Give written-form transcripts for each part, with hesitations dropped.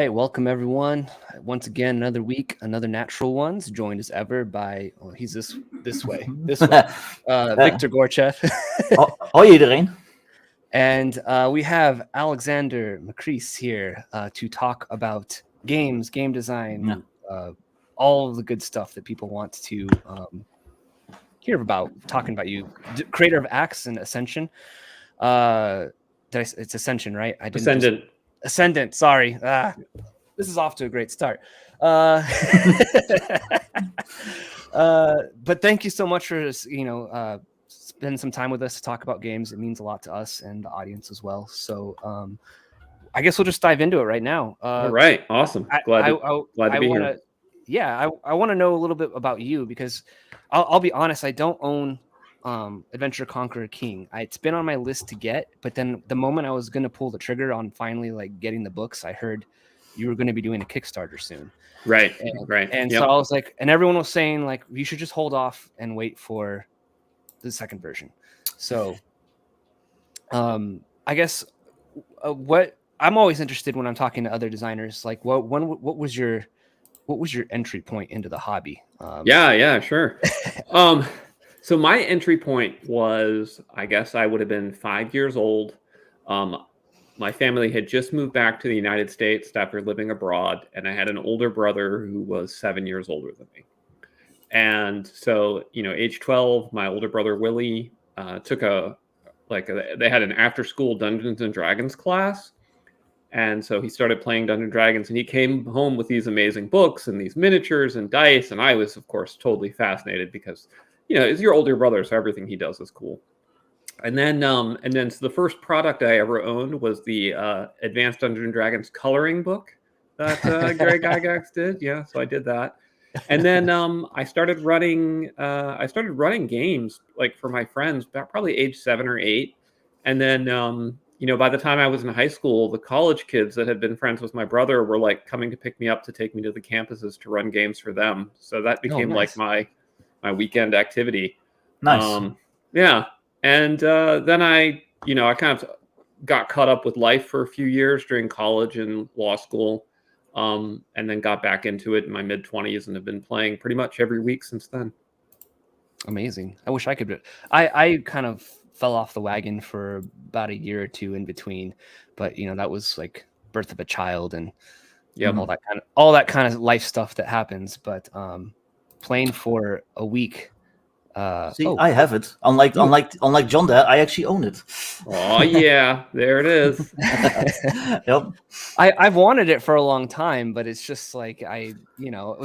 right, welcome everyone. Once again, another week, another Natural Ones, joined as ever by, he's this way, Victor Gorchev. Hoi iedereen. And we have Alexander Macris here to talk about games, game design, all of the good stuff that people want to hear about, talking about you. Creator of ACKS and Ascension. It's Ascension, right? Ascendant, sorry. This is off to a great start. But thank you so much for spending some time with us to talk about games. It means a lot to us and the audience as well. So I guess we'll just dive into it right now. All right, awesome. Glad to be here. Yeah, I want to know a little bit about you because I'll be honest, I don't own Adventure Conqueror King. It's been on my list to get, but then the moment I was going to pull the trigger on finally like getting the books, I heard you were going to be doing a Kickstarter soon. Right. And so I was like, and everyone was saying like, you should just hold off and wait for the second version. So I guess what I'm always interested when I'm talking to other designers, like what was your entry point into the hobby? Yeah, sure. So my entry point was, I guess I would have been 5 years old. My family had just moved back to the United States after living abroad, and I had an older brother who was 7 years older than me. And so, age 12, my older brother Willie took they had an after-school Dungeons and Dragons class. And so he started playing Dungeons and Dragons, and he came home with these amazing books and these miniatures and dice. And I was, of course, totally fascinated because it's your older brother, so everything he does is cool. And then so the first product I ever owned was the Advanced Dungeons and Dragons coloring book that Greg Gygax did. Yeah, so I did that. And then I started running games like for my friends, probably age 7 or 8. And then by the time I was in high school, the college kids that had been friends with my brother were like coming to pick me up to take me to the campuses to run games for them. So that became like my weekend activity. Nice. Yeah. And then I kind of got caught up with life for a few years during college and law school, and then got back into it in my mid-20s and have been playing pretty much every week since then. Amazing. I wish I could. I kind of fell off the wagon for about a year or two in between, but that was like birth of a child and all that kind of life stuff that happens. But playing for a week. I have it. Unlike John there, I actually own it. Oh yeah, there it is. Yep. I've wanted it for a long time, but it's just like as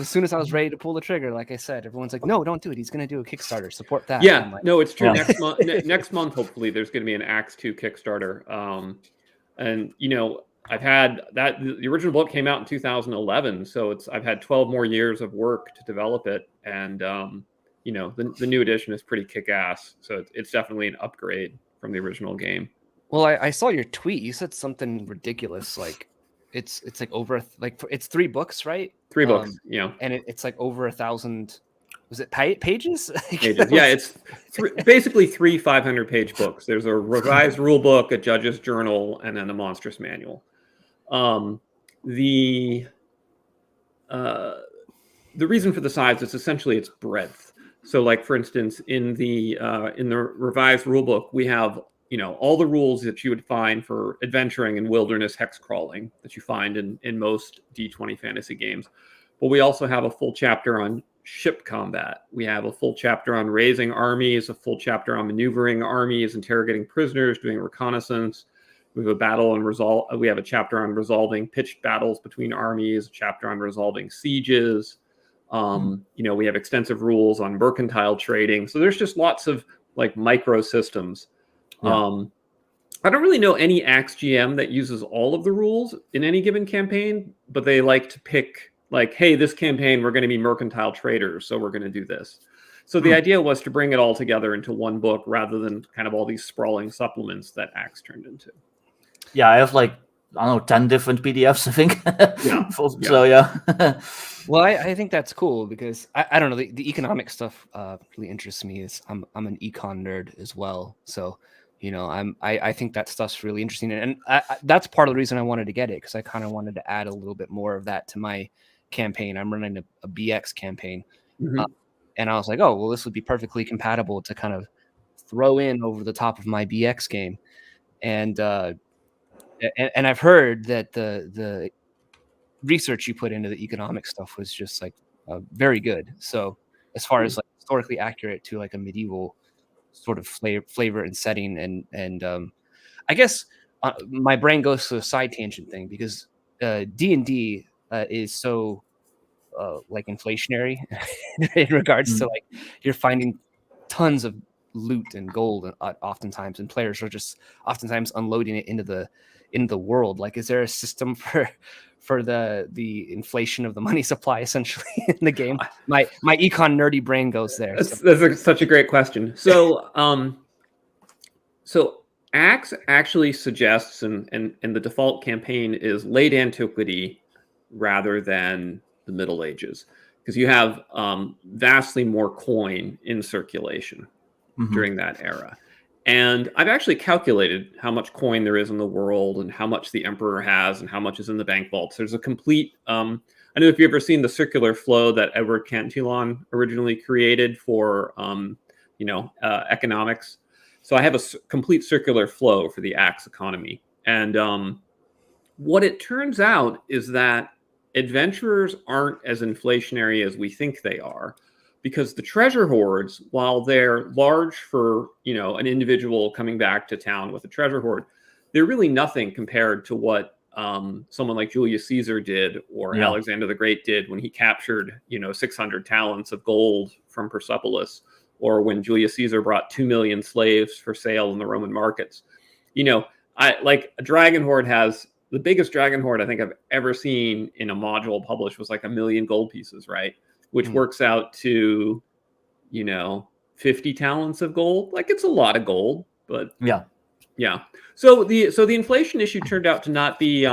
soon as I was ready to pull the trigger, like I said, everyone's like, no, don't do it. He's going to do a Kickstarter. Support that. Yeah, like, no, it's true. Yeah. Next month, hopefully, there's going to be an ACKSII Kickstarter. And I've had that. The original book came out in 2011, so I've had 12 more years of work to develop it, and the new edition is pretty kick-ass. So it's definitely an upgrade from the original game. Well, I saw your tweet. You said something ridiculous, like it's like over it's 3 books, right? 3 books, and it's like over 1,000. Was it pages? Pages. Yeah, it's basically 3 500-page books. There's a revised rule book, a judge's journal, and then a Monstrous Manual. The reason for the size is essentially its breadth. So, like for instance, in the revised rule book, we have all the rules that you would find for adventuring and wilderness hex crawling that you find in most D20 fantasy games. But we also have a full chapter on ship combat. We have a full chapter on raising armies, a full chapter on maneuvering armies, interrogating prisoners, doing reconnaissance. We have We have a chapter on resolving pitched battles between armies, a chapter on resolving sieges. We have extensive rules on mercantile trading. So there's just lots of like micro systems. Yeah. I don't really know any ACKS GM that uses all of the rules in any given campaign, but they like to pick like, hey, this campaign, we're going to be mercantile traders, so we're going to do this. So the idea was to bring it all together into one book rather than kind of all these sprawling supplements that ACKS turned into. Yeah, I have 10 different PDFs, I think. Yeah. So yeah. Well, I think that's cool because I don't know, the economic stuff really interests me. I'm an econ nerd as well, so I think that stuff's really interesting, and that's part of the reason I wanted to get it, because I kind of wanted to add a little bit more of that to my campaign. I'm running a BX campaign, and I was like, oh well, this would be perfectly compatible to kind of throw in over the top of my BX game, and I've heard that the research you put into the economic stuff was just like very good. So as far as like historically accurate to like a medieval sort of flavor and setting, and I guess my brain goes to a side tangent thing, because D&D is so like inflationary in regards to like you're finding tons of loot and gold oftentimes, and players are just oftentimes unloading it into the world. Like, is there a system for the inflation of the money supply essentially in the game? My econ nerdy brain goes there. That's such a great question. So so ACKS actually suggests, and the default campaign is late antiquity rather than the Middle Ages, because you have vastly more coin in circulation during that era. And I've actually calculated how much coin there is in the world and how much the emperor has and how much is in the bank vaults. There's a complete, I don't know if you've ever seen the circular flow that Edward Cantillon originally created for, economics. So I have a complete circular flow for the ACKS economy. And what it turns out is that adventurers aren't as inflationary as we think they are, because the treasure hoards, while they're large for, an individual coming back to town with a treasure hoard, they're really nothing compared to what someone like Julius Caesar did, or Alexander the Great did when he captured, 600 talents of gold from Persepolis, or when Julius Caesar brought 2 million slaves for sale in the Roman markets. A dragon hoard has the biggest dragon hoard I think I've ever seen in a module published was like 1 million gold pieces, right? Which works out to, 50 talents of gold. Like, it's a lot of gold, but yeah. So the inflation issue turned out to not be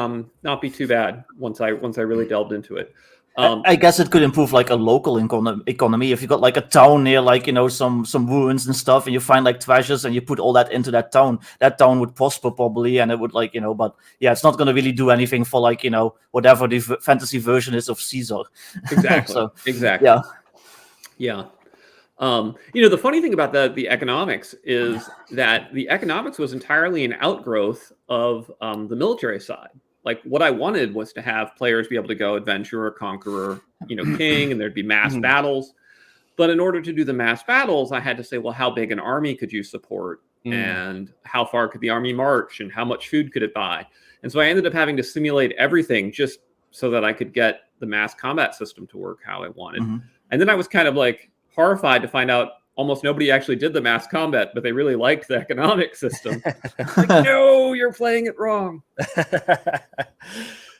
too bad once I really delved into it. I guess it could improve like a local economy if you got like a town near like some ruins and stuff, and you find like treasures and you put all that into that town. That town would prosper probably, and it would like but yeah, it's not going to really do anything for like whatever the fantasy version is of Caesar. Exactly. Exactly. Yeah. The funny thing about the economics is that the economics was entirely an outgrowth of the military side. Like, what I wanted was to have players be able to go adventurer, conqueror, king, and there'd be mass battles. But in order to do the mass battles, I had to say, well, how big an army could you support? And how far could the army march? And how much food could it buy? And so I ended up having to simulate everything just so that I could get the mass combat system to work how I wanted. And then I was kind of like horrified to find out almost nobody actually did the mass combat, but they really liked the economic system. Like, no, you're playing it wrong.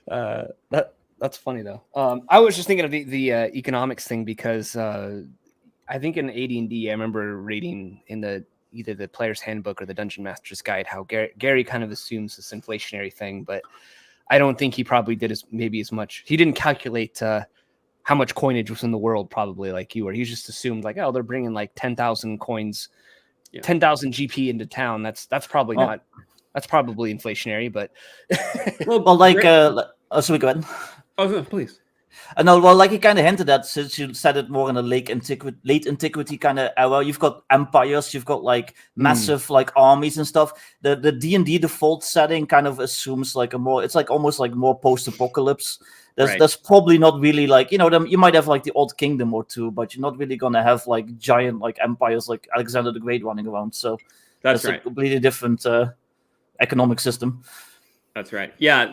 That's funny though. I was just thinking of the economics thing, because I think in AD&D, I remember reading in either the player's handbook or the Dungeon Master's Guide how Gary kind of assumes this inflationary thing, but I don't think he probably did as much. He didn't calculate how much coinage was in the world, probably like you were. He just assumed like, oh, they're bringing like 10,000 coins, 10,000 GP into town. That's probably not. That's probably inflationary, but well, like sorry, go ahead. Oh, no, please. No, well, like you kind of hinted at, since you said it more in a late antiquity kind of era, you've got empires, you've got like massive like armies and stuff. The D&D default setting kind of assumes like it's like almost like more post-apocalypse. There's probably not really like, you might have like the odd kingdom or two, but you're not really going to have like giant like empires like Alexander the Great running around. So that's right. A completely different economic system. That's right. Yeah.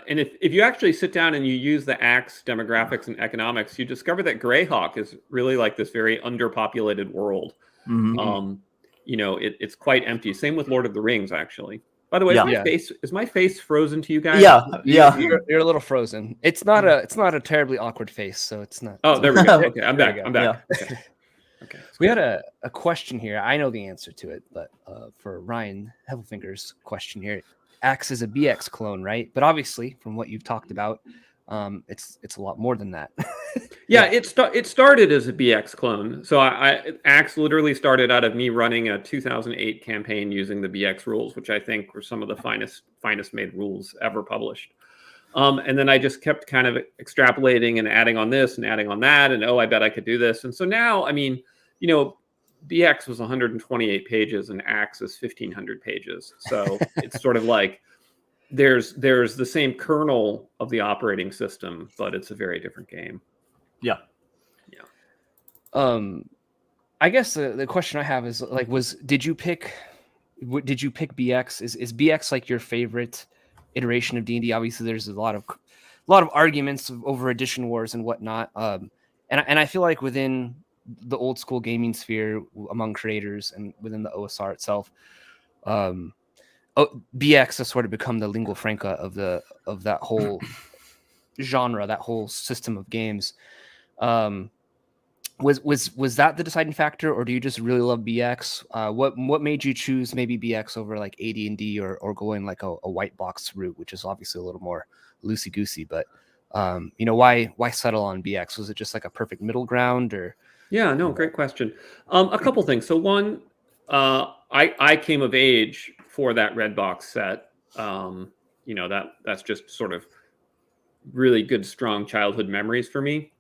And if you actually sit down and you use the ACKS demographics and economics, you discover that Greyhawk is really like this very underpopulated world. It's quite empty. Same with Lord of the Rings, actually. By the way, is my face frozen to you guys? Yeah. You're a little frozen. It's not a terribly awkward face, so it's not. Oh, there we go. Okay, I'm back. Yeah. Okay. We had a question here. I know the answer to it, but for Ryan Hevelfinger's question here, ACKS is a BX clone, right? But obviously, from what you've talked about, It's a lot more than that. Yeah, it started as a BX clone. So ACKS literally started out of me running a 2008 campaign using the BX rules, which I think were some of the finest made rules ever published. And then I just kept kind of extrapolating and adding on this and adding on that, and I bet I could do this. And so now, I mean, BX was 128 pages and ACKS is 1,500 pages. So it's sort of like there's the same kernel of the operating system, but it's a very different game. Yeah. I guess the question I have is like, did you pick BX? Is BX like your favorite iteration of D&D? Obviously, there's a lot of arguments over edition wars and whatnot. And I feel like within the old school gaming sphere, among creators and within the OSR itself, BX has sort of become the lingua franca of that whole genre, that whole system of games. Was that the deciding factor, or do you just really love BX? What made you choose maybe BX over like AD&D or going like a white box route, which is obviously a little more loosey goosey? But why settle on BX? Was it just like a perfect middle ground, or? Yeah, no, great question. A couple things. So one, I came of age for that red box set. That's just sort of really good, strong childhood memories for me.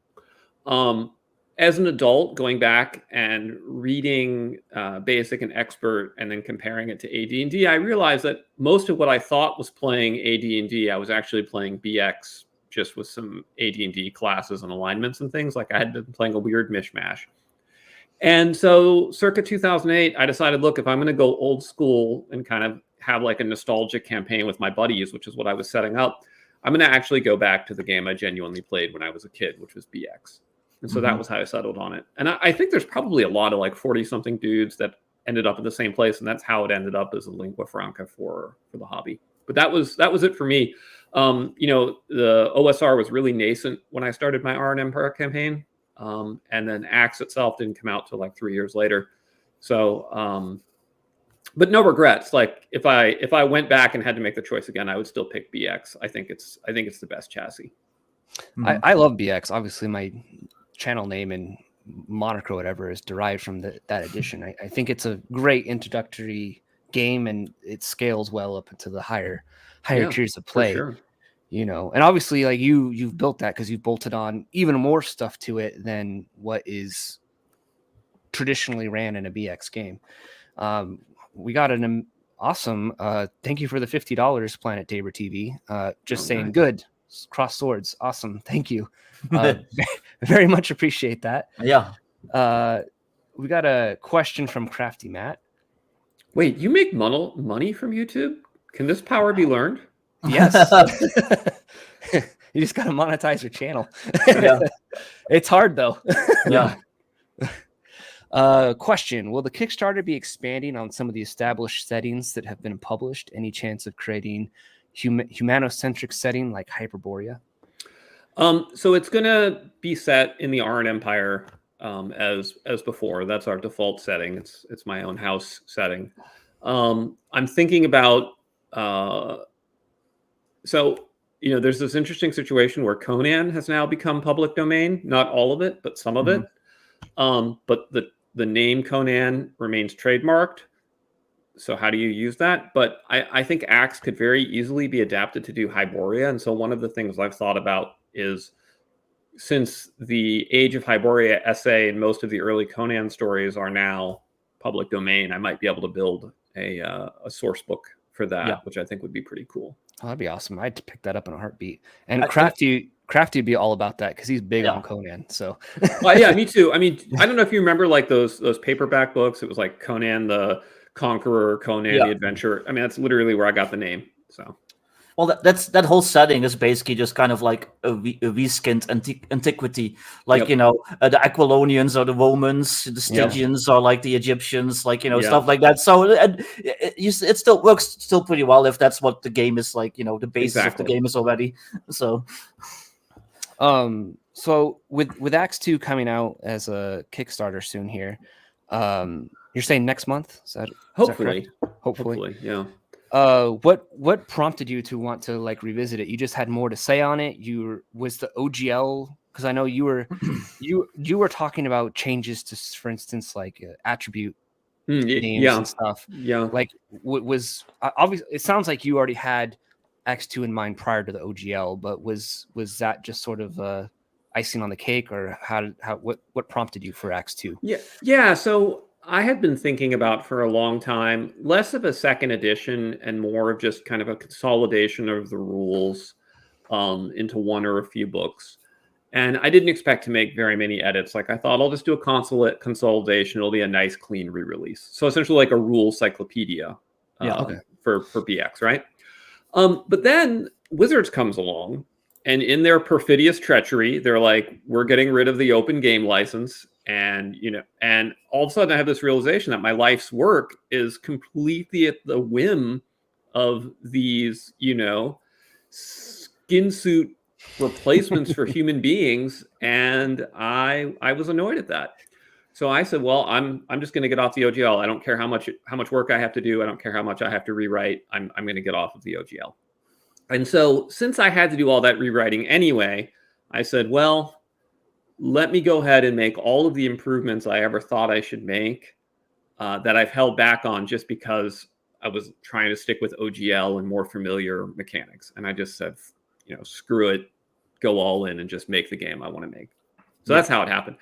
As an adult, going back and reading Basic and Expert and then comparing it to AD&D, I realized that most of what I thought was playing AD&D, I was actually playing BX, just with some AD&D classes and alignments and things. Like I had been playing a weird mishmash. And so circa 2008, I decided, look, if I'm going to go old school and kind of have like a nostalgic campaign with my buddies, which is what I was setting up, I'm going to actually go back to the game I genuinely played when I was a kid, which was BX. And so that was how I settled on it. And I think there's probably a lot of like 40-something dudes that ended up in the same place, and that's how it ended up as a lingua franca for the hobby. But that was it for me. The OSR was really nascent when I started my Iron Empire campaign, and then ACKS itself didn't come out till like 3 years later. So, but no regrets. Like if I went back and had to make the choice again, I would still pick BX. I think it's the best chassis. I love BX. Obviously, my channel name and moniker, whatever, is derived from that edition. I think it's a great introductory game, and it scales well up into the higher tiers of play. For sure. And obviously, like you've built that because you've bolted on even more stuff to it than what is traditionally ran in a BX game. We got an awesome thank you for the $50, Planet Tabor TV. Just saying, nice. Good. Cross swords. Awesome. Thank you. Very much appreciate that. Yeah. We got a question from Crafty Matt. Wait, you make money from YouTube? Can this power be learned? Yes. You just got to monetize your channel. Yeah. It's hard though. Yeah. Question: will the Kickstarter be expanding on some of the established settings that have been published? Any chance of creating humanocentric setting like Hyperborea? So it's gonna be set in the Iron Empire as before. That's our default setting. It's my own house setting. I'm thinking about there's this interesting situation where Conan has now become public domain. Not all of it, but some of it. But the name Conan remains trademarked. So how do you use that? But I think ACKS could very easily be adapted to do Hyboria. And so one of the things I've thought about is, since the Age of Hyboria essay and most of the early Conan stories are now public domain, I might be able to build a source book for that, which I think would be pretty cool. Oh, that'd be awesome. I'd pick that up in a heartbeat. And Crafty would be all about that because he's big on Conan. So yeah, me too. I mean, I don't know if you remember like those paperback books. It was like Conan the Conqueror, Conan the Adventurer. I mean, that's literally where I got the name. So, well, that whole setting is basically just kind of like a reskinned antiquity. Like the Aquilonians are the Romans, the Stygians are like the Egyptians, like stuff like that. So it still works pretty well if that's what the game is like. The basis of the game is already. So, so with ACKS II coming out as a Kickstarter soon here, you're saying next month? Is that hopefully, hopefully, yeah. What prompted you to want to like revisit it? You just had more to say on it. Was the OGL, because I know you were you were talking about changes to, for instance, like attribute names and stuff. Yeah. Like was obviously it sounds like you already had ACKS II in mind prior to the OGL, but was that just sort of icing on the cake, or what prompted you for ACKS II? Yeah. So I had been thinking about for a long time, less of a second edition and more of just kind of a consolidation of the rules into one or a few books. And I didn't expect to make very many edits. Like I thought, I'll just do a consolidation. It'll be a nice, clean re-release. So essentially like a rule cyclopedia for BX, right? But then Wizards comes along, and in their perfidious treachery, they're like, we're getting rid of the open game license. And, and all of a sudden I have this realization that my life's work is completely at the whim of these, skin suit replacements for human beings. And I was annoyed at that. So I said, well, I'm just going to get off the OGL. I don't care how much work I have to do. I don't care how much I have to rewrite. I'm going to get off of the OGL. And so since I had to do all that rewriting anyway, I said, well, let me go ahead and make all of the improvements I ever thought I should make that I've held back on just because I was trying to stick with OGL and more familiar mechanics. And I just said, screw it, go all in and just make the game I want to make. So that's how it happened.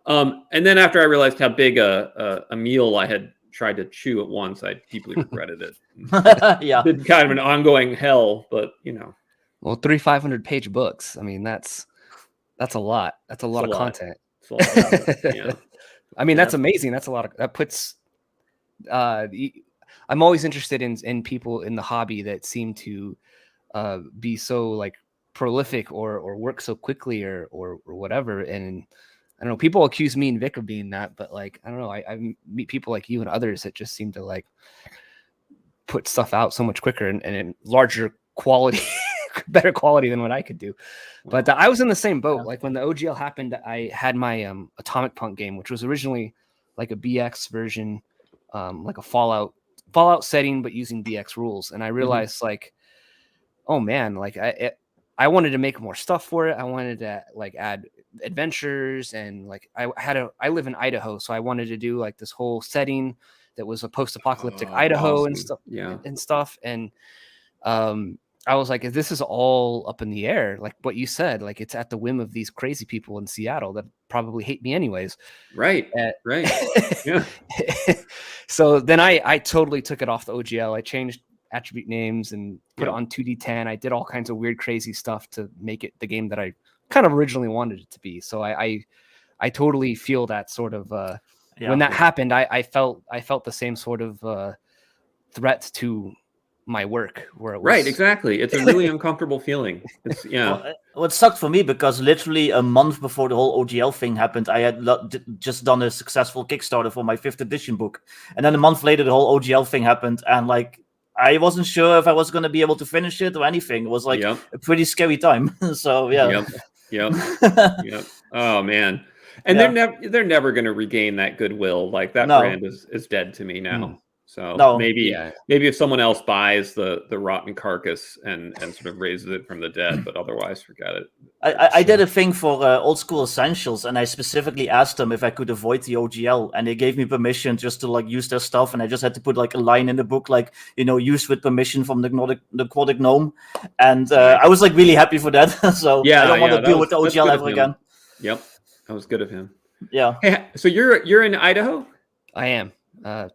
And then after I realized how big a meal I had tried to chew at once, I deeply regretted it. Yeah. It's kind of an ongoing hell, but Well, 3 500-page books. I mean, that's a lot. That's a lot of content. It's a lot. Yeah. I mean, that's amazing. That's a lot of that puts. I'm always interested in people in the hobby that seem to be so like prolific or work so quickly or whatever. And I don't know, people accuse me and Vik of being that, but like, I don't know, I meet people like you and others that just seem to like put stuff out so much quicker and in larger quality, better quality than what I could do. But I was in the same boat. Like when the OGL happened, I had my Atomic Punk game, which was originally like a BX version, like a Fallout setting, but using BX rules. And I realized like, oh man, like I wanted to make more stuff for it. I wanted to like add adventures, and like I live in Idaho, so I wanted to do like this whole setting that was a post-apocalyptic Idaho and stuff. And I was like, this is all up in the air, like what you said, like it's at the whim of these crazy people in Seattle that probably hate me anyways. Right. Yeah. So then I totally took it off the OGL. I changed attribute names and put it on 2D10. I did all kinds of weird, crazy stuff to make it the game that I kind of originally wanted it to be. So I totally feel that sort of when that happened, I felt the same sort of threat to my work where it was right. Exactly. It's a really uncomfortable feeling. It's Well, it sucked for me because literally a month before the whole OGL thing happened, I had just done a successful Kickstarter for my 5th edition book, and then a month later the whole OGL thing happened, and like I wasn't sure if I was going to be able to finish it or anything. It was like a pretty scary time. So yeah. Yep. Oh man. And they're never going to regain that goodwill. Like that brand is dead to me now. So maybe if someone else buys the rotten carcass and sort of raises it from the dead, but otherwise forget it. I did a thing for Old School Essentials, and I specifically asked them if I could avoid the OGL, and they gave me permission just to like use their stuff, and I just had to put like a line in the book, like used with permission from the Aquatic Gnome, and I was like really happy for that. So I don't want to deal with the OGL ever again. Yep, that was good of him. Yeah. Hey, so you're in Idaho? I am.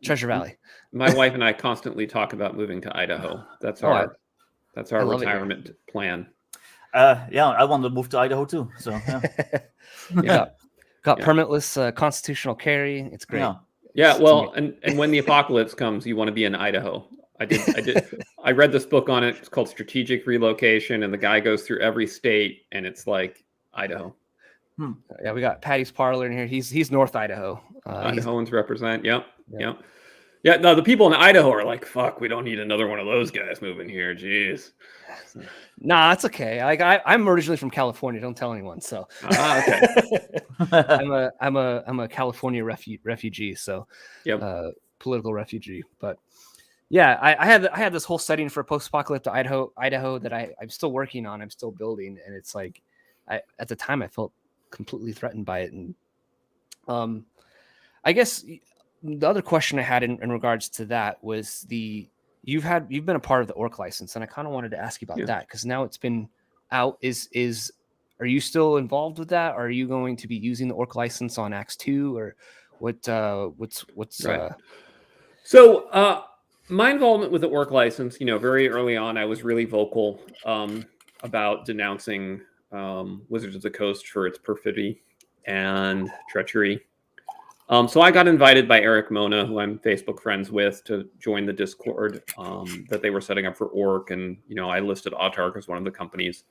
Treasure Valley. My wife and I constantly talk about moving to Idaho. That's our retirement plan. I want to move to Idaho too. So got permitless constitutional carry. It's great. Yeah. Well, and when the apocalypse comes, you want to be in Idaho. I read this book on it. It's called Strategic Relocation, and the guy goes through every state, and it's like Idaho. Yeah, we got Patty's Parlor in here. He's North Idaho. Idahoans represent. Yep. Yeah, no, the people in Idaho are like, fuck, we don't need another one of those guys moving here. Jeez. Nah, it's okay. I'm originally from California. Don't tell anyone. So okay. I'm a California refugee. So political refugee. But Yeah, I had this whole setting for post-apocalyptic Idaho that I'm still working on. I'm still building, and it's like, at the time I felt completely threatened by it. And I guess the other question I had in regards to that was you've been a part of the Orc license, and I kind of wanted to ask you about that because now it's been out. Are you still involved with that? Are you going to be using the Orc license on ACKS-II, or what's right? So my involvement with the Orc license, very early on, I was really vocal about denouncing Wizards of the Coast for its perfidy and treachery. So I got invited by Eric Mona, who I'm Facebook friends with, to join the Discord that they were setting up for Orc, and I listed Autarch as one of the companies.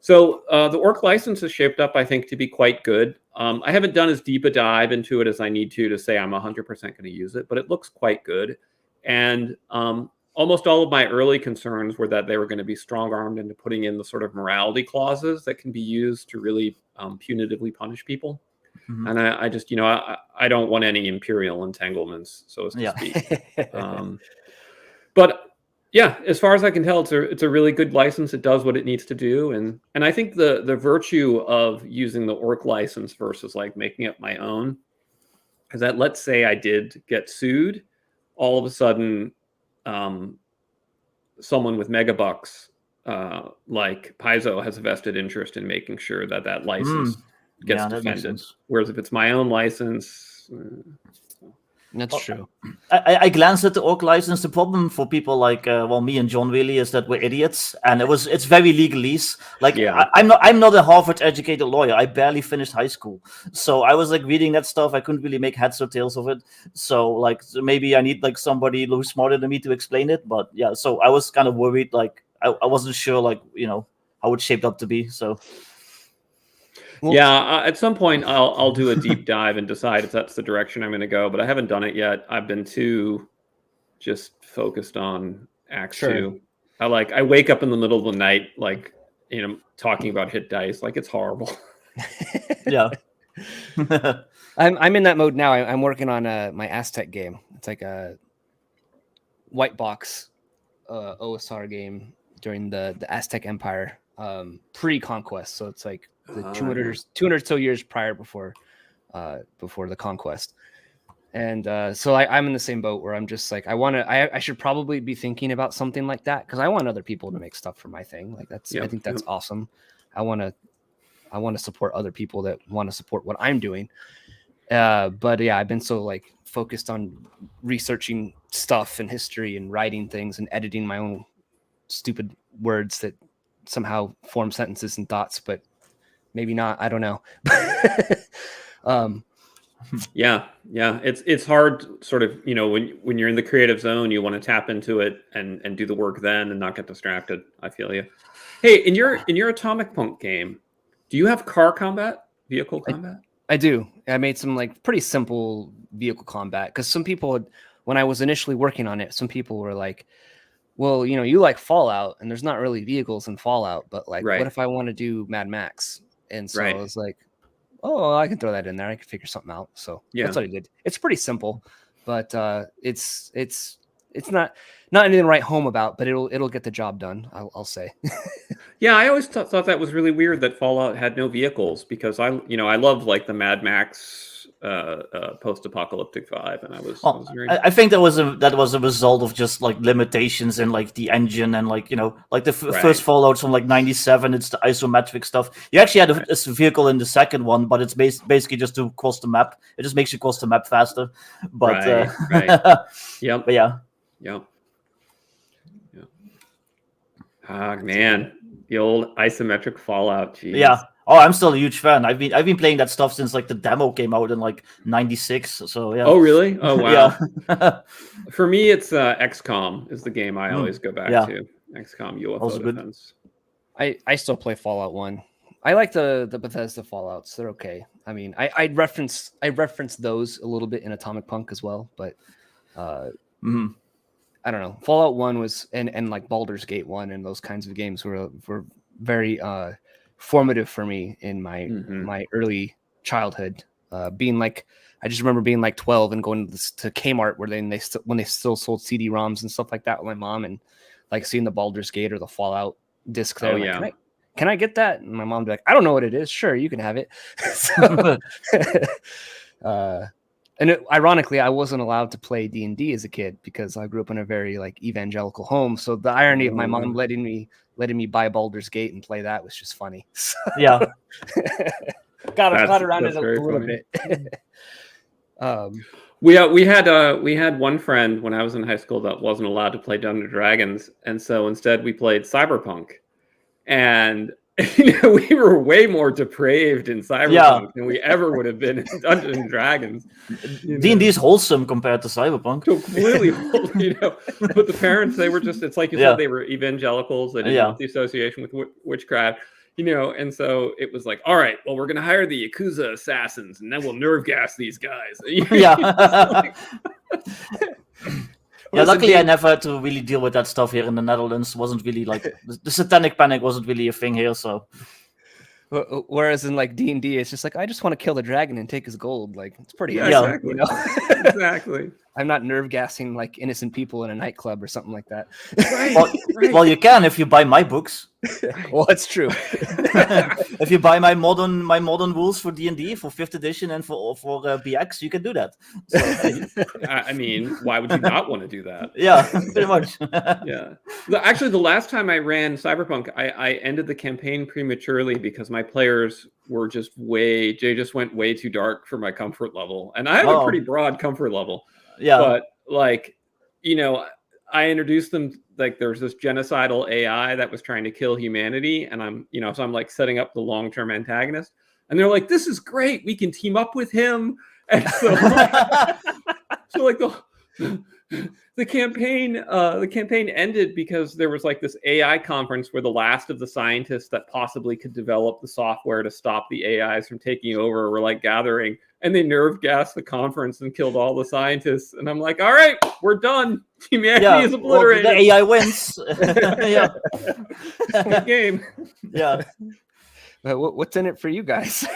So the Orc license is shaped up, I think, to be quite good. I haven't done as deep a dive into it as I need to say I'm 100% going to use it, but it looks quite good. And almost all of my early concerns were that they were going to be strong-armed into putting in the sort of morality clauses that can be used to really punitively punish people. Mm-hmm. And I just, I don't want any imperial entanglements, so as to speak. But yeah, as far as I can tell, it's a really good license. It does what it needs to do, and I think the virtue of using the Orc license versus like making it my own is that, let's say I did get sued, all of a sudden, someone with megabucks like Paizo has a vested interest in making sure that license gets defended. Whereas if it's my own license. That's true. I glanced at the Orc license. The problem for people like me and John really is that we're idiots, and it's very legalese. Like I'm not a Harvard educated lawyer. I barely finished high school, so I was like reading that stuff. I couldn't really make heads or tails of it. So maybe I need like somebody who's smarter than me to explain it. But yeah, so I was kind of worried. Like I wasn't sure how it shaped up to be. So. Well, at some point I'll do a deep dive and decide if that's the direction I'm going to go, but I haven't done it yet. I've been too just focused on ACKS-II. Sure. I wake up in the middle of the night, talking about hit dice. Like, it's horrible. Yeah. I'm in that mode now. I'm working on my Aztec game. It's like a white box OSR game during the Aztec Empire pre-conquest. So it's like the 200 so years prior before the conquest. And so I'm in the same boat where I'm just like, I should probably be thinking about something like that, because I want other people to make stuff for my thing. Like I think that's awesome. I want to support other people that want to support what I'm doing. But yeah, I've been so focused on researching stuff and history and writing things and editing my own stupid words that somehow form sentences and thoughts, but maybe not. I don't know. Yeah. It's hard, sort of, when you're in the creative zone, you want to tap into it and do the work then and not get distracted. I feel you. Hey, in your Atomic Punk game, do you have vehicle combat? I do. I made some pretty simple vehicle combat, because some people, when I was initially working on it, some people were like, well, you like Fallout, and there's not really vehicles in Fallout, but what if I want to do Mad Max? And so I was like, oh, I can throw that in there. I can figure something out. So that's what I did. It's pretty simple, but it's not anything to write home about, but it'll get the job done, I'll say. Yeah, I always thought that was really weird that Fallout had no vehicles, because I love the Mad Max post-apocalyptic vibe, and I think that was a result of just limitations in the engine, and the first Fallout from 97. It's the isometric stuff. You actually had a vehicle in the second one, but it's basically just to cross the map. It just makes you cross the map faster. But yep. But yeah. Yep. Ah, man, the old isometric Fallout. Geez. Yeah. Oh, I'm still a huge fan. I've been playing that stuff since the demo came out in 96. So yeah. Oh really? Oh wow. Yeah. For me, it's XCOM is the game I always go back to. XCOM UFO also Defense. I still play Fallout 1. I like the Bethesda Fallouts. They're okay. I mean, I reference those a little bit in Atomic Punk as well, but I don't know. Fallout 1 was and Baldur's Gate 1 and those kinds of games were very formative for me in my early childhood. being like, I just remember being like 12 and going to Kmart where when they still sold CD-ROMs and stuff like that with my mom, and like seeing the Baldur's Gate or the Fallout disc there. Like, can I get that? And my mom would be like, I don't know what it is. Sure, you can have it. Ironically, I wasn't allowed to play D&D as a kid because I grew up in a very like evangelical home. So the irony of my mom letting me buy Baldur's Gate and play that was just funny. Yeah. got around it a little bit. We had one friend when I was in high school that wasn't allowed to play Dungeons and Dragons, and so instead we played Cyberpunk, and we were way more depraved in Cyberpunk than we ever would have been in Dungeons and Dragons. D&D is wholesome compared to Cyberpunk. Completely, but the parents, they were just, it's like you said, they were evangelicals. They didn't want the association with witchcraft. And so it was like, all right, well, we're going to hire the Yakuza assassins, and then we'll nerve gas these guys. Luckily, I never had to really deal with that stuff here in the Netherlands. Wasn't really like the satanic panic wasn't really a thing here. So, whereas in like D&D, it's just like, I just want to kill the dragon and take his gold. Like, it's pretty exactly. Exactly. I'm not nerve gassing like innocent people in a nightclub or something like that. Well, you can if you buy my books. Well, that's true. If you buy my modern rules for D&D for 5th edition and for BX, you can do that. So, I mean, why would you not want to do that? Yeah, pretty much. Yeah. Actually, the last time I ran Cyberpunk, I ended the campaign prematurely because my players were just went way too dark for my comfort level, and I have a pretty broad comfort level. Yeah, but like, I introduced them, like there's this genocidal AI that was trying to kill humanity, and I'm like setting up the long-term antagonist, and they're like, this is great, we can team up with him. And so the campaign ended because there was like this AI conference where the last of the scientists that possibly could develop the software to stop the AIs from taking over were like gathering, and they nerve gassed the conference and killed all the scientists. And I'm like, all right, we're done. Humanity is obliterated. Well, the AI wins. Good game. Yeah. What's in it for you guys?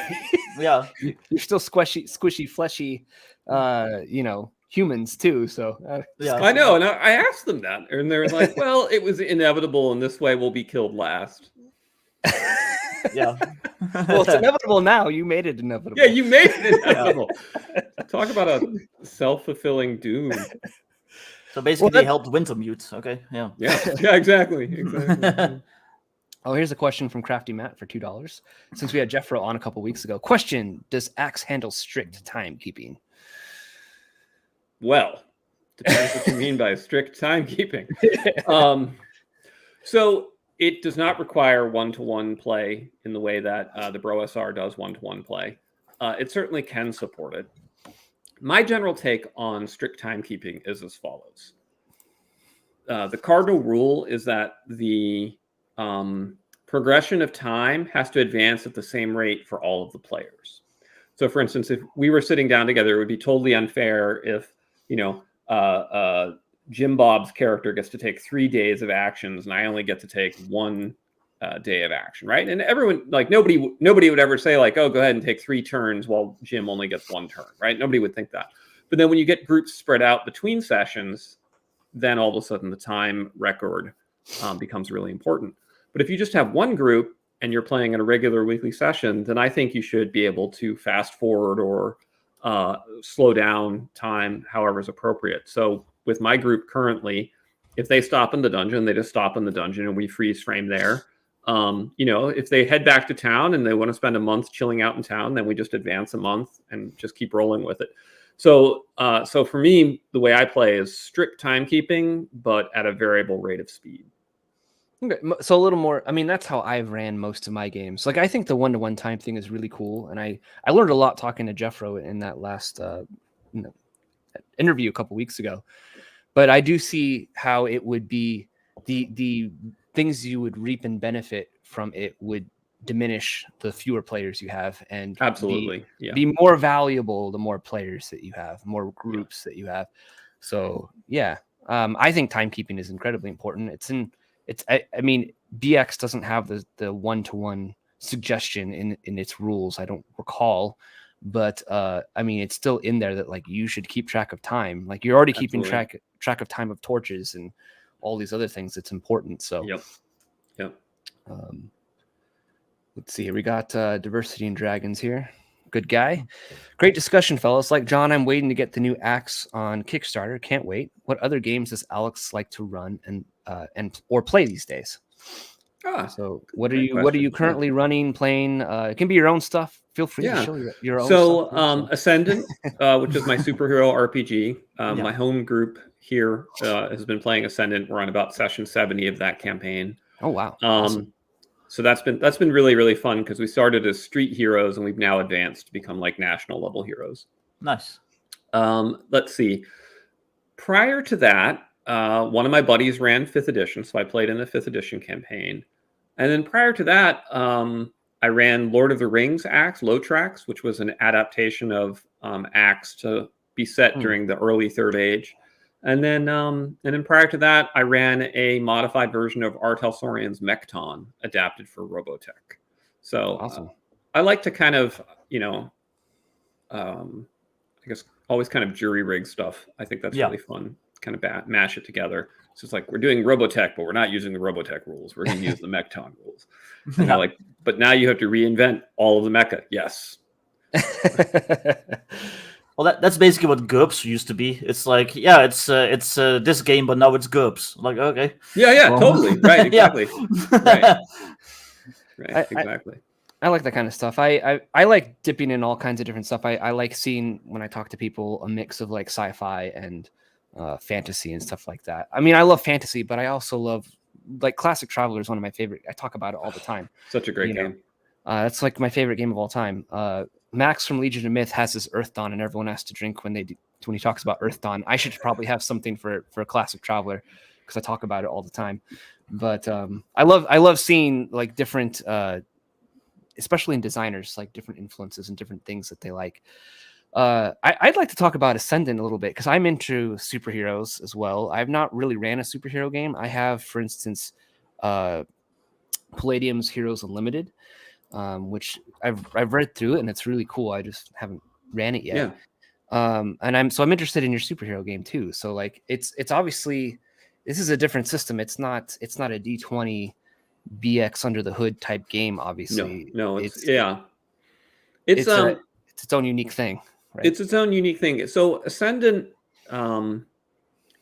Yeah. You're still squishy, fleshy, humans too. So I know. And I asked them that, and they were like, well, it was inevitable, and this way we'll be killed last. Yeah. Well, it's inevitable now. You made it inevitable. Yeah, you made it inevitable. Talk about a self-fulfilling doom. So basically, they helped Wintermute. Okay. Yeah. Yeah. Exactly. Oh, here's a question from Crafty Matt for $2. Since we had Jeffro on a couple weeks ago. Question: does ACKS handle strict timekeeping? Well, depends what you mean by strict timekeeping. So it does not require one-to-one play in the way that the BroSR does one-to-one play. It certainly can support it. My general take on strict timekeeping is as follows. The cardinal rule is that the progression of time has to advance at the same rate for all of the players. So, for instance, if we were sitting down together, it would be totally unfair if, Jim Bob's character gets to take 3 days of actions and I only get to take 1 day of action, right? And everyone, like nobody would ever say like, oh, go ahead and take 3 turns while Jim only gets 1 turn, right? Nobody would think that. But then when you get groups spread out between sessions, then all of a sudden the time record becomes really important. But if you just have one group and you're playing in a regular weekly session, then I think you should be able to fast forward or slow down time however is appropriate. So with my group currently, if they stop in the dungeon, they just stop in the dungeon and we freeze frame there. If they head back to town and they want to spend a month chilling out in town, then we just advance a month and just keep rolling with it. So for me, the way I play is strict timekeeping, but at a variable rate of speed. Okay, so a little more. I mean, that's how I've ran most of my games. Like, I think the one-to-one time thing is really cool, and I learned a lot talking to Jeffro in that last interview a couple weeks ago. But I do see how it would be the things you would reap and benefit from it would diminish the fewer players you have, and absolutely be more valuable the more players that you have, more groups that you have. So I think timekeeping is incredibly important. I mean, BX doesn't have the one-to-one suggestion in its rules, I don't recall, but I mean, it's still in there that like you should keep track of time. Like you're already keeping track of time of torches and all these other things. It's important. So yep. Let's see here. We got Diversity and Dragons here. Good guy. Great discussion, fellas. Like John, I'm waiting to get the new ACKS on Kickstarter. Can't wait. What other games does Alex like to run and or play these days? So what are you currently running, playing? It can be your own stuff. Feel free to show your own stuff. So Ascendant, which is my superhero RPG. My home group here has been playing Ascendant. We're on about session 70 of that campaign. Oh wow. Awesome. So that's been really, really fun because we started as street heroes and we've now advanced to become like national level heroes. Nice. Let's see. Prior to that, one of my buddies ran 5th edition, so I played in the 5th edition campaign. And then prior to that, I ran Lord of the Rings ACKS, Lotrax, which was an adaptation of ACKS to be set during the early Third Age. And then prior to that, I ran a modified version of R. Telsorian's Mekton, adapted for Robotech. So awesome. I like to kind of, I guess always kind of jury rig stuff. I think that's really fun. Kind of mash it together. So it's like we're doing Robotech, but we're not using the Robotech rules. We're going to use the Mekton rules. And they're like, but now you have to reinvent all of the mecha. Yes. Well, that's basically what GURPS used to be. It's like, it's this game, but now it's GURPS. Like, okay. Yeah, totally. Right, exactly. Right, exactly. I like that kind of stuff. I like dipping in all kinds of different stuff. I like seeing, when I talk to people, a mix of like sci-fi and fantasy and stuff like that. I mean, I love fantasy, but I also love, like, Classic Traveler is one of my favorite. I talk about it all the time. Such a great game. That's like my favorite game of all time. Max from Legion of Myth has his Earth Dawn, and everyone has to drink when he talks about Earth Dawn. I should probably have something for Classic Traveler because I talk about it all the time. But I love seeing like different, especially in designers, like different influences and different things that they like. I'd like to talk about Ascendant a little bit because I'm into superheroes as well. I've not really ran a superhero game. I have, for instance, Palladium's Heroes Unlimited, which I've read through it and it's really cool. I just haven't ran it yet. Yeah. And I'm interested in your superhero game too. So like it's obviously, this is a different system. It's not a D20 BX under the hood type game. Obviously, no, it's its own unique thing. Right? It's its own unique thing. So Ascendant,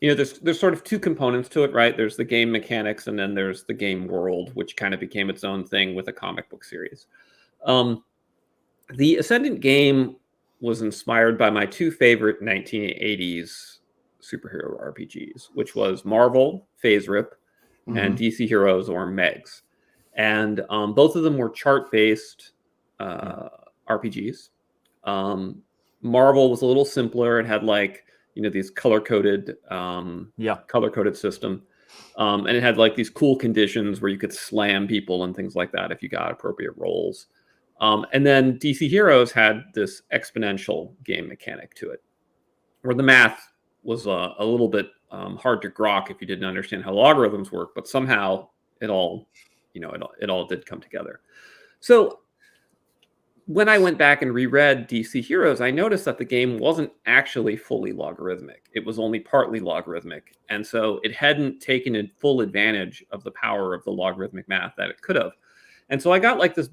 there's sort of two components to it, right? There's the game mechanics, and then there's the game world, which kind of became its own thing with a comic book series. The Ascendant game was inspired by my two favorite 1980s superhero RPGs, which was Marvel, Phase Rip, and DC Heroes or Megs. And both of them were chart-based RPGs. Marvel was a little simpler. It had like, these color-coded system. And it had like these cool conditions where you could slam people and things like that if you got appropriate rolls. And then DC Heroes had this exponential game mechanic to it, where the math was a little bit hard to grok if you didn't understand how logarithms work, but somehow it all did come together. So when I went back and reread DC Heroes, I noticed that the game wasn't actually fully logarithmic. It was only partly logarithmic. And so it hadn't taken in full advantage of the power of the logarithmic math that it could have. And so I got like this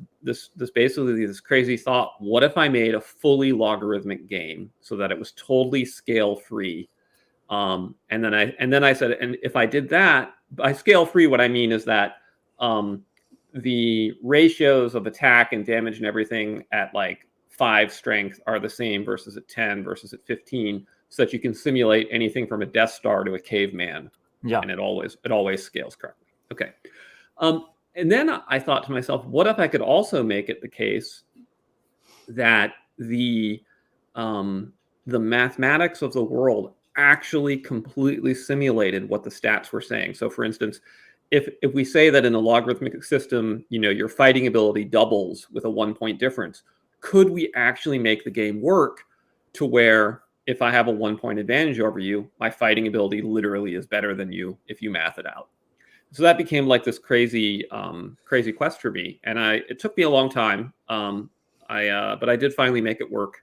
basically this crazy thought: what if I made a fully logarithmic game so that it was totally scale free? And then I said, and if I did that, by scale free, what I mean is that the ratios of attack and damage and everything at like 5 strength are the same versus at 10 versus at 15, so that you can simulate anything from a Death Star to a caveman. Yeah, and it always scales correctly. Okay. And then I thought to myself, what if I could also make it the case that the mathematics of the world actually completely simulated what the stats were saying? So for instance, if we say that in a logarithmic system, your fighting ability doubles with a 1-point difference, could we actually make the game work to where if I have a 1-point advantage over you, my fighting ability literally is better than you if you math it out? So that became like this crazy quest for me. And it took me a long time. But I did finally make it work.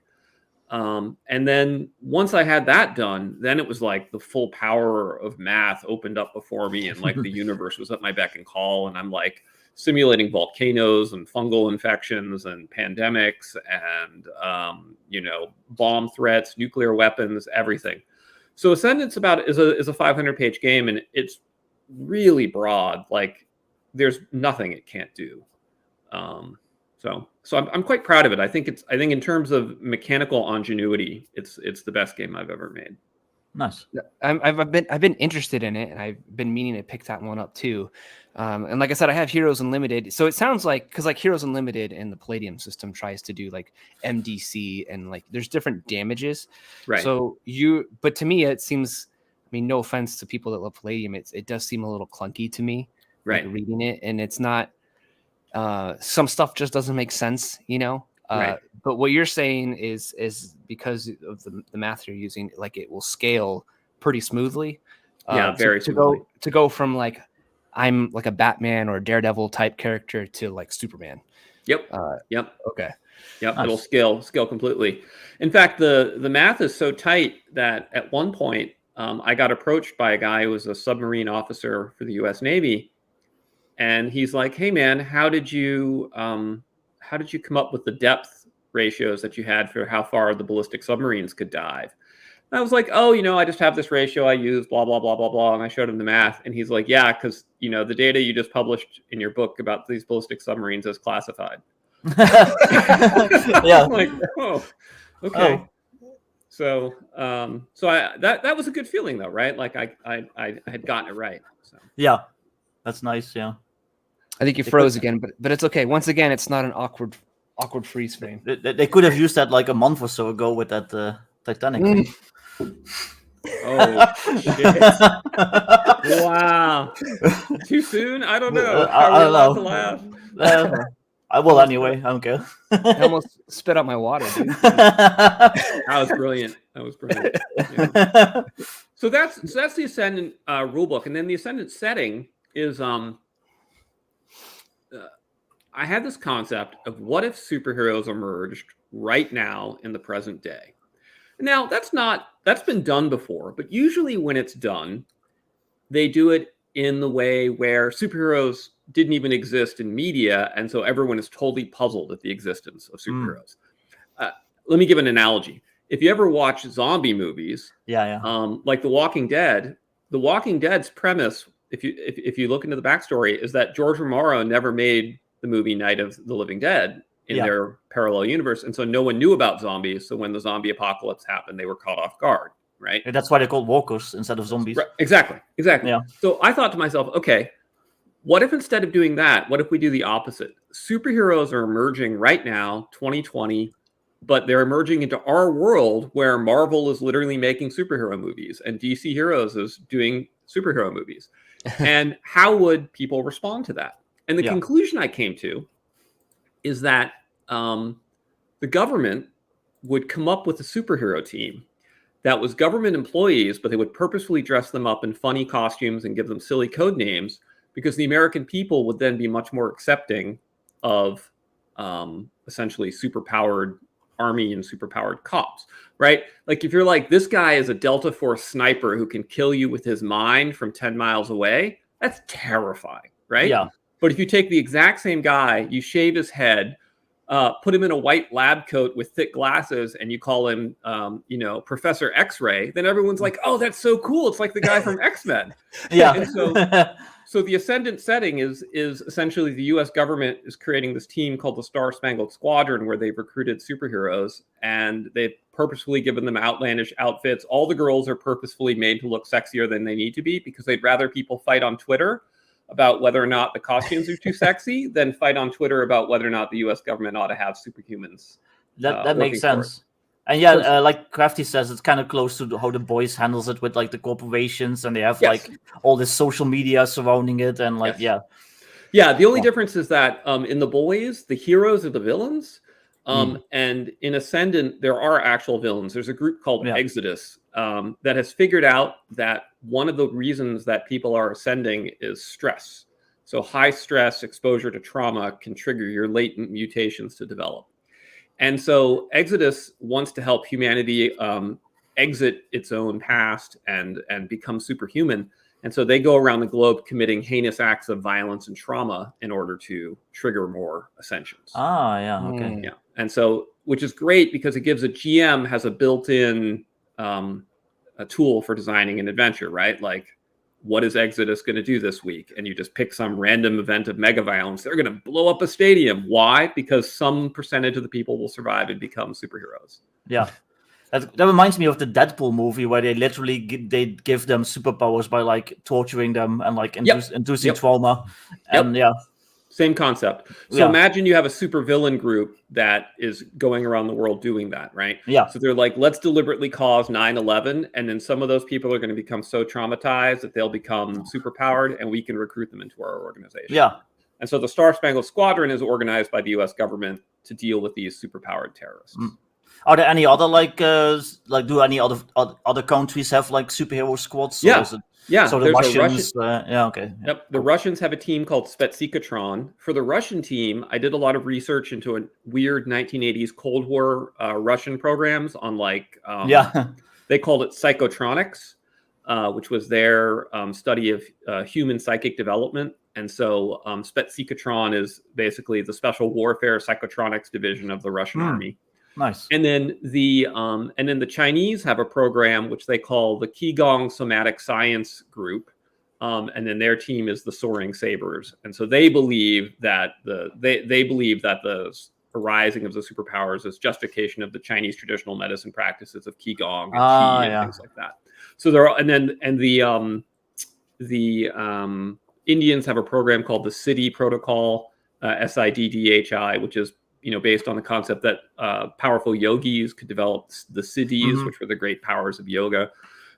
And then once I had that done, then it was like the full power of math opened up before me, and like the universe was at my beck and call, and I'm like simulating volcanoes and fungal infections and pandemics and bomb threats, nuclear weapons, everything. So Ascendant's is a 500-page game, and it's really broad. Like there's nothing it can't do. So I'm quite proud of it. I think in terms of mechanical ingenuity, it's the best game I've ever made. Nice. I've been interested in it, and I've been meaning to pick that one up too. And like I said, I have Heroes Unlimited, so it sounds like, because like Heroes Unlimited and the Palladium system tries to do like MDC, and like there's different damages. Right. So but to me it seems, I mean, no offense to people that love Palladium, it does seem a little clunky to me. Right. Like, reading it, and it's not. Some stuff just doesn't make sense, Right. But what you're saying is because of the math you're using, like it will scale pretty smoothly. Very smoothly. To go from like I'm like a Batman or Daredevil type character to like Superman. Yep. Okay. Yep. Nice. It'll scale completely. In fact, the math is so tight that at one point I got approached by a guy who was a submarine officer for the U.S. Navy. And he's like, "Hey man, how did you come up with the depth ratios that you had for how far the ballistic submarines could dive?" And I was like, "Oh, I just have this ratio I use, blah blah blah blah blah." And I showed him the math, and he's like, "Yeah, because the data you just published in your book about these ballistic submarines is classified." Yeah. I'm like, oh, okay. Oh. So that was a good feeling though, right? Like I had gotten it right. So. Yeah, that's nice. Yeah. I think you froze again, but it's okay. Once again, it's not an awkward freeze frame. They could have used that like a month or so ago with that Titanic thing. Oh shit! Wow, too soon? I don't know. I don't allowed know. To laugh? I will anyway. I don't care. I almost spit out my water, dude. That was brilliant. Yeah. So that's the Ascendant rulebook, and then the Ascendant setting is I had this concept of what if superheroes emerged right now in the present day. Now that's been done before, but usually when it's done, they do it in the way where superheroes didn't even exist in media, and so everyone is totally puzzled at the existence of superheroes. Let me give an analogy. If you ever watch zombie movies, like The Walking Dead's premise, if you look into the backstory, is that George Romero never made the movie Night of the Living Dead in their parallel universe, and so no one knew about zombies. So when the zombie apocalypse happened, they were caught off guard, right? And that's why they're called walkers instead of zombies. Right. Exactly. Yeah. So I thought to myself, okay, what if instead of doing that, what if we do the opposite? Superheroes are emerging right now, 2020, but they're emerging into our world where Marvel is literally making superhero movies and DC Heroes is doing superhero movies. And how would people respond to that? And the conclusion I came to is that the government would come up with a superhero team that was government employees, but they would purposefully dress them up in funny costumes and give them silly code names, because the American people would then be much more accepting of essentially superpowered army and superpowered cops, right? Like if you're like, this guy is a Delta Force sniper who can kill you with his mind from 10 miles away, that's terrifying, right? Yeah. But if you take the exact same guy, you shave his head, put him in a white lab coat with thick glasses, and you call him, Professor X-Ray, then everyone's like, oh, that's so cool. It's like the guy from X-Men. Yeah. And so the Ascendant setting is essentially the U.S. government is creating this team called the Star-Spangled Squadron, where they've recruited superheroes, and they've purposefully given them outlandish outfits. All the girls are purposefully made to look sexier than they need to be, because they'd rather people fight on Twitter about whether or not the costumes are too sexy than fight on Twitter about whether or not the U.S. government ought to have superhumans. That makes sense. And like Crafty says, it's kind of close to how The Boys handles it with like the corporations, and they have like all this social media surrounding it, and like the only difference is that in The Boys, the heroes are the villains, and in Ascendant there are actual villains. There's a group called Exodus that has figured out that one of the reasons that people are ascending is stress. So high stress exposure to trauma can trigger your latent mutations to develop. And so Exodus wants to help humanity exit its own past and become superhuman. And so they go around the globe committing heinous acts of violence and trauma in order to trigger more ascensions. Ah, yeah, okay. Yeah. And so, which is great because it gives a GM has a built-in a tool for designing an adventure, right? Like, what is Exodus going to do this week? And you just pick some random event of mega violence. They're going to blow up a stadium. Why? Because some percentage of the people will survive and become superheroes. Yeah. That reminds me of the Deadpool movie where they literally they give them superpowers by like torturing them and like inducing trauma. And yeah. Same concept. So imagine you have a super villain group that is going around the world doing that, right? Yeah. So they're like, let's deliberately cause 9/11. And then some of those people are going to become so traumatized that they'll become superpowered and we can recruit them into our organization. Yeah. And so the Star Spangled Squadron is organized by the US government to deal with these superpowered terrorists. Are there any other do any other countries have like superhero squads? Yeah, so the Russians. Yep, the Russians have a team called Spetsikatron. For the Russian team, I did a lot of research into a weird 1980s Cold War Russian programs on they called it psychotronics, which was their study of human psychic development. And so Spetsikatron is basically the special warfare psychotronics division of the Russian army. Nice. And then the Chinese have a program which they call the Qigong Somatic Science Group, and then their team is the Soaring Sabers. And so they believe that the arising of the superpowers is justification of the Chinese traditional medicine practices of Qigong and Qi and things like that. So the Indians have a program called the Siddhi Protocol, SIDDHI, which is based on the concept that powerful yogis could develop the siddhis, which were the great powers of yoga.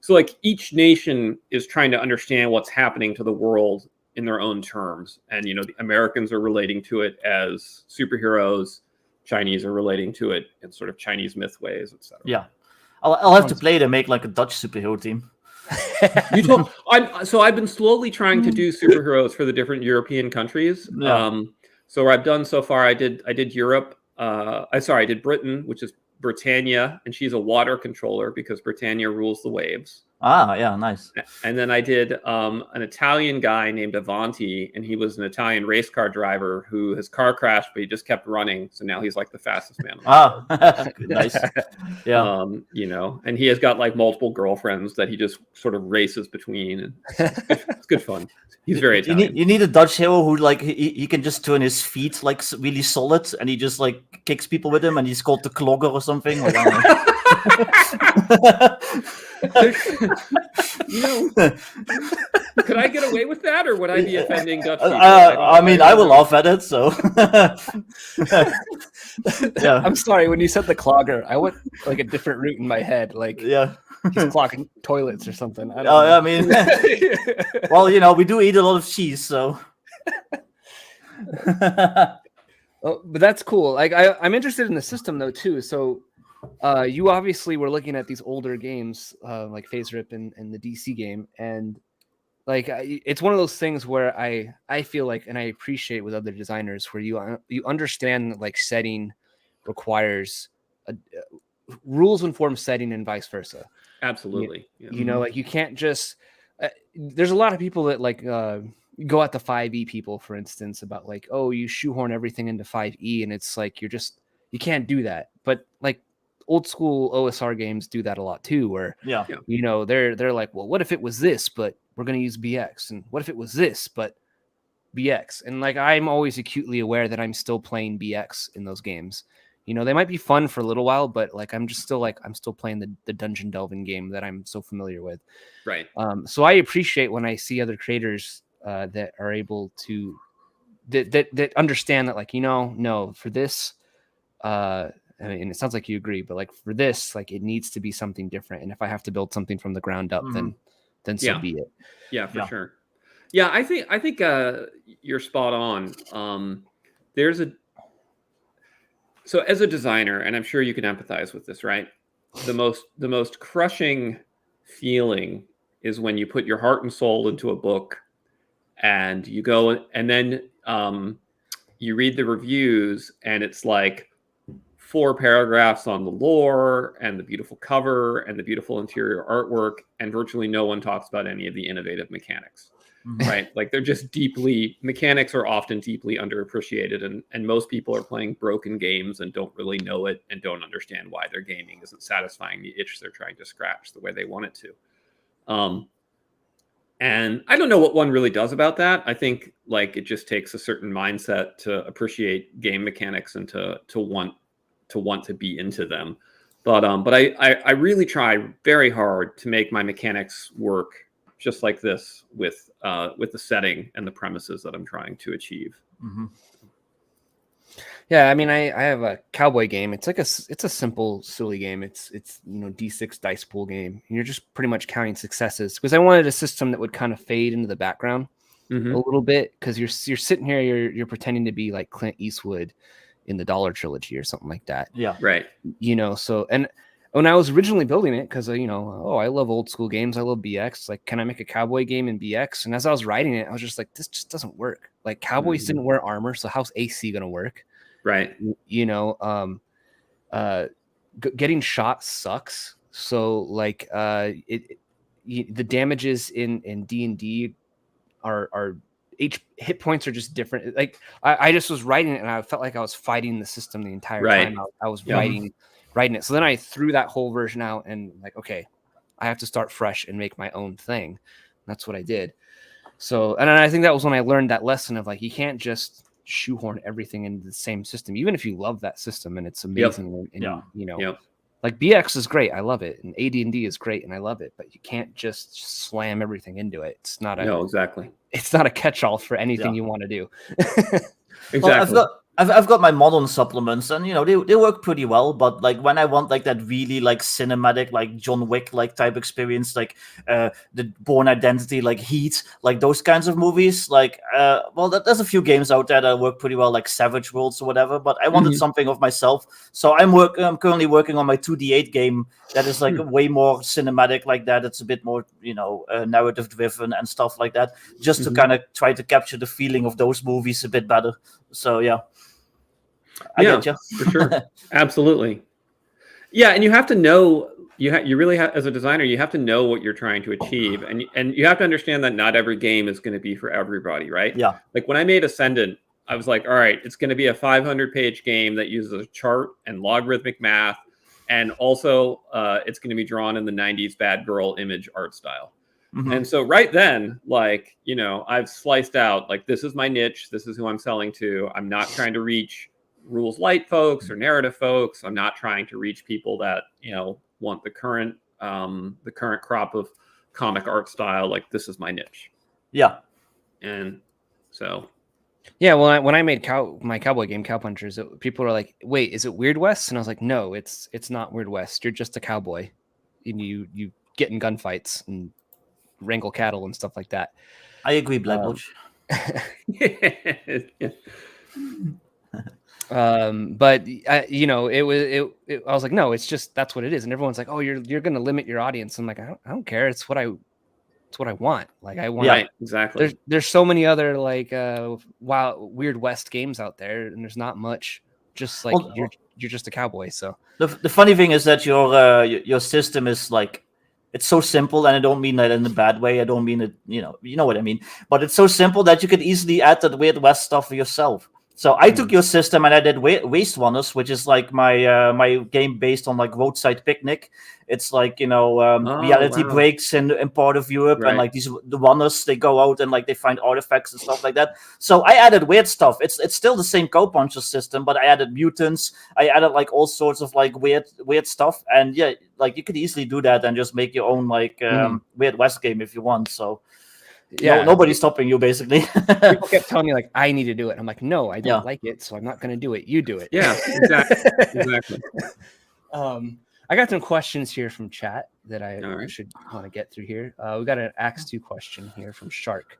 So like each nation is trying to understand what's happening to the world in their own terms. And, the Americans are relating to it as superheroes. Chinese are relating to it in sort of Chinese myth ways, etc. Yeah. I'll have to play to make like a Dutch superhero team. So I've been slowly trying to do superheroes for the different European countries. Yeah. So what I've done so far, I did Europe. I did Britain, which is Britannia, and she's a water controller because Britannia rules the waves. Ah, yeah, nice. And then I did an Italian guy named Avanti, and he was an Italian race car driver who his car crashed, but he just kept running. So now he's like the fastest man. Nice. Yeah. And he has got like multiple girlfriends that he just sort of races between, and it's good fun. He's very Italian. You need a Dutch hero who like he can just turn his feet like really solid, and he just like kicks people with him, and he's called the Clogger or something. Like, could I get away with that, or would I be offending Dutch people? I will laugh at it. So, yeah. I'm sorry. When you said the Clogger, I went like a different route in my head. Like, he's clogging toilets or something. I don't know. I mean, well, we do eat a lot of cheese, so. But that's cool. Like, I'm interested in the system though too. So. You obviously were looking at these older games like Phase Rip and the DC game, and like it's one of those things where I feel like, and I appreciate with other designers, where you understand that like setting requires rules inform setting and vice versa. Absolutely. Like you can't just there's a lot of people that like go at the 5e people, for instance, about like, oh, you shoehorn everything into 5e, and it's like you can't do that. But like old school OSR games do that a lot too, where they're like, well, what if it was this, but we're going to use BX, and what if it was this, but BX? And like I'm always acutely aware that I'm still playing BX in those games. They might be fun for a little while, but like I'm still playing the dungeon delving game that I'm so familiar with. Right. So I appreciate when I see other creators that are able to that understand that, like, no, for this I mean, it sounds like you agree, but like for this, like it needs to be something different. And if I have to build something from the ground up, then so be it. Yeah, for sure. Yeah, I think you're spot on. So as a designer, and I'm sure you can empathize with this, right? The most crushing feeling is when you put your heart and soul into a book, and you go and then you read the reviews, and it's like 4 paragraphs on the lore and the beautiful cover and the beautiful interior artwork, and virtually no one talks about any of the innovative mechanics. Right? Like they're just mechanics are often deeply underappreciated, and most people are playing broken games and don't really know it and don't understand why their gaming isn't satisfying the itch they're trying to scratch the way they want it to. And I don't know what one really does about that. I think like it just takes a certain mindset to appreciate game mechanics and to want to be into them. But I really try very hard to make my mechanics work just like this with the setting and the premises that I'm trying to achieve. Yeah, I mean, I have a cowboy game. It's a simple, silly game. It's D6 dice pool game. And you're just pretty much counting successes, because I wanted a system that would kind of fade into the background a little bit, because you're sitting here, you're pretending to be like Clint Eastwood in the Dollar Trilogy or something like that. Yeah, right. So, and when I was originally building it, because I love old school games, I love BX. Like, can I make a cowboy game in BX? And as I was writing it, I was just like, this just doesn't work. Like, cowboys didn't wear armor, so how's AC gonna work? Right. Getting shot sucks. So like the damages in D&D are each hit points are just different. Like I just was writing it and I felt like I was fighting the system the entire time I was writing it. So then I threw that whole version out and like, okay, I have to start fresh and make my own thing. And that's what I did. So, and I think that was when I learned that lesson of like, you can't just shoehorn everything into the same system, even if you love that system and it's amazing. Like BX is great, I love it, and AD&D is great and I love it, but you can't just slam everything into it. It's not a catch-all for anything you want to do. Exactly. Well, I've got my modern supplements, and they work pretty well. But like when I want like that really like cinematic, like John Wick like type experience, like the Bourne Identity, like Heat, like those kinds of movies, like there's a few games out there that work pretty well, like Savage Worlds or whatever. But I wanted something of myself, so I'm currently working on my 2D8 game that is like way more cinematic like that. It's a bit more narrative driven and stuff like that, just to kind of try to capture the feeling of those movies a bit better. So yeah. I get you. For sure. Absolutely. Yeah, and you have to know, you really have, as a designer, you have to know what you're trying to achieve, and you have to understand that not every game is going to be for everybody, right? Yeah. Like when I made Ascendant, I was like, all right, it's going to be a 500-page game that uses a chart and logarithmic math, and also it's going to be drawn in the 90s bad girl image art style. And so right then, like, I've sliced out, like, this is my niche. This is who I'm selling to. I'm not trying to reach rules light folks or narrative folks. I'm not trying to reach people that, want the current crop of comic art style. Like, this is my niche. Yeah. And so. Yeah, well, when I made my cowboy game, Cow Punchers, people are like, wait, is it Weird West? And I was like, no, it's not Weird West. You're just a cowboy. And you get in gunfights and wrangle cattle and stuff like that. I agree, Blackbush. But I was like, no, it's just, that's what it is. And everyone's like, oh, you're going to limit your audience. I'm like, I don't care. It's what I want. Like, I want, right, exactly. There's so many other like wild Weird West games out there, and there's not much. Just like you're just a cowboy. So the funny thing is that your system is like, it's so simple, and I don't mean that in a bad way. I don't mean it, you know what I mean. But it's so simple that you could easily add that Weird West stuff yourself. So I took your system and I did Waste Runners, which is like my game based on like Roadside Picnic. It's like reality breaks in part of Europe, and like the runners, they go out and like they find artifacts and stuff like that. So I added weird stuff. It's still the same Cow Puncher system, but I added mutants. I added like all sorts of like weird stuff, and yeah, like you could easily do that and just make your own like Weird West game if you want. So. Yeah, nobody's stopping you, basically. People kept telling me like I need to do it. I'm like, no, I don't like it, so I'm not going to do it. You do it. Yeah, exactly. I got some questions here from chat that I should want to get through here. We got an ACKS II question here from Shark.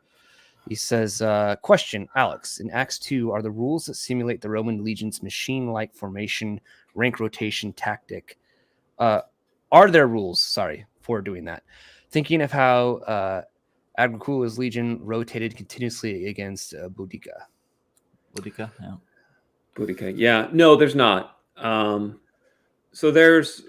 He says, question, Alex, in ACKS II, are the rules that simulate the Roman legion's machine-like formation, rank rotation tactic? Are there rules, for doing that? Thinking of how Agricula's legion rotated continuously against Boudica. Boudica, yeah. Boudica, yeah. No, there's not. So there's,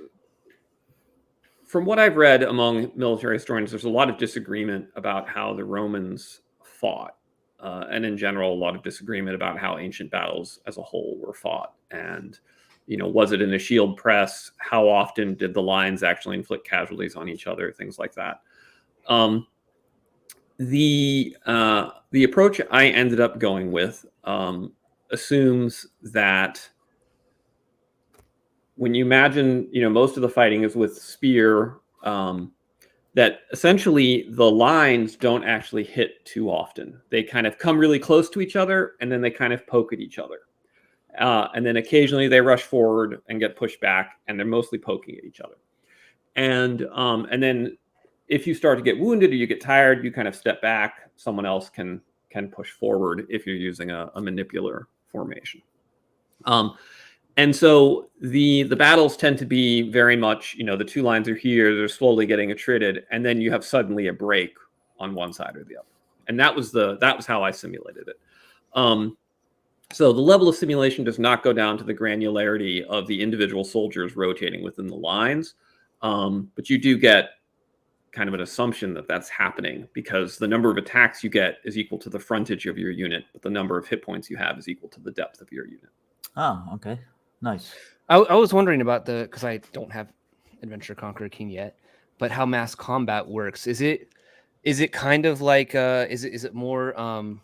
from what I've read among military historians, there's a lot of disagreement about how the Romans fought. And in general, a lot of disagreement about how ancient battles as a whole were fought. And, was it in a shield press? How often did the lines actually inflict casualties on each other? Things like that. The approach I ended up going with assumes that when you imagine, most of the fighting is with spear, that essentially the lines don't actually hit too often. They kind of come really close to each other, and then they kind of poke at each other. And then occasionally they rush forward and get pushed back, and they're mostly poking at each other. And then if you start to get wounded or you get tired, you kind of step back. Someone else can push forward if you're using a manipular formation. And so the battles tend to be very much, the two lines are here, they're slowly getting attrited, and then you have suddenly a break on one side or the other. And that was how I simulated it. So the level of simulation does not go down to the granularity of the individual soldiers rotating within the lines, but you do get kind of an assumption that that's happening because the number of attacks you get is equal to the frontage of your unit, but the number of hit points you have is equal to the depth of your unit. Oh, okay. Nice. I was wondering about because I don't have Adventure Conqueror King yet, but how mass combat works. Is it kind of like is it more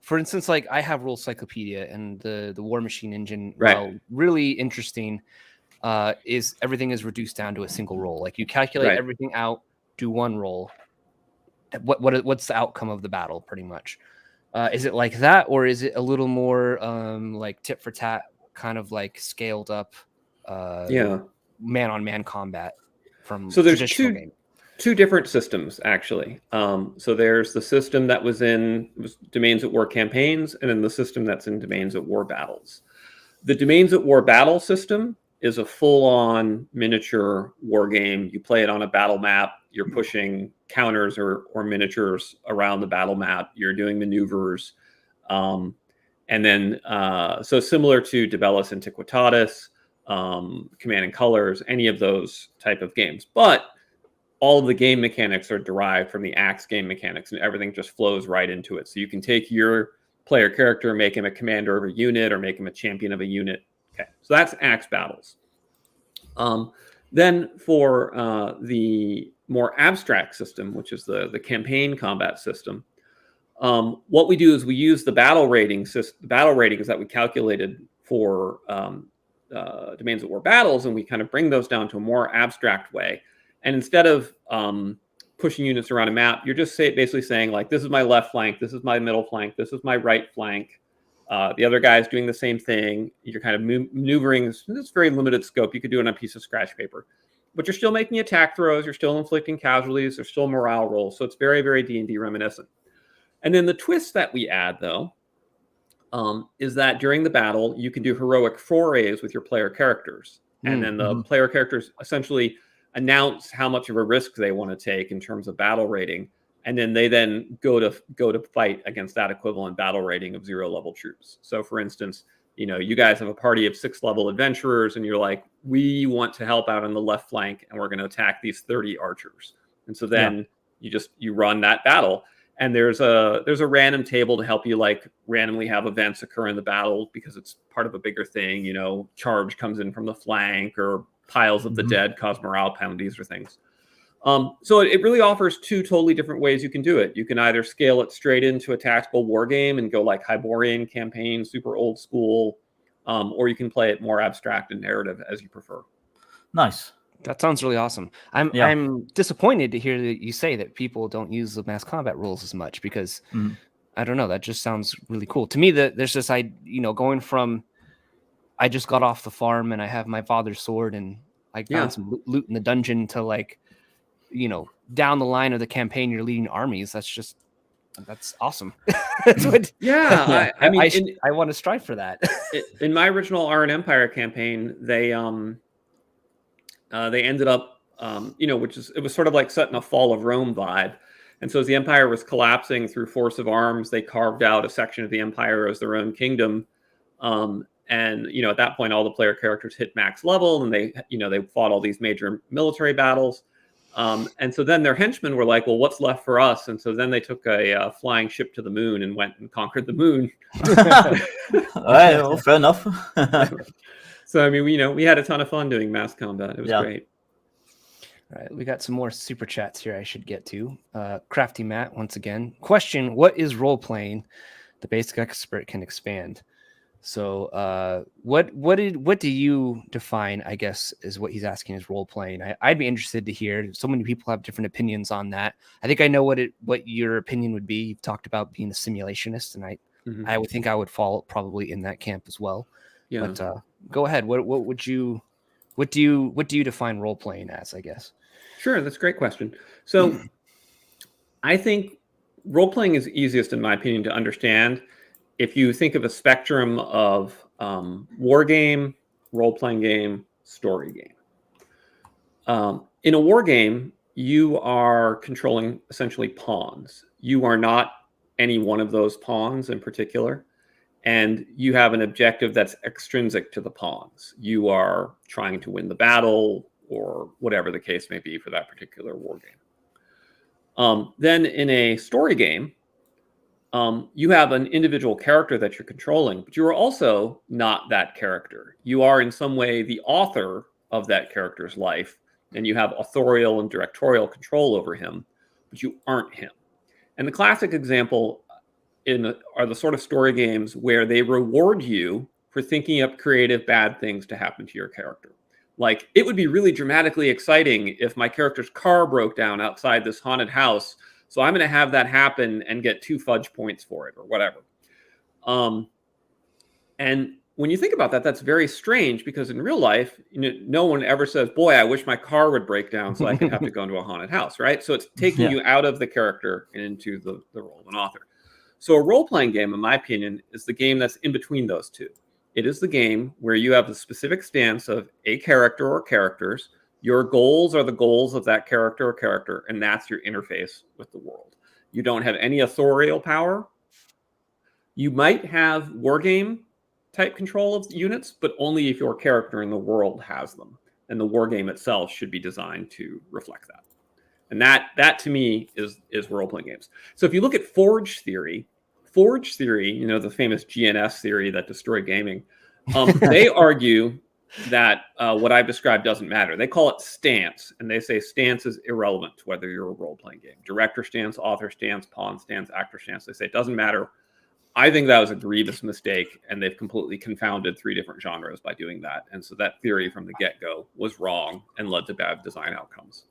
for instance, like I have Rule Cyclopedia and the War Machine engine, right. While really interesting, is everything is reduced down to a single roll. Like you calculate everything out, do one roll. What's the outcome of the battle, pretty much? Is it like that, or is it a little more like tit for tat, kind of like scaled up man-on-man combat from there's traditional game? Two different systems, actually. So there's the system that was Domains at War campaigns, and then the system that's in Domains at War battles. The Domains at War battle system is a full-on miniature war game. You play it on a battle map. You're pushing counters or miniatures around the battle map. You're doing maneuvers. And then, so similar to De Bellis Antiquitatis, Command and Colors, any of those type of games. But all of the game mechanics are derived from the ACKS game mechanics, and everything just flows right into it. So you can take your player character, make him a commander of a unit, or make him a champion of a unit. Okay, so that's ACKS battles. Then for the more abstract system, which is the campaign combat system, what we do is we use the battle ratings that we calculated for Domains at War battles, and we kind of bring those down to a more abstract way. And instead of pushing units around a map, you're just basically saying, like, this is my left flank, this is my middle flank, this is my right flank. The other guy is doing the same thing. You're kind of maneuvering this very limited scope. You could do it on a piece of scratch paper. But you're still making attack throws. You're still inflicting casualties. There's still morale rolls. So it's very, very D&D reminiscent. And then the twist that we add, though, is that during the battle, you can do heroic forays with your player characters. And then the player characters essentially announce how much of a risk they want to take in terms of battle rating, and then they go to fight against that equivalent battle rating of 0 level troops. So for instance, you guys have a party of 6 level adventurers, and you're like, we want to help out on the left flank, and we're going to attack these 30 archers. And so then you run that battle, and there's a random table to help you like randomly have events occur in the battle because it's part of a bigger thing. Charge comes in from the flank, or piles of the dead cause morale penalties or things. So it really offers 2 totally different ways you can do it. You can either scale it straight into a tactical war game and go like Hyborian campaign, super old school, or you can play it more abstract and narrative as you prefer. Nice. That sounds really awesome. I'm disappointed to hear that you say that people don't use the mass combat rules as much because I don't know, that just sounds really cool to me. That there's this, going from I just got off the farm and I have my father's sword and I found some loot in the dungeon to like, down the line of the campaign, you're leading armies. That's awesome. That's what, I want to strive for that. In my original Iron Empire campaign, they ended up, it was sort of like set in a Fall of Rome vibe. And so as the empire was collapsing through force of arms, they carved out a section of the empire as their own kingdom. And, at that point, all the player characters hit max level, and they fought all these major military battles. And so then their henchmen were like, well, what's left for us? And so then they took a flying ship to the moon and went and conquered the moon. All right, well, fair enough. So, I mean, we had a ton of fun doing mass combat. It was great. All right, we got some more super chats here I should get to. Crafty Matt, once again. Question, what is role-playing? The basic expert can expand. So what do you define, I guess, is what he's asking is role-playing. I'd be interested to hear. So many people have different opinions on that. I think I know what your opinion would be. You've talked about being a simulationist, and I would think I would fall probably in that camp as well. Yeah. But go ahead. What do you define role-playing as, I guess? Sure, that's a great question. So I think role-playing is easiest, in my opinion, to understand if you think of a spectrum of war game, role-playing game, story game. In a war game, you are controlling essentially pawns. You are not any one of those pawns in particular, and you have an objective that's extrinsic to the pawns. You are trying to win the battle, or whatever the case may be for that particular war game. Then in a story game, you have an individual character that you're controlling, but you are also not that character. You are in some way the author of that character's life, and you have authorial and directorial control over him, but you aren't him. And the classic example are the sort of story games where they reward you for thinking up creative bad things to happen to your character. Like, it would be really dramatically exciting if my character's car broke down outside this haunted house, so I'm going to have that happen and get 2 fudge points for it or whatever. And when you think about that, that's very strange, because in real life, no one ever says, boy, I wish my car would break down so I could have to go into a haunted house, right? So it's taking you out of the character and into the role of an author. So a role-playing game, in my opinion, is the game that's in between those two. It is the game where you have the specific stance of a character or characters. Your goals are the goals of that character or character, and that's your interface with the world. You don't have any authorial power. You might have wargame type control of units, but only if your character in the world has them. And the wargame itself should be designed to reflect that. And that to me is role-playing games. So if you look at Forge theory, the famous GNS theory that destroyed gaming, they argue that what I've described doesn't matter. They call it stance, and they say stance is irrelevant to whether you're a role-playing game. Director stance, author stance, pawn stance, actor stance. They say it doesn't matter. I think that was a grievous mistake, and they've completely confounded 3 different genres by doing that. And so that theory from the get-go was wrong and led to bad design outcomes.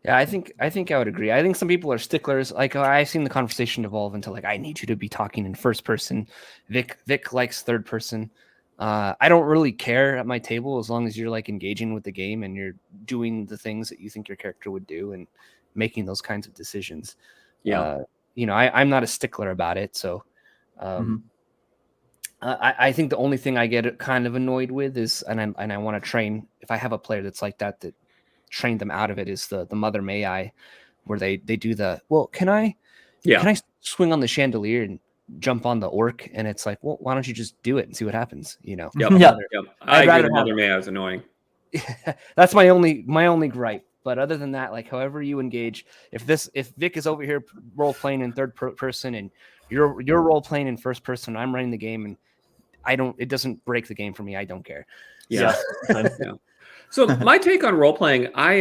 Yeah, I think I would agree. I think some people are sticklers. Like, I've seen the conversation evolve into like, I need you to be talking in first person. Vik likes third person. I don't really care at my table as long as you're like engaging with the game and you're doing the things that you think your character would do and making those kinds of decisions. Yeah. I'm not a stickler about it. So I think the only thing I get kind of annoyed with is, and I want to train, if I have a player that's like that train them out of it, is the Mother May I, where they do the, well, can I swing on the chandelier and jump on the orc? And it's like, well, why don't you just do it and see what happens? Yep. I agree. Mother May I is annoying. That's my only gripe. But other than that, like, however you engage, if Vik is over here role playing in third person and you're role playing in first person, I'm running the game, and it doesn't break the game for me. I don't care. Yeah. So my take on role playing, I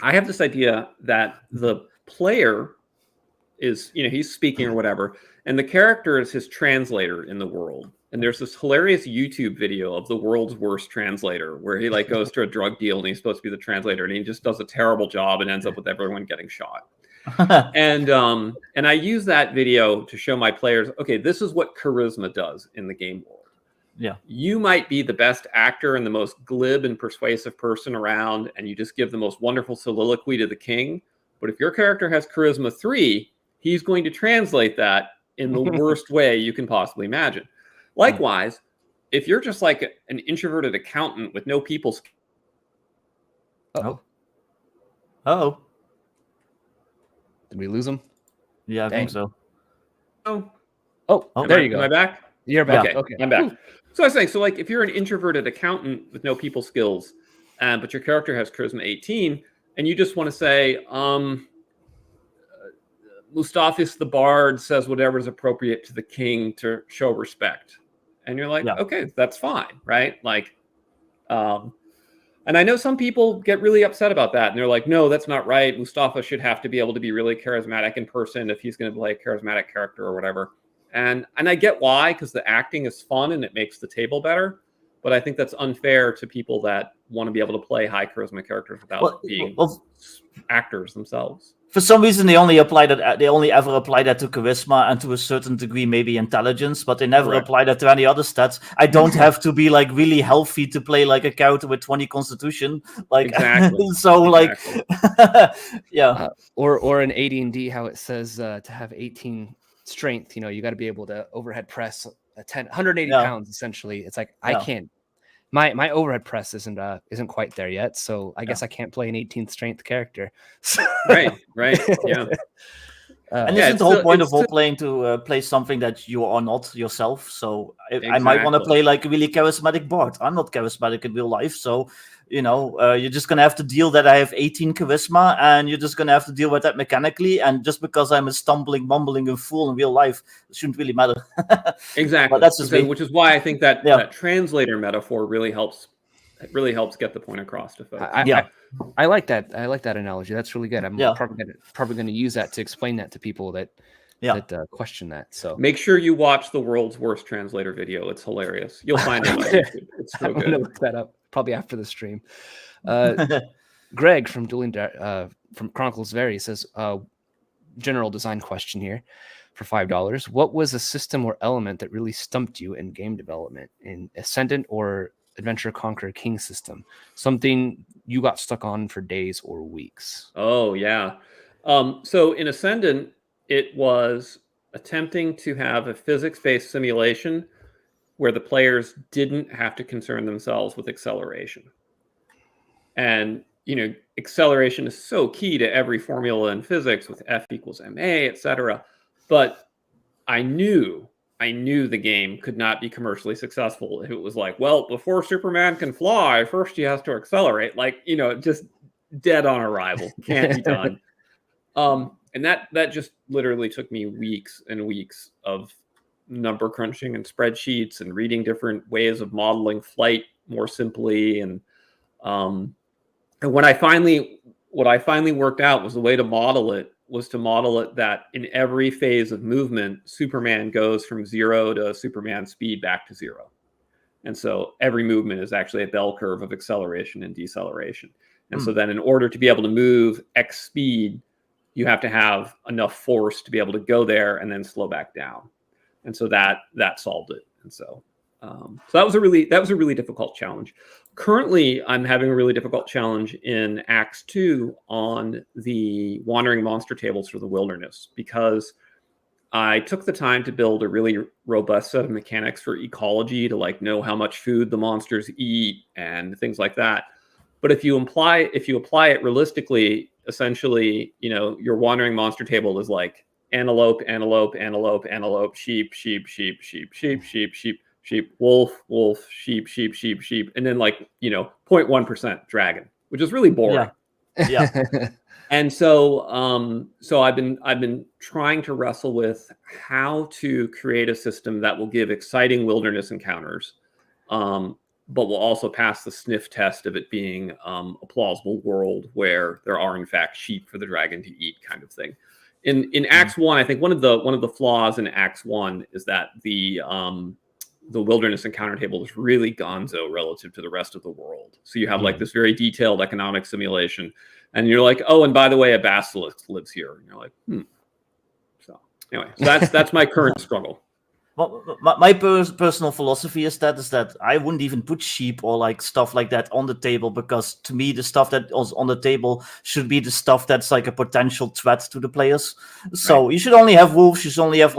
have this idea that the player is, he's speaking or whatever, and the character is his translator in the world. And there's this hilarious YouTube video of the world's worst translator, where he like goes to a drug deal and he's supposed to be the translator, and he just does a terrible job and ends up with everyone getting shot. And I use that video to show my players, okay, this is what charisma does in the game world. Yeah, you might be the best actor and the most glib and persuasive person around, and you just give the most wonderful soliloquy to the king. But if your character has charisma 3, he's going to translate that in the worst way you can possibly imagine. Likewise, if you're just like an introverted accountant with no people skills. Oh. Did we lose him? Yeah, I think so. Oh, there you go. Am I back? You're back. Okay, Okay. I'm back. So I was saying, so like if you're an introverted accountant with no people skills, but your character has charisma 18, and you just want to say, Mustafis the Bard says whatever is appropriate to the king to show respect. And you're like, okay, that's fine, right? Like, and I know some people get really upset about that. And they're like, no, that's not right. Mustafa should have to be able to be really charismatic in person if he's going to play a charismatic character or whatever. And I get why, because the acting is fun and it makes the table better. But I think that's unfair to people that want to be able to play high charisma characters without being actors themselves. For some reason, they only ever apply that to charisma and to a certain degree maybe intelligence, but they never apply that to any other stats. I don't have to be like really healthy to play like a character with 20 constitution, like so like or in AD&D how it says to have 18 strength, you got to be able to overhead press 180 pounds essentially. It's like I can't. My overhead press isn't quite there yet, so I guess I can't play an 18th strength character. Right, yeah. And this is the whole point of role-playing, to play something that you are not yourself. So I might want to play like a really charismatic bard. I'm not charismatic in real life, so you're just gonna have to deal that I have 18 charisma, and you're just gonna have to deal with that mechanically. And just because I'm a stumbling, mumbling, and fool in real life, it shouldn't really matter. Exactly. But that's just which is why I think that that translator metaphor really helps. It really helps get the point across to folks. I like that. I like that analogy. That's really good. I'm probably going to use that to explain that to people that question that. So make sure you watch the world's worst translator video. It's hilarious. You'll find it on YouTube. It's so good. I'm going to look that up probably after the stream. Greg from from Chronicles Vary says, general design question here for $5. What was a system or element that really stumped you in game development in Ascendant or Adventure Conqueror King system? Something you got stuck on for days or weeks? Oh, yeah. So in Ascendant, it was attempting to have a physics-based simulation where the players didn't have to concern themselves with acceleration. And, acceleration is so key to every formula in physics with F equals ma, etc. But I knew the game could not be commercially successful if it was like, well, before Superman can fly, first he has to accelerate. Like, just dead on arrival. Can't be done. And that just literally took me weeks and weeks of number crunching and spreadsheets and reading different ways of modeling flight more simply. And what I finally worked out was the way to model it that in every phase of movement, Superman goes from 0 to Superman speed back to 0. And so every movement is actually a bell curve of acceleration and deceleration. And so then in order to be able to move X speed, you have to have enough force to be able to go there and then slow back down. And so that solved it. And so that was a really difficult challenge. Currently, I'm having a really difficult challenge in ACKS-II on the wandering monster tables for the wilderness, because I took the time to build a really robust set of mechanics for ecology to know how much food the monsters eat and things like that. But if you apply it realistically, essentially, your wandering monster table is like antelope, antelope, antelope, antelope, sheep, sheep, sheep, sheep, sheep, sheep, sheep, sheep, wolf, wolf, sheep, sheep, sheep, sheep, and then 0.1% dragon, which is really boring. Yeah. And so I've been trying to wrestle with how to create a system that will give exciting wilderness encounters, but will also pass the sniff test of it being a plausible world where there are in fact sheep for the dragon to eat, kind of thing. In ACKS-I, I think one of the flaws in ACKS-I is that the wilderness encounter table is really gonzo relative to the rest of the world. So you have this very detailed economic simulation, and you're like, oh, and by the way, a basilisk lives here. And you're like, So anyway, so that's my current struggle. Well, my personal philosophy is that I wouldn't even put sheep or stuff like that on the table, because to me the stuff that is on the table should be the stuff that's a potential threat to the players. So you should only have wolves. You should only have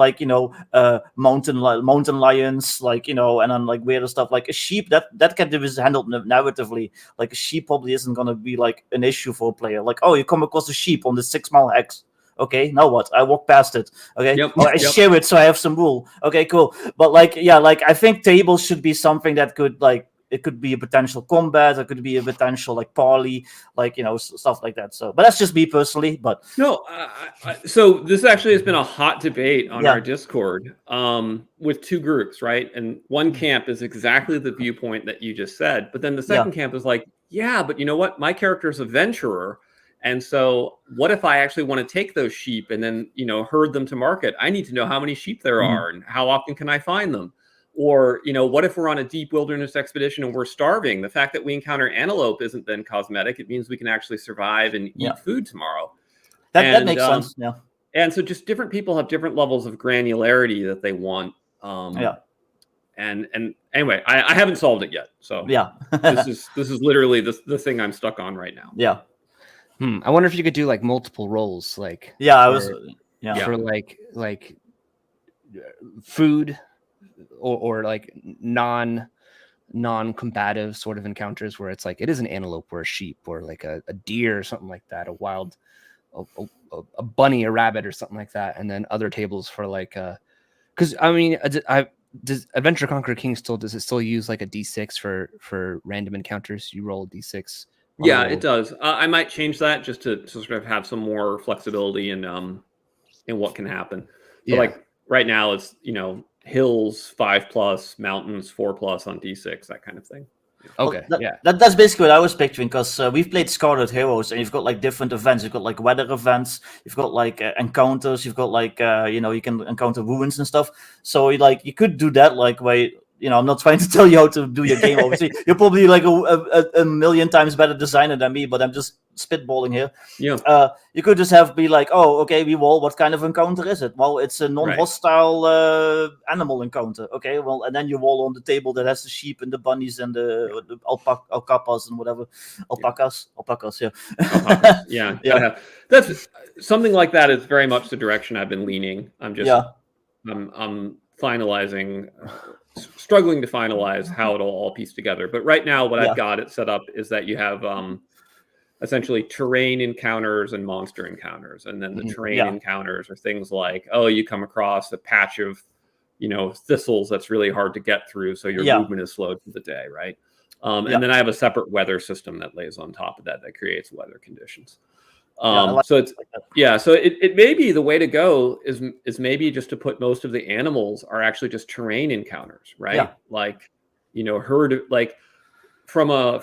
mountain lions, and then weirder stuff like a sheep that can be handled narratively. Like a sheep probably isn't gonna be an issue for a player. Oh, you come across a sheep on the 6 mile hex. Okay, now what? I walk past it. Okay, Yep. or I share it so I have some wool. Okay, cool. But like, yeah, like I think tables should be something that could like, it could be a potential combat, it could be a potential like parley, like, you know, stuff like that. So, but that's just me personally. But no, so this actually has been a hot debate on our Discord with two groups, right? And one camp is exactly the viewpoint that you just said, but then the second camp is like, yeah, but you know what? My character is a venturer, and so what if I actually want to take those sheep and then, you know, herd them to market? I need to know how many sheep there are and how often can I find them. Or, you know, what if we're on a deep wilderness expedition and we're starving? The fact that we encounter antelope isn't then cosmetic. It means we can actually survive and eat food tomorrow. That makes sense. Yeah. And so just different people have different levels of granularity that they want. And anyway, I haven't solved it yet. So this is literally the thing I'm stuck on right now. Yeah. I wonder if you could do like multiple roles, like for like food or like non-combative sort of encounters where it's like it is an antelope or a sheep or like a deer or something like that, a wild a bunny, a rabbit or something like that, and then other tables for like because I mean does Adventure Conqueror King does it still use like a d6 for random encounters? You roll a d6. Yeah, it does. I might change that just to sort of have some more flexibility in what can happen. But like right now it's, you know, hills 5+, mountains 4+ on d6, that kind of thing. Okay, that's basically what I was picturing, because we've played Scarlet Heroes, and you've got like different events. You've got like weather events, you've got like encounters, you've got like you know, you can encounter ruins and stuff. So like you could do that, like where, you know, I'm not trying to tell you how to do your game. Obviously, you're probably like a million times better designer than me, but I'm just spitballing here. Yeah. You could just be like, oh, okay, we roll. What kind of encounter is it? Well, it's a non-hostile animal encounter. Okay, well, and then you roll on the table that has the sheep and the bunnies and the alpacas and whatever. Alpacas, yeah. Alpacas. Yeah. That's something like that is very much the direction I've been leaning. I'm just, I'm finalizing. Struggling to finalize how it'll all piece together. But right now, what I've got it set up is that you have essentially terrain encounters and monster encounters. And then the terrain encounters are things like, oh, you come across a patch of, you know, thistles that's really hard to get through. So your movement is slowed for the day, right? And then I have a separate weather system that lays on top of that creates weather conditions. So it's so it may be the way to go is maybe just to put most of the animals are actually just terrain encounters, right? Like, you know, herd, like from a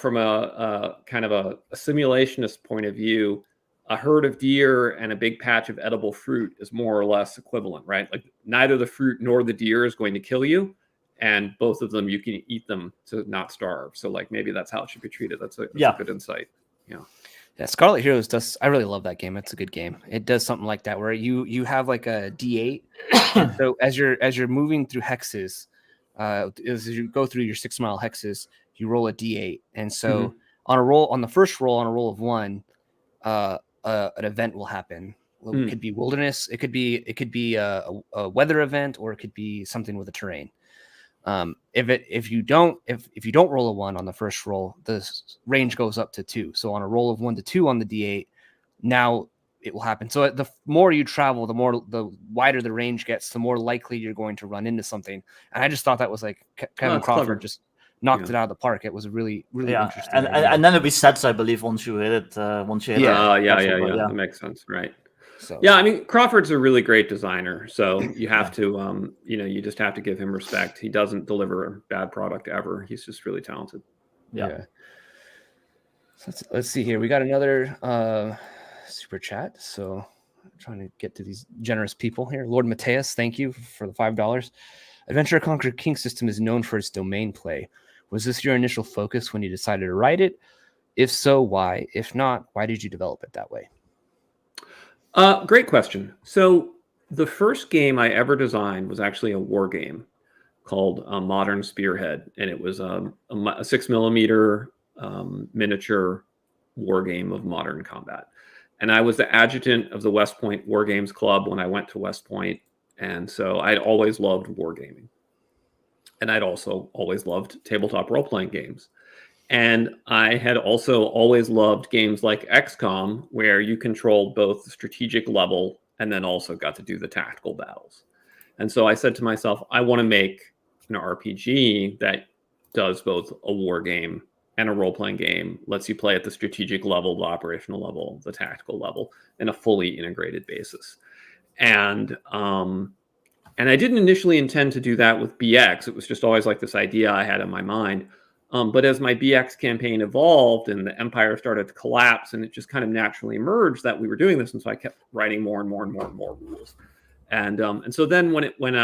kind of a simulationist point of view, a herd of deer and a big patch of edible fruit is more or less equivalent, right? Like neither the fruit nor the deer is going to kill you, and both of them you can eat them to not starve. So like maybe that's how it should be treated. That's a good insight. Yeah, Scarlet Heroes does. I really love that game. It's a good game. It does something like that where you have like a D8. And so as you're moving through hexes, as you go through your 6 mile hexes, you roll a D8. And so on the first roll, on a roll of 1, an event will happen. It could be wilderness. It could be a weather event, or it could be something with a terrain. If you don't roll a 1 on the first roll, the range goes up to 2. So on a roll of 1 to 2 on the D8, now it will happen. So the more you travel, the wider the range gets, the more likely you're going to run into something. And I just thought that was like Kevin Crawford clever. Just knocked it out of the park. It was a really interesting. And then it resets, I believe, once you hit it. That makes sense, right? So I mean, Crawford's a really great designer, so you have to, you know, you just have to give him respect. He doesn't deliver a bad product ever. He's just really talented. Yeah. So let's see here. We got another super chat. So I'm trying to get to these generous people here. Lord Mateus, thank you for the $5. Adventure Conqueror King system is known for its domain play. Was this your initial focus when you decided to write it? If so, why? If not, why did you develop it that way? Great question. So the first game I ever designed was actually a war game called Modern Spearhead, and it was a 6mm miniature war game of modern combat. And I was the adjutant of the West Point War Games Club when I went to West Point, and so I'd always loved wargaming. And I'd also always loved tabletop role-playing games. And I had also always loved games like XCOM, where you controlled both the strategic level and then also got to do the tactical battles. And so I said to myself, I want to make an RPG that does both a war game and a role-playing game, lets you play at the strategic level, the operational level, the tactical level, in a fully integrated basis. And I didn't initially intend to do that with BX. It was just always like this idea I had in my mind. But as my BX campaign evolved and the empire started to collapse, and it just kind of naturally emerged that we were doing this, and so I kept writing more and more and more and more rules. And so then when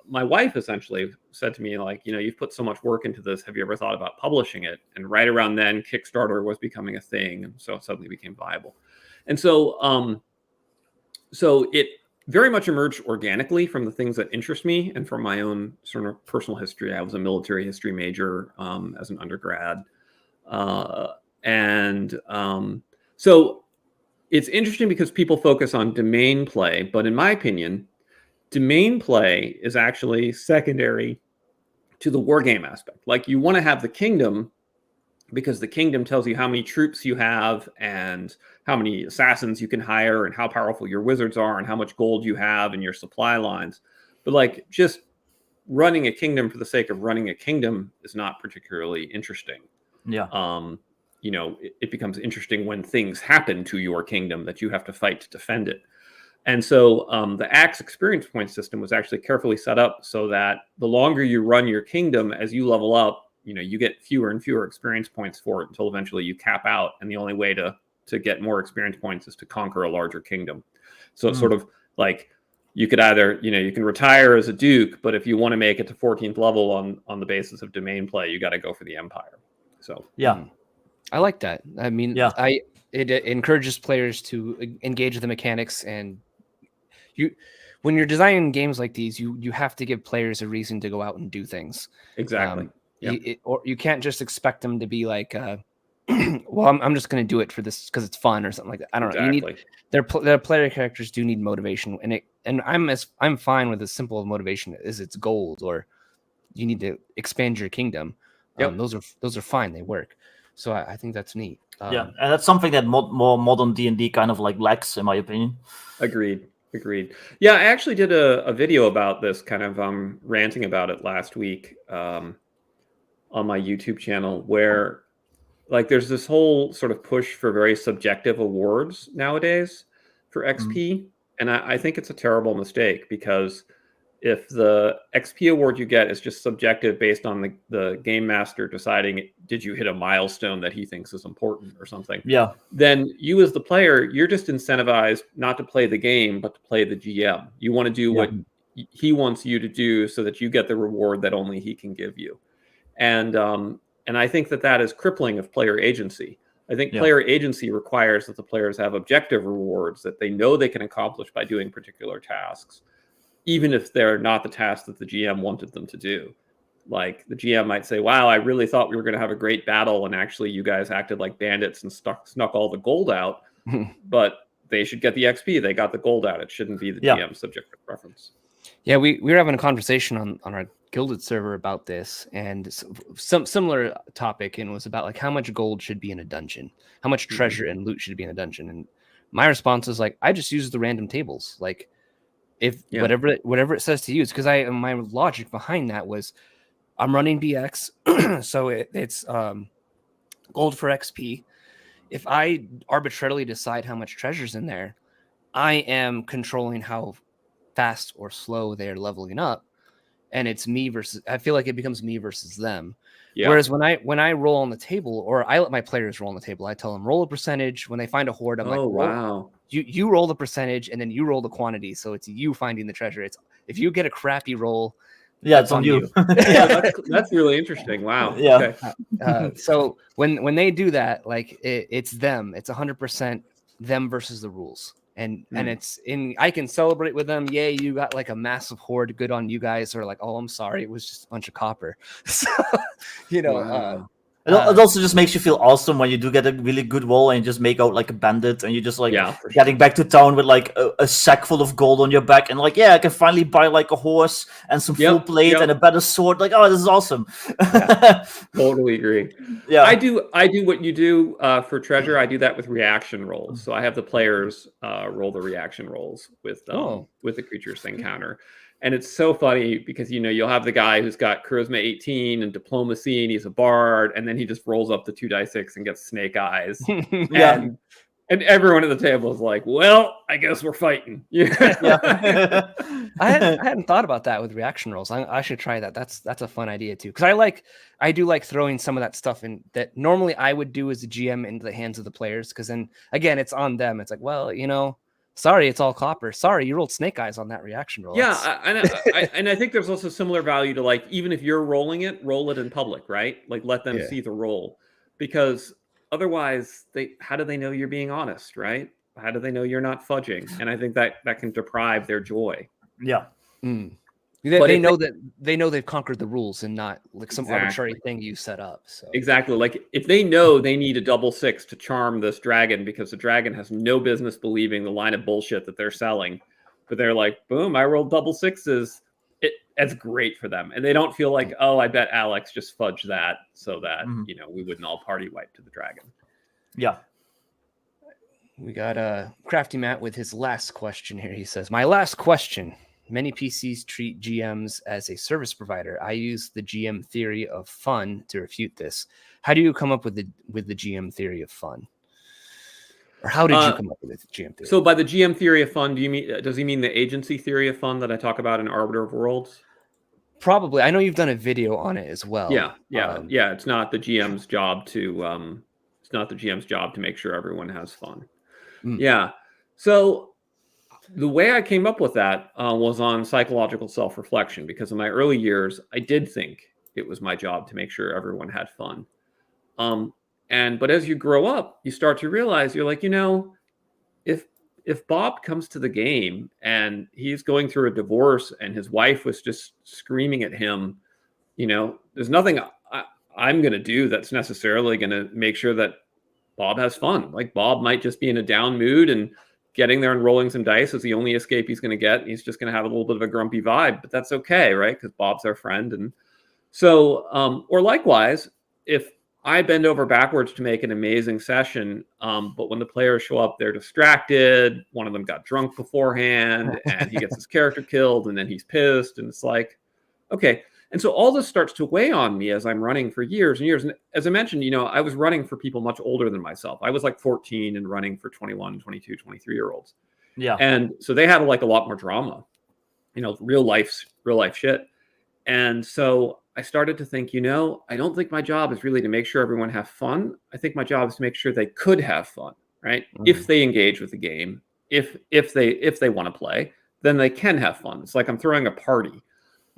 my wife essentially said to me, like, you've put so much work into this, have you ever thought about publishing it? And right around then, Kickstarter was becoming a thing, and so it suddenly became viable. And so so it very much emerged organically from the things that interest me and from my own sort of personal history. I was a military history major as an undergrad. So it's interesting because people focus on domain play, but in my opinion, domain play is actually secondary to the war game aspect. Like, you want to have the kingdom because the kingdom tells you how many troops you have and how many assassins you can hire and how powerful your wizards are and how much gold you have in your supply lines. But like, just running a kingdom for the sake of running a kingdom is not particularly interesting. Yeah. It becomes interesting when things happen to your kingdom that you have to fight to defend it. And so the ACKS experience point system was actually carefully set up so that the longer you run your kingdom, as you level up, you get fewer and fewer experience points for it until eventually you cap out. And the only way to get more experience points is to conquer a larger kingdom. So it's sort of like, you could either, you can retire as a duke, but if you want to make it to 14th level on the basis of domain play, you got to go for the empire. So yeah, I like that. I mean, yeah, it encourages players to engage with the mechanics, and when you're designing games like these, you have to give players a reason to go out and do things. Exactly. Or you can't just expect them to be like, well, I'm just going to do it for this because it's fun or something like that. I don't know. You need their player characters do need motivation, and I'm fine with as simple of motivation as it's gold, or you need to expand your kingdom. Those are fine. They work. So I think that's neat. And that's something that more modern D&D kind of like lacks, in my opinion. Agreed. Yeah, I actually did a video about this, kind of ranting about it last week on my YouTube channel, where like there's this whole sort of push for very subjective awards nowadays for XP. And I think it's a terrible mistake, because if the XP award you get is just subjective based on the game master deciding, did you hit a milestone that he thinks is important or something? Yeah. Then you as the player, you're just incentivized not to play the game, but to play the GM. You want to do what he wants you to do so that you get the reward that only he can give you. And I think that is crippling of player agency. I think player agency requires that the players have objective rewards that they know they can accomplish by doing particular tasks, even if they're not the tasks that the GM wanted them to do. Like, the GM might say, wow, I really thought we were going to have a great battle, and actually you guys acted like bandits and snuck all the gold out, but they should get the XP. They got the gold out. It shouldn't be the GM's subjective preference. Yeah, we were having a conversation on our Guilded server about this, and some similar topic, and it was about like how much gold should be in a dungeon, how much treasure and loot should be in a dungeon. And my response is like, I just use the random tables. Like, if whatever it says to use, because my logic behind that was, I'm running BX, so it's gold for XP. If I arbitrarily decide how much treasure's in there, I am controlling how fast or slow they're leveling up, and it's me versus. I feel like it becomes me versus them. Yeah. Whereas when I roll on the table, or I let my players roll on the table, I tell them roll a percentage. When they find a hoard, I'm like, wow. You roll the percentage, and then you roll the quantity. So it's you finding the treasure. It's if you get a crappy roll, it's on you. That's really interesting. Wow. Yeah. Okay. So when they do that, like it's them. It's 100% them versus the rules. And it's I can celebrate with them. Yay, you got like a massive hoard. Good on you guys. Or like, oh, I'm sorry, it was just a bunch of copper. So, wow. It also just makes you feel awesome when you do get a really good roll and you just make out like a bandit and you just like getting back to town with like a sack full of gold on your back and like, yeah, I can finally buy like a horse and some full plate and a better sword. Like, oh, this is awesome. Totally agree. Yeah, I do what you do for treasure. I do that with reaction rolls. So I have the players roll the reaction rolls with the creatures they encounter. And it's so funny because, you'll have the guy who's got charisma 18 and diplomacy and he's a bard. And then he just rolls up the 2d6 and gets snake eyes. And everyone at the table is like, well, I guess we're fighting. I hadn't thought about that with reaction rolls. I should try that. That's a fun idea too. Because I do like throwing some of that stuff in that normally I would do as a GM into the hands of the players. Because then again, it's on them. It's like, well, sorry, it's all copper. Sorry, you rolled snake eyes on that reaction roll. Yeah, and I think there's also similar value to like, even if you're rolling it, roll it in public, right? Like let them see the roll. Because otherwise, how do they know you're being honest, right? How do they know you're not fudging? And I think that can deprive their joy. Yeah. They know that they've conquered the rules and not like some arbitrary thing you set up. So exactly, like if they know they need a double 6 to charm this dragon because the dragon has no business believing the line of bullshit that they're selling, but they're like, boom, I rolled double 6s. That's great for them, and they don't feel like, oh, I bet Alex just fudged that so that we wouldn't all party wipe to the dragon. Yeah. We got Crafty Matt with his last question here. He says, "My last question. Many PCs treat GMs as a service provider. I use the GM theory of fun to refute this. How do you come up with the GM theory of fun? Or how did you come up with the GM theory? So by the GM theory of fun, does he mean the agency theory of fun that I talk about in Arbiter of Worlds? Probably. I know you've done a video on it as well. Yeah. It's not the GM's job to make sure everyone has fun. Yeah. So the way I came up with that was on psychological self-reflection, because in my early years, I did think it was my job to make sure everyone had fun. But as you grow up, you start to realize you're like, if Bob comes to the game and he's going through a divorce and his wife was just screaming at him, there's nothing I'm going to do that's necessarily going to make sure that Bob has fun. Like Bob might just be in a down mood and getting there and rolling some dice is the only escape he's going to get. And he's just going to have a little bit of a grumpy vibe, but that's okay, right? Because Bob's our friend. And so, or likewise, if I bend over backwards to make an amazing session, but when the players show up, they're distracted. One of them got drunk beforehand and he gets his character killed and then he's pissed. And it's like, okay. And so all this starts to weigh on me as I'm running for years and years. And as I mentioned, I was running for people much older than myself. I was like 14 and running for 21, 22, 23-year-olds. Yeah. And so they had like a lot more drama, real life shit. And so I started to think, I don't think my job is really to make sure everyone have fun. I think my job is to make sure they could have fun, right? If they engage with the game, if they want to play, then they can have fun. It's like I'm throwing a party.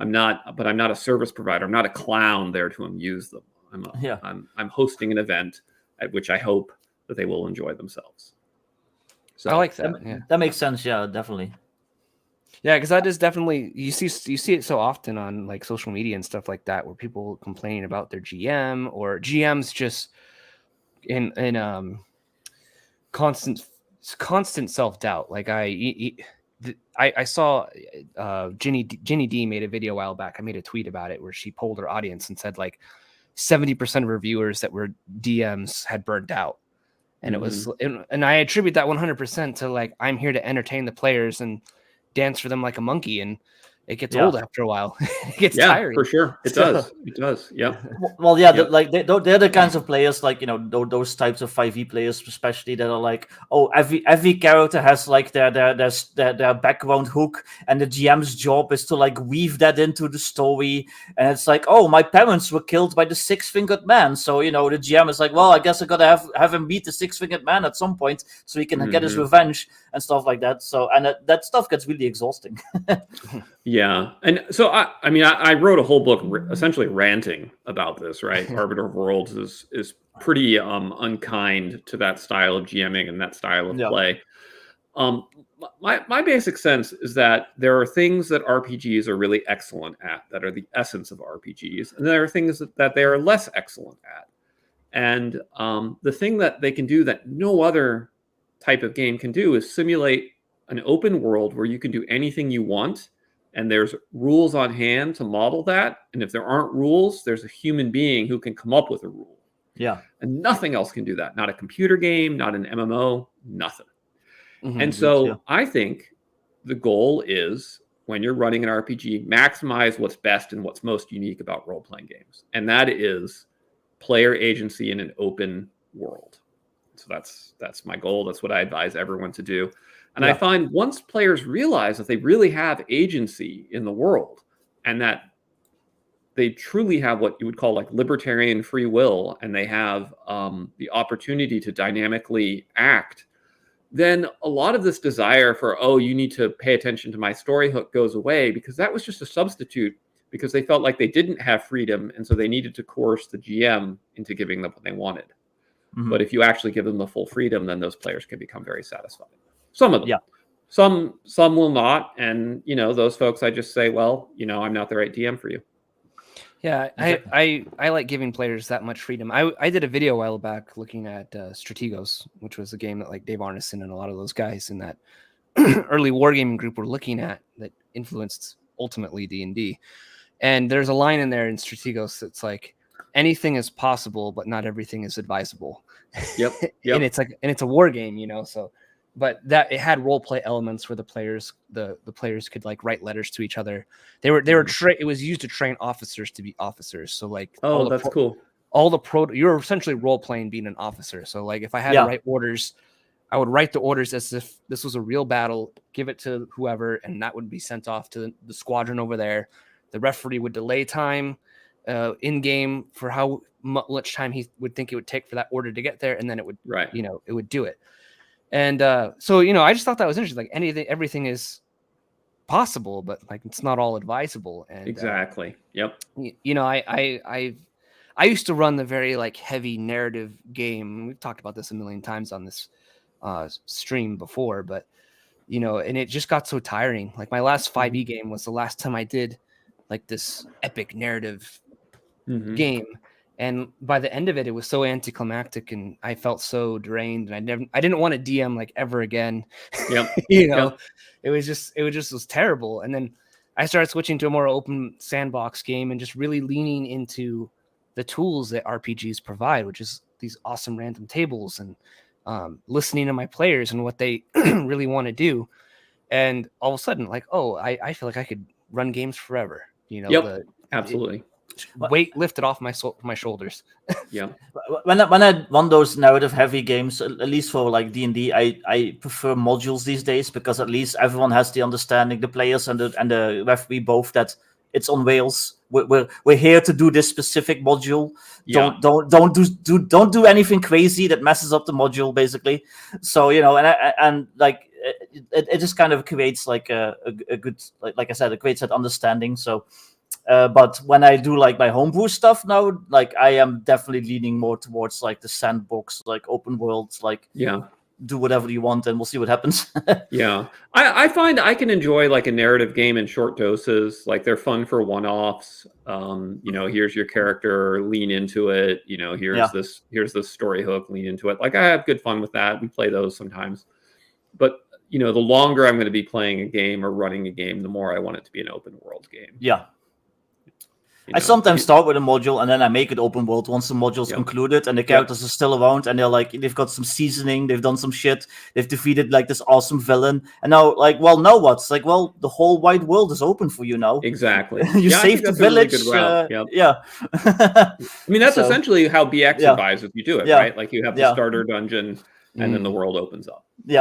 I'm not a service provider. I'm not a clown there to amuse them. I'm hosting an event at which I hope that they will enjoy themselves. So I like that. That makes sense. Yeah, definitely. Yeah, because that is definitely you see it so often on like social media and stuff like that, where people complain about their GM or GMs just in constant self-doubt. Like I saw Ginny D made a video a while back. I made a tweet about it where she polled her audience and said like 70% of her viewers that were DMs had burned out. And it was, and I attribute that 100% to like, I'm here to entertain the players and dance for them like a monkey. And it gets old after a while. It gets tiring. For sure. It does. It does. Yeah. Well, yeah. They're the kinds of players like, those types of 5e players, especially that are like, oh, every character has like their background hook, and the GM's job is to like weave that into the story. And it's like, oh, my parents were killed by the six-fingered man, so the GM is like, well, I guess I gotta have him beat the six-fingered man at some point so he can get his revenge and stuff like that. So, and that stuff gets really exhausting. Yeah. And so, I wrote a whole book essentially ranting about this, right? Arbiter of Worlds is pretty unkind to that style of GMing and that style of play. My basic sense is that there are things that RPGs are really excellent at that are the essence of RPGs. And there are things that they are less excellent at. And the thing that they can do that no other type of game can do is simulate an open world where you can do anything you want, and there's rules on hand to model that. And if there aren't rules, there's a human being who can come up with a rule. Yeah. And nothing else can do that. Not a computer game, not an MMO, nothing. Mm-hmm. And so I think the goal is, when you're running an RPG, maximize what's best and what's most unique about role-playing games. And that is player agency in an open world. So that's my goal. That's what I advise everyone to do. And I find once players realize that they really have agency in the world, and that they truly have what you would call like libertarian free will, and they have the opportunity to dynamically act, then a lot of this desire for, oh, you need to pay attention to my story hook goes away, because that was just a substitute, because they felt like they didn't have freedom, and so they needed to coerce the GM into giving them what they wanted. Mm-hmm. But if you actually give them the full freedom, then those players can become very satisfied. Some of them. Yeah. Some will not. And, those folks, I just say, well, I'm not the right DM for you. Yeah, I like giving players that much freedom. I did a video a while back looking at Strategos, which was a game that like Dave Arneson and a lot of those guys in that early wargaming group were looking at, that influenced ultimately D&D. And there's a line in there in Strategos that's like, anything is possible, but not everything is advisable. Yep. And it's a war game, so. But that it had role play elements where the players could like write letters to each other. It was used to train officers to be officers. So like, that's cool. You're essentially role playing being an officer. So like, if I had to write orders, I would write the orders as if this was a real battle, give it to whoever, and that would be sent off to the squadron over there. The referee would delay time in game for how much time he would think it would take for that order to get there, and then it would it would do it. And so I just thought that was interesting. Like everything is possible, but like it's not all advisable. And exactly. Yep. I used to run the very like heavy narrative game. We've talked about this a million times on this stream before, but and it just got so tiring. Like my last 5e game was the last time I did like this epic narrative game. And by the end of it, it was so anticlimactic, and I felt so drained, and I didn't want to DM like ever again. Yep. It was terrible. And then I started switching to a more open sandbox game and just really leaning into the tools that RPGs provide, which is these awesome random tables and listening to my players and what they really want to do. And all of a sudden, like, oh, I feel like I could run games forever. Absolutely. Weight lifted off my shoulders. Yeah. When I run those narrative heavy games, at least for like D&D, I prefer modules these days, because at least everyone has the understanding, the players and the referee both, that it's on rails. We're here to do this specific module. Yeah. Don't do anything crazy that messes up the module, basically. So and it just kind of creates like a good, like I said, it creates that understanding. So. But when I do like my homebrew stuff now, like I am definitely leaning more towards like the sandbox, like open worlds, like do whatever you want and we'll see what happens. Yeah. I find I can enjoy like a narrative game in short doses. Like they're fun for one-offs. Here's your character, lean into it. Here's this story hook, lean into it. Like I have good fun with that. We play those sometimes. But the longer I'm going to be playing a game or running a game, the more I want it to be an open world game. Yeah. I sometimes start with a module and then I make it open world once the module's concluded and the characters are still around and they've got some seasoning, they've done some shit, they've defeated like this awesome villain, and now now what? It's like, well, the whole wide world is open for you now. Exactly. You saved the village. I mean, that's essentially how BX advises you do it, right? Like you have the starter dungeon and then the world opens up. They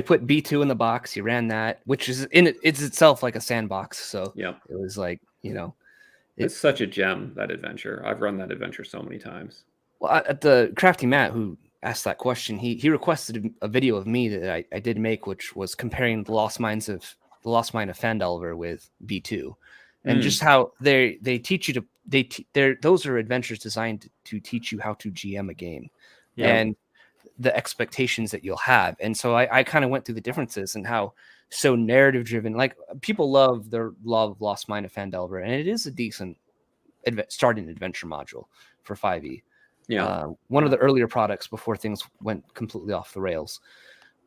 put B2 in the box. You ran that, which is it's itself like a sandbox. So it was like, it's such a gem, that adventure. I've run that adventure so many times. Well, at the Crafty Matt, who asked that question, he requested a video of me that I did make, which was comparing the Lost Mine of Phandelver with B2, and just how they teach you to those are adventures designed to teach you how to GM a game. And the expectations that you'll have. And so I kind of went through the differences and how so narrative driven, like people love Lost Mine of Phandelver, and it is a decent starting adventure module 5e. Yeah. One of the earlier products before things went completely off the rails.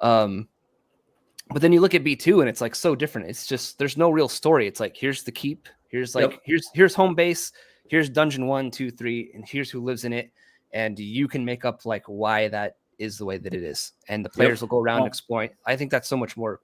But then you look at B2 and it's like so different. It's just there's no real story. It's like here's the keep, here's like here's home base, here's dungeon 1, 2, 3, and here's who lives in it, and you can make up like why that is the way that it is, and the players will go around exploring. I think that's so much more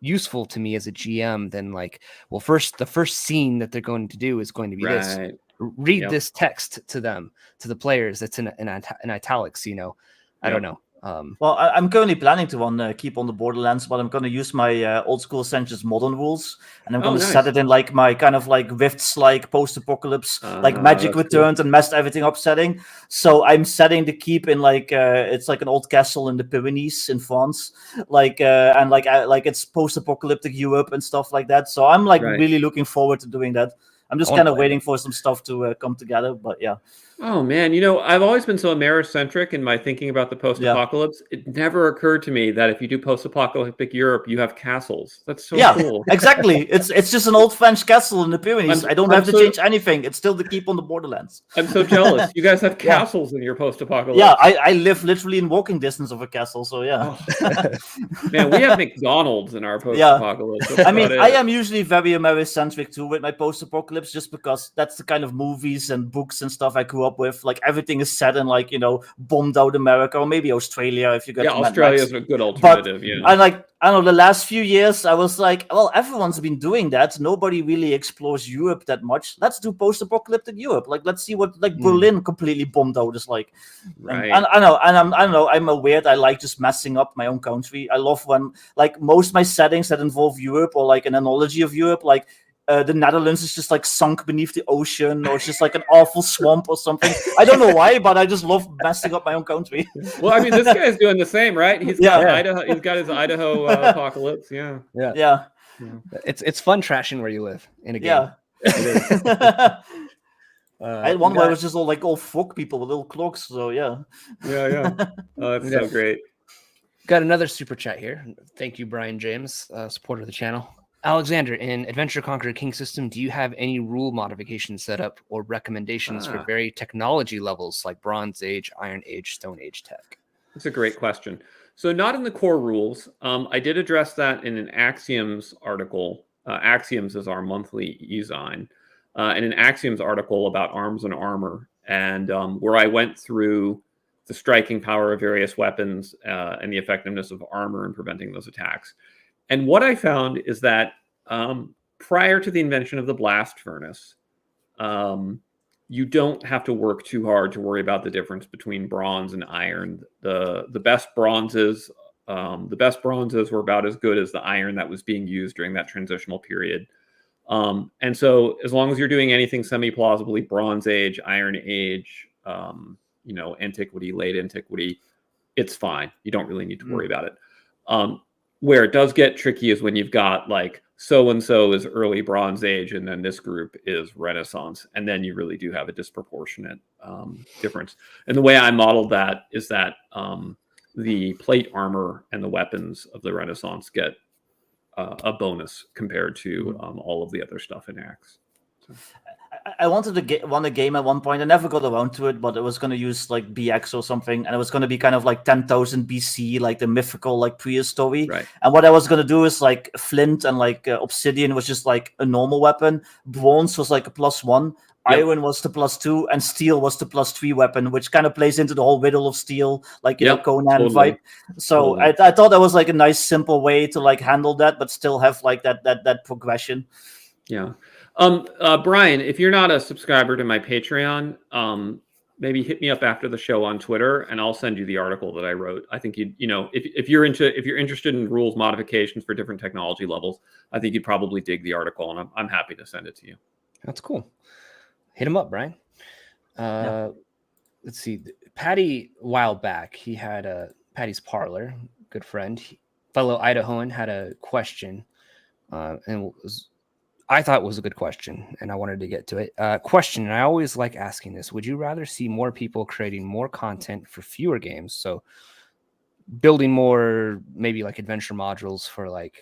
useful to me as a GM than like, well, the first scene that they're going to do is going to be this. Read this text to them, to the players. That's in italics, you know. I don't know. Well, I'm currently planning to keep on the Borderlands, but I'm going to use my old school Essentials modern rules, and I'm going to set it in like my kind of like Rifts, like post-apocalypse, like Magic Returned and messed everything up setting. So I'm setting the keep in like it's like an old castle in the Pyrenees in France, like and like it's post-apocalyptic Europe and stuff like that. So I'm like really looking forward to doing that. I'm just kind of waiting for some stuff to come together, but yeah. Oh man, you know, I've always been so Americentric in my thinking about the post-apocalypse. It never occurred to me that if you do post-apocalyptic Europe, you have castles. That's so cool. Exactly. It's just an old French castle in the Pyrenees. I don't have to change anything. It's still the keep on the Borderlands. I'm so jealous. You guys have castles in your post-apocalypse. Yeah, I live literally in walking distance of a castle, so yeah. Man, we have McDonald's in our post-apocalypse. I mean, I am usually very Americentric too with my post-apocalypse, just because that's the kind of movies and books and stuff I grew up with. Like everything is set in like, you know, bombed out America, or maybe Australia if you get Australia is a good alternative. And like, I don't know, the last few years I was like, well, everyone's been doing that. Nobody really explores Europe that much. Let's do post-apocalyptic Europe. Like, let's see what like Berlin completely bombed out is like. Right. And I know I'm aware that I like just messing up my own country. I love when like most of my settings that involve Europe or like an analogy of Europe, like the Netherlands is just like sunk beneath the ocean, or it's just like an awful swamp or something. I don't know why, but I just love messing up my own country. Well, I mean, this guy's doing the same, right? He's got Idaho. He's got his Idaho apocalypse. Yeah. It's fun trashing where you live in a game. I had one where it was just all folk people with little cloaks. So yeah. Oh, that's so great. Got another super chat here. Thank you, Brian James, supporter of the channel. Alexander, in Adventure Conqueror King system, do you have any rule modifications set up or recommendations for very technology levels like Bronze Age, Iron Age, Stone Age tech? That's a great question. So not in the core rules. I did address that in an Axioms article. Axioms is our monthly e-zine. In an Axioms article about arms and armor, and where I went through the striking power of various weapons and the effectiveness of armor in preventing those attacks. And what I found is that prior to the invention of the blast furnace, you don't have to work too hard to worry about the difference between bronze and iron. The best bronzes were about as good as the iron that was being used during that transitional period. And so as long as you're doing anything semi-plausibly Bronze Age, Iron Age, antiquity, late antiquity, it's fine. You don't really need to worry about it. Where it does get tricky is when you've got like so-and-so is early Bronze Age and then this group is Renaissance. And then you really do have a disproportionate difference. And the way I modeled that is that the plate armor and the weapons of the Renaissance get a bonus compared to all of the other stuff in ACKS. So. I wanted to run a game at one point. I never got around to it, but it was going to use like BX or something, and it was going to be kind of like 10,000 BC, like the mythical, like prehistory. Right. And what I was going to do is like flint and like obsidian was just like a normal weapon. Bronze was like a +1. Iron was the +2, and steel was the +3 weapon, which kind of plays into the whole riddle of steel, like you know, Conan vibe. So I thought that was like a nice, simple way to like handle that, but still have like that progression. Yeah. Brian, if you're not a subscriber to my Patreon, maybe hit me up after the show on Twitter, and I'll send you the article that I wrote. I think if you're interested in rules modifications for different technology levels, I think you'd probably dig the article, and I'm happy to send it to you. That's cool. Hit him up, Brian. Let's see. Patty, a while back, he had Patty's Parlor, good friend, fellow Idahoan, had a question, and I thought it was a good question, and I wanted to get to it. Question, and I always like asking this: would you rather see more people creating more content for fewer games? So, building more, maybe like adventure modules for like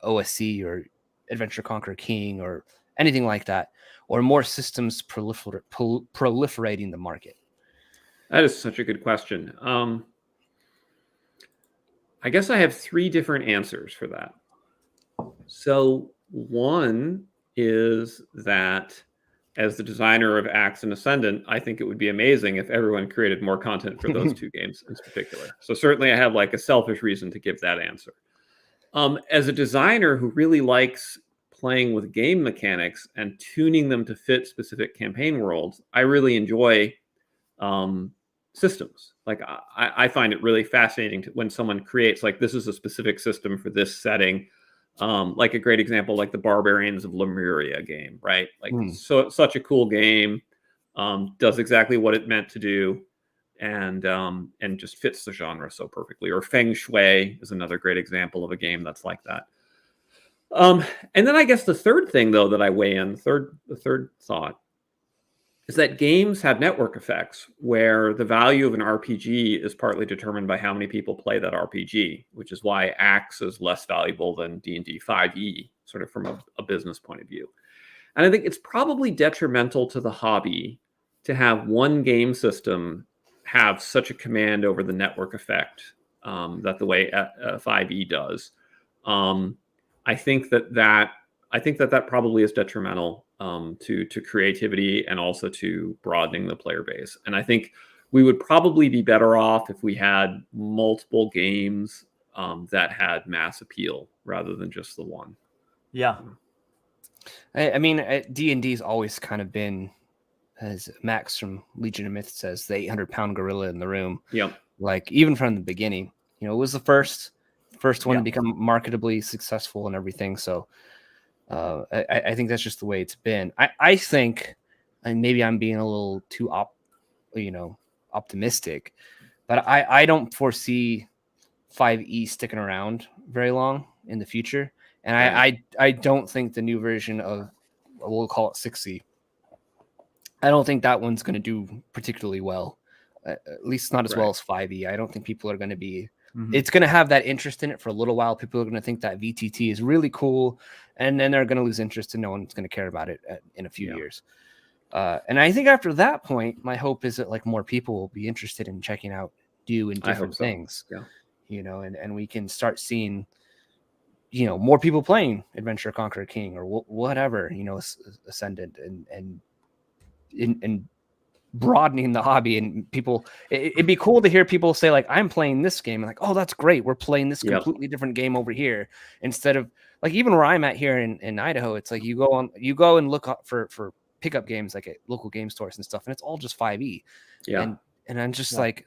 OSC or Adventure Conqueror King or anything like that, or more systems proliferating the market? That is such a good question. I guess I have 3 different answers for that. So one is that as the designer of ACKS and Ascendant, I think it would be amazing if everyone created more content for those 2 games in particular. So certainly I have like a selfish reason to give that answer. As a designer who really likes playing with game mechanics and tuning them to fit specific campaign worlds, I really enjoy systems. Like I find it really fascinating when someone creates like, this is a specific system for this setting. Like a great example, like the Barbarians of Lemuria game, right? Like such a cool game, does exactly what it meant to do, and just fits the genre so perfectly. Or Feng Shui is another great example of a game that's like that. And then I guess the third thing though that I weigh in, the third thought, is that games have network effects where the value of an RPG is partly determined by how many people play that RPG, which is why ACKS is less valuable than D&D 5e, sort of from a business point of view. And I think it's probably detrimental to the hobby to have one game system have such a command over the network effect that the way 5e does. I think that probably is detrimental to creativity and also to broadening the player base. And I think we would probably be better off if we had multiple games that had mass appeal rather than just the one. Yeah. I mean, D&D's always kind of been, as Max from Legion of Myth says, the 800-pound gorilla in the room. Yep. Like even from the beginning, it was the first one to become marketably successful and everything. So I think that's just the way it's been. I think, and maybe I'm being a little too optimistic, but I don't foresee 5e sticking around very long in the future. And right. I don't think the new version of, we'll call it 6e, I don't think that one's going to do particularly well, at least not as well as 5e. I don't think people are going to be, it's going to have that interest in it for a little while. People are going to think that VTT is really cool, and then they're going to lose interest and no one's going to care about it in a few years. And I think after that point, my hope is that like more people will be interested in checking out new and different things, and we can start seeing, more people playing Adventure Conqueror King or whatever, Ascendant and broadening the hobby. And people, it'd be cool to hear people say like, I'm playing this game, and like, oh, that's great, we're playing this completely different game over here, instead of like, even where I'm at here in Idaho, it's like you go and look up for pickup games like at local game stores and stuff, and it's all just 5e. And I'm just like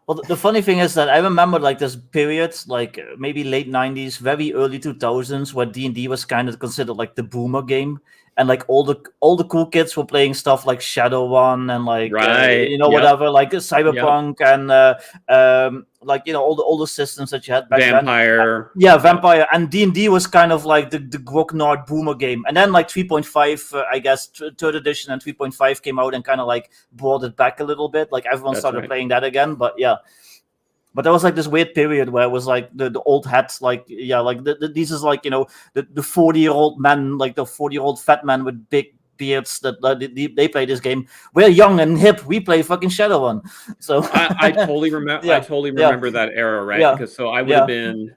Well, the funny thing is that I remember like this period, like maybe late 90s, very early 2000s, where D&D was kind of considered like the boomer game, and like all the cool kids were playing stuff like Shadowrun and like whatever, like Cyberpunk and all the systems that you had back Vampire. then. Vampire, and D&D was kind of like the grognard boomer game, and then like 3.5, I guess, third edition and 3.5 came out and kind of like brought it back a little bit. Like everyone started playing that again, but But there was like this weird period where it was like the old hats, like these is like the 40-year-old man, like the 40-year-old fat man with big beards that they play this game. We're young and hip. We play fucking Shadowrun. So I totally remember. I totally remember that era, right? Because so I would have been.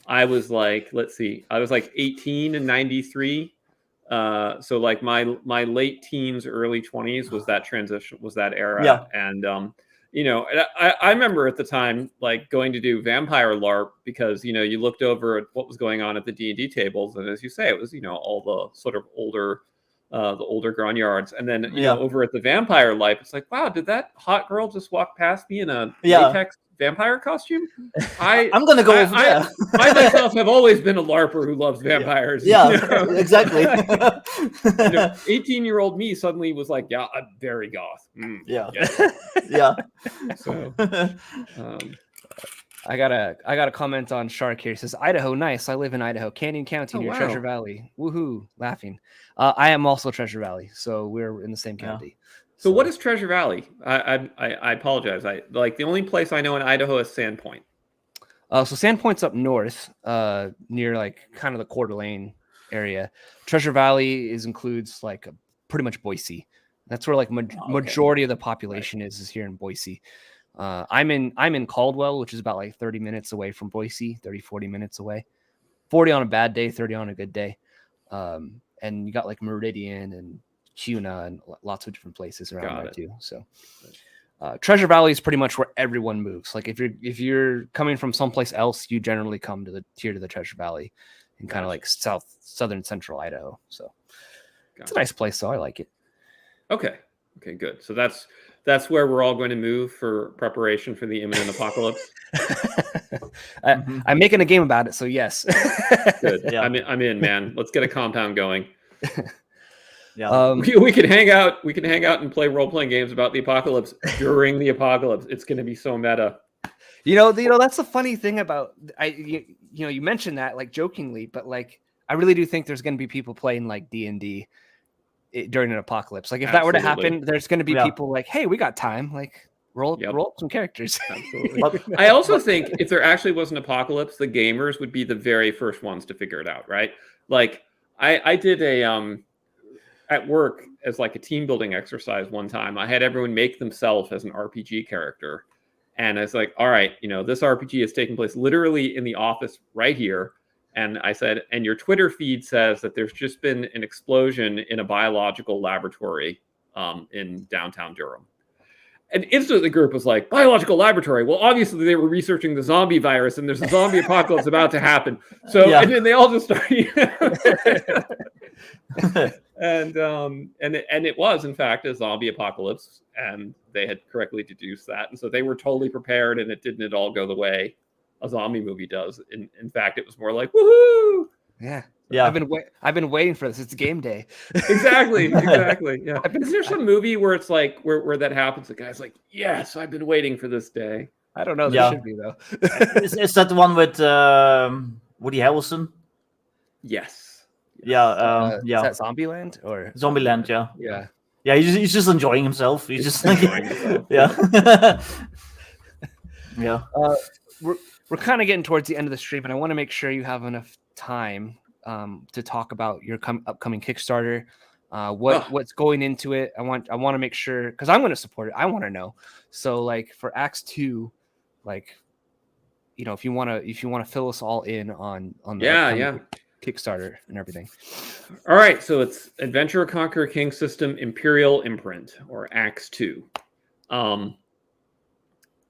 I was like, let's see, I was like 18 in '93. So like my late teens, early 20s was that transition, was that era, and I remember at the time like going to do Vampire LARP because you looked over at what was going on at the D&D tables, and as you say, it was all the sort of older grognards, and then over at the Vampire LARP, it's like, wow, did that hot girl just walk past me in a latex vampire costume? I'm gonna go over there. I myself have always been a LARPer who loves vampires. Exactly. 18-year-old me suddenly was like, I'm very goth. So I got a comment on Shark here. He says, Idaho, nice. I live in Idaho, Canyon County, near Treasure Valley. Woohoo, laughing. I am also Treasure Valley, so we're in the same county. So what is Treasure Valley? I apologize. The only place I know in Idaho is Sandpoint. So Sandpoint's up north, near like kind of the Coeur d'Alene area. Treasure Valley includes like pretty much Boise. That's where like majority of the population is here in Boise. I'm in Caldwell, which is about like 30 minutes away from Boise, 40 minutes away. 40 on a bad day, 30 on a good day. And you got like Meridian and Cuna and lots of different places around there too. So Treasure Valley is pretty much where everyone moves. Like if you're coming from someplace else, you generally come to the Treasure Valley in kind of like southern central Idaho. So it's a nice place, so I like it. Okay, good. So that's where we're all going to move for preparation for the imminent apocalypse. I'm making a game about it, so yes. Good. Yeah. I'm in, man. Let's get a compound going. Yeah. We can hang out. We can hang out and play role-playing games about the apocalypse during the apocalypse. It's going to be so meta. You know, that's the funny thing about you mentioned that like jokingly, but like I really do think there's going to be people playing like D&D during an apocalypse. Like if that were to happen, there's going to be people like, hey, we got time. Like roll up some characters. Absolutely. I also think if there actually was an apocalypse, the gamers would be the very first ones to figure it out, right? Like I did a at work as like a team building exercise one time. I had everyone make themselves as an RPG character. And I was like, all right, this RPG is taking place literally in the office right here. And I said, and your Twitter feed says that there's just been an explosion in a biological laboratory in downtown Durham. And instantly the group was like, biological laboratory? Well, obviously they were researching the zombie virus and there's a zombie apocalypse about to happen. So, and then they all just started. And it was, in fact, a zombie apocalypse. And they had correctly deduced that. And so they were totally prepared and it didn't at all go the way a zombie movie does. In fact, it was more like, woohoo! Yeah. I've been waiting for this. It's game day. Exactly. Yeah. Is there some movie where it's like where that happens? The guy's like, yes, I've been waiting for this day. I don't know. There should be though. Is that the one with Woody Harrelson? Yes. Is that Zombieland or Zombieland? Yeah. Yeah. Yeah. He's just enjoying himself. He's just like, yeah. Yeah. We're kind of getting towards the end of the stream, and I want to make sure you have enough time to talk about your upcoming Kickstarter, what's going into it. I want to make sure, because I'm going to support it. I want to know. So like for ACKS-II, like if you want to fill us all in on the Kickstarter and everything. All right, so it's Adventure Conqueror King System Imperial Imprint, or ACKS-II.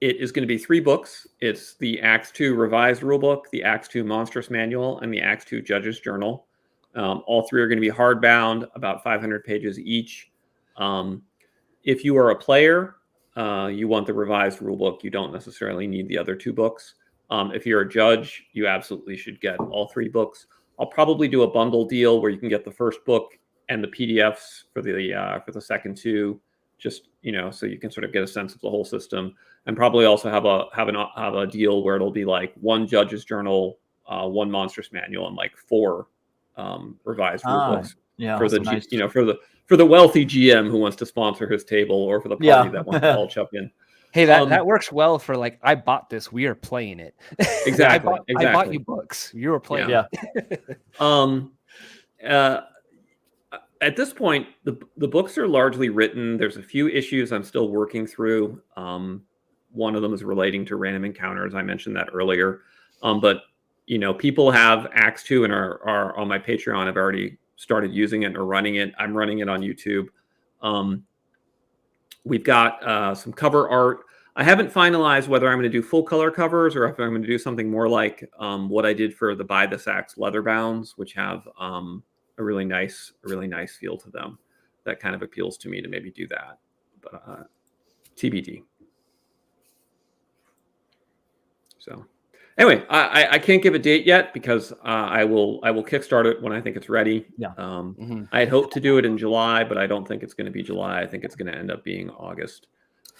It is going to be 3 books. It's the ACKS-II Revised Rulebook, the ACKS-II Monstrous Manual, and the ACKS-II Judge's Journal. All 3 are going to be hardbound, about 500 pages each. If you are a player, you want the Revised Rulebook. You don't necessarily need the other 2 books. If you're a judge, you absolutely should get all 3 books. I'll probably do a bundle deal where you can get the first book and the PDFs for the second 2. Just so you can sort of get a sense of the whole system, and probably also have a deal where it'll be like 1 judge's journal, 1 monstrous manual, and like 4 revised rule books for the for the wealthy GM who wants to sponsor his table, or for the party that wants to all chip in. Hey, that works well for like, I bought this, we are playing it. Exactly. I bought you books, you were playing it. At this point, the books are largely written. There's a few issues I'm still working through. One of them is relating to random encounters. I mentioned that earlier. But people have ACKS-II and are on my Patreon. I've already started using it and are running it. I'm running it on YouTube. We've got some cover art. I haven't finalized whether I'm going to do full color covers or if I'm going to do something more like what I did for the Buy the Sacks leather bounds, which have a really nice feel to them. That kind of appeals to me to maybe do that, but TBD. So anyway, I can't give a date yet because I will kickstart it when I think it's ready. Yeah. I had hoped to do it in July, but I don't think it's going to be July. I think it's going to end up being August.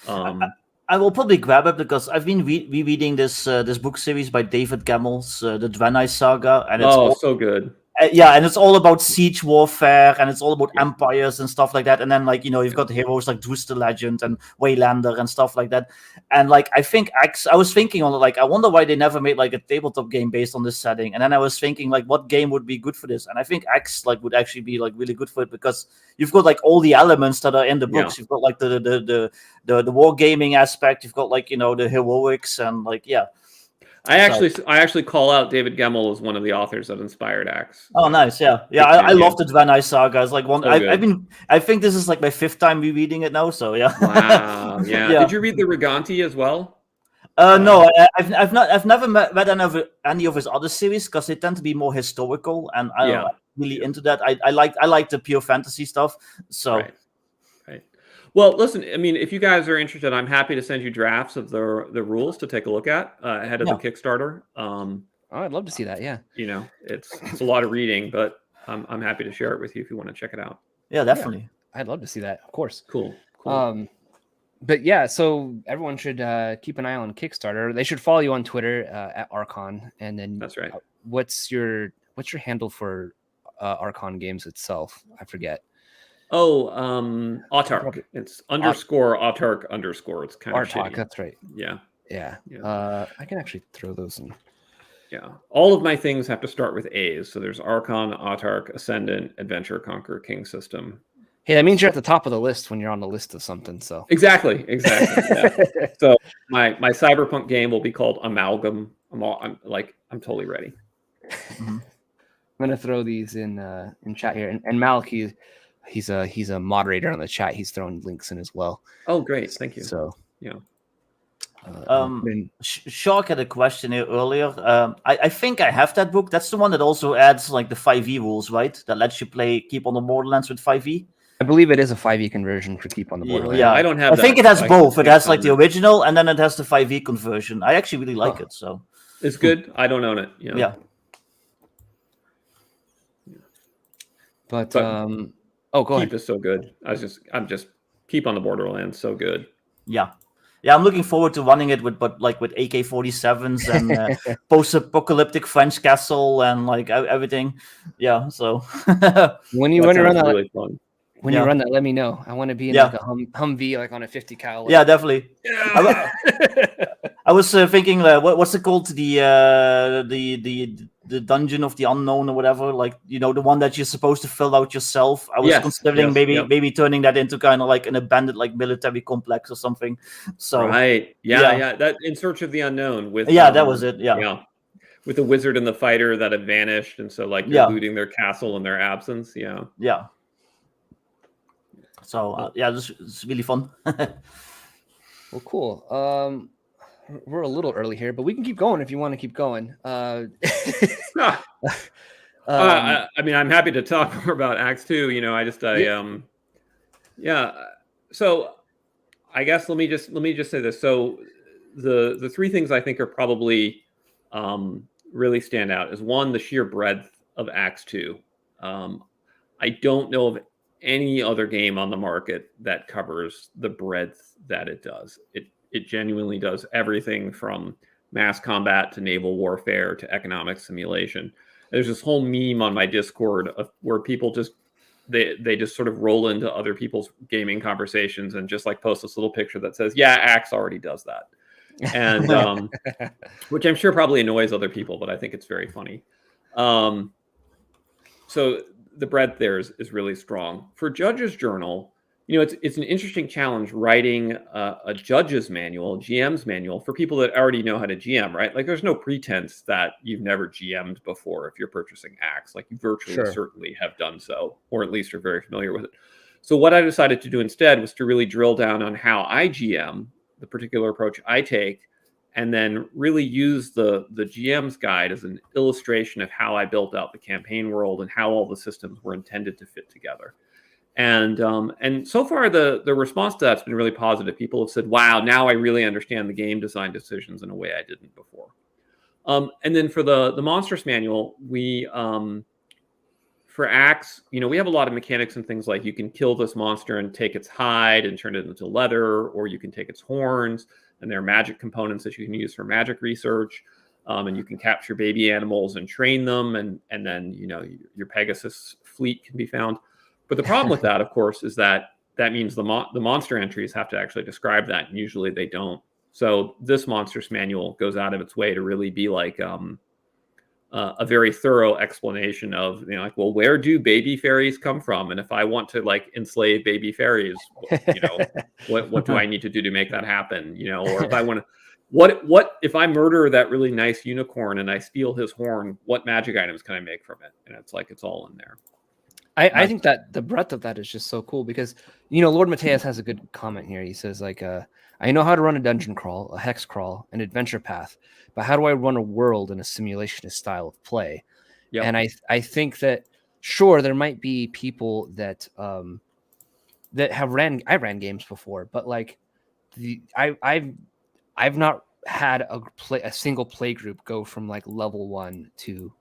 I will probably grab it because I've been rereading this book series by David Gemmell's, the Draenei Saga, and it's so good. Yeah, and it's all about siege warfare, and it's all about empires and stuff like that. And then, like, you've got heroes like Drus the Legend and Waylander and stuff like that. And like, I think I was thinking on like, I wonder why they never made like a tabletop game based on this setting. And then I was thinking like, what game would be good for this? And I think ACKS like would actually be like really good for it, because you've got like all the elements that are in the books. You've got like the wargaming aspect. You've got like the heroics and like I actually call out David Gemmell as one of the authors that inspired ACKS. Oh, nice! Yeah. I loved the Van Nuys saga. It's like one. I think this is like my 5th time rereading it now. So yeah. Wow. Yeah. Did you read the Riganti as well? No, I've never read any of his other series, because they tend to be more historical, and I'm not really into that. I like the pure fantasy stuff. So. Right. Well, listen, I mean, if you guys are interested, I'm happy to send you drafts of the rules to take a look at ahead of the Kickstarter. I'd love to see that. Yeah. It's a lot of reading, but I'm happy to share it with you if you want to check it out. Yeah, definitely. Yeah, I'd love to see that. Of course. Cool. But yeah, so everyone should keep an eye on Kickstarter. They should follow you on Twitter at Archon, and then that's right. What's your handle for Archon Games itself? I forget. Oh, Autarch. It's _Autarch _. It's kind of shitty. That's right. Yeah. I can actually throw those in. Yeah. All of my things have to start with A's. So there's Archon, Autarch, Ascendant, Adventure, Conqueror, King System. Hey, that means you're at the top of the list when you're on the list of something. So exactly. Yeah. So my cyberpunk game will be called Amalgam. I'm totally ready. I'm gonna throw these in chat here, and Malik, he's a moderator on the chat. He's throwing links in as well. Oh, great! Thank you. So yeah. Shark had a question here earlier. I think I have that book. That's the one that also adds like the 5e rules, right? That lets you keep on the Borderlands with 5e. I believe it is a 5e conversion for Keep on the Borderlands. Yeah, I don't have. I think it has both. It has like the original, and then it has the 5e conversion. I actually really like it. So it's good. I don't own it. Yeah. But go ahead. Keep is so good. I'm just Keep on the Borderlands so good. Yeah, I'm looking forward to running it with AK-47s and post-apocalyptic French castle and like everything. Yeah, so when you run that, really fun. When you run that, let me know. I want to be in like a Humvee, like on a 50 cal. Yeah, definitely. Yeah. I was thinking, what's it called? The Dungeon of the Unknown or whatever. Like, the one that you're supposed to fill out yourself. I was considering maybe turning that into kind of like an abandoned like military complex or something. So right, yeah. That In Search of the Unknown with that was it. Yeah. With the wizard and the fighter that have vanished, and so like you're looting their castle in their absence. Yeah. So it's really fun. Well, cool. We're a little early here, but we can keep going if you want to keep going. I mean, I'm happy to talk more about ACKS II. So I guess let me just say this. So the 3 things I think are probably really stand out is, one, the sheer breadth of ACKS II. I don't know of any other game on the market that covers the breadth that it does. It genuinely does everything from mass combat to naval warfare to economic simulation. There's this whole meme on my Discord where people they just sort of roll into other people's gaming conversations and just like post this little picture that says, "Yeah, ACKS already does that," and which I'm sure probably annoys other people, but I think it's very funny. So the breadth there is really strong. For Judge's Journal, it's an interesting challenge writing a judge's manual, GM's manual, for people that already know how to GM, right? Like, there's no pretense that you've never GM'd before if you're purchasing ACKS. Like, you virtually certainly have done so, or at least are very familiar with it. So what I decided to do instead was to really drill down on how I GM, the particular approach I take, and then really use the GM's guide as an illustration of how I built out the campaign world and how all the systems were intended to fit together. And so far the response to that's been really positive. People have said, "Wow, now I really understand the game design decisions in a way I didn't before." And then for the Monstrous Manual, we for ACKS, we have a lot of mechanics and things like you can kill this monster and take its hide and turn it into leather, or you can take its horns, and there are magic components that you can use for magic research. and you can capture baby animals and train them, and then your Pegasus fleet can be found. But the problem with that, of course, is that means the monster entries have to actually describe that, and usually they don't. So this Monstrous Manual goes out of its way to really be like a very thorough explanation of, well, where do baby fairies come from? And if I want to like enslave baby fairies, what do I need to do to make that happen? Or if I want to, what if I murder that really nice unicorn and I steal his horn, what magic items can I make from it? And it's all in there. I think that the breadth of that is just so cool because, Lord Mateus has a good comment here. He says, like, I know how to run a dungeon crawl, a hex crawl, an adventure path, but how do I run a world in a simulationist style of play? Yep. And I think that, sure, there might be people that I ran games before, but like I've not had a single play group go from like level 1 to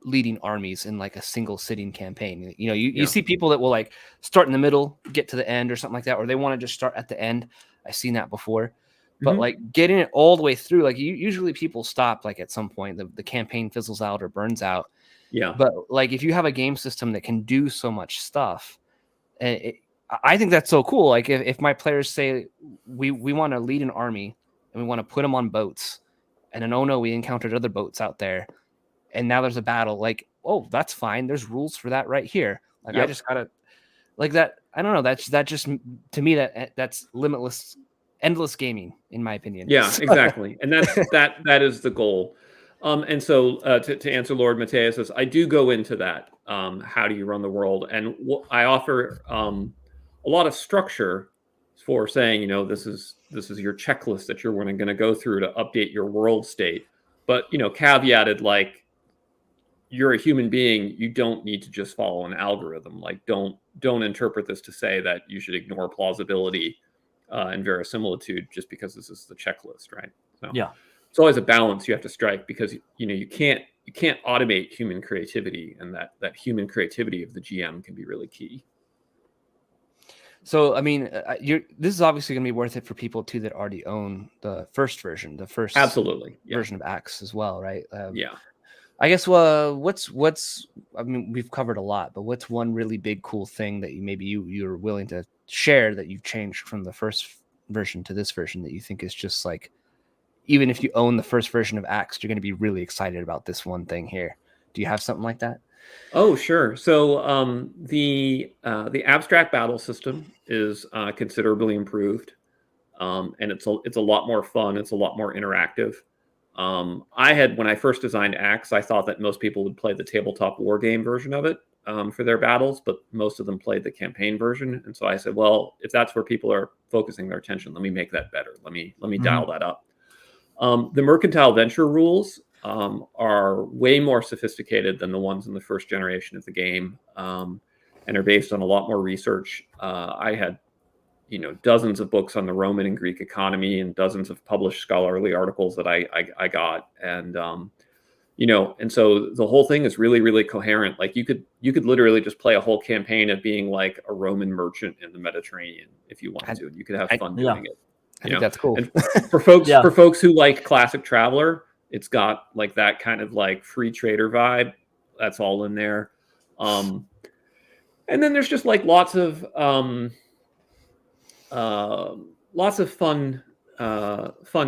leading armies in like a single sitting campaign. You see people that will like start in the middle, get to the end or something like that, or they want to just start at the end. I've seen that before, but like getting it all the way through, like usually people stop like at some point, the campaign fizzles out or burns out. Yeah. But like if you have a game system that can do so much stuff, I think that's so cool. Like if my players say we want to lead an army and we want to put them on boats, and then, oh no, we encountered other boats out there, and now there's a battle, like, oh, that's fine. There's rules for that right here. Like, I just gotta like that. I don't know. That just, to me, that's limitless, endless gaming, in my opinion. Yeah, exactly. And that is the goal. And so to answer Lord Mateus, I do go into that. How do you run the world? And I offer a lot of structure for saying, this is your checklist that you're going to go through to update your world state. But, caveated, like, you're a human being, you don't need to just follow an algorithm. Like, don't interpret this to say that you should ignore plausibility and verisimilitude just because this is the checklist, right? So yeah, it's always a balance you have to strike, because you can't automate human creativity, and that human creativity of the GM can be really key. So, I mean, this is obviously going to be worth it for people too that already own the first version, absolutely version of ACKS as well, right? Yeah. I guess what's I mean, we've covered a lot, but what's one really big cool thing that you're willing to share that you've changed from the first version to this version that you think is just like, even if you own the first version of ACKS, you're going to be really excited about this one thing here? Do you have something like that? Oh, sure. So the abstract battle system is considerably improved, and it's a lot more fun. It's a lot more interactive. When I first designed ACKS, I thought that most people would play the tabletop war game version of it for their battles, but most of them played the campaign version. And so I said, well, if that's where people are focusing their attention, let me make that better. Let me dial that up. The mercantile venture rules are way more sophisticated than the ones in the first generation of the game, and are based on a lot more research. I had dozens of books on the Roman and Greek economy and dozens of published scholarly articles that I got. And, and so the whole thing is really, really coherent. Like you could literally just play a whole campaign of being like a Roman merchant in the Mediterranean if you wanted to, and you could have fun doing it. I think that's cool. And for folks who like classic Traveler, it's got like that kind of like free trader vibe. That's all in there. And then there's just like lots of fun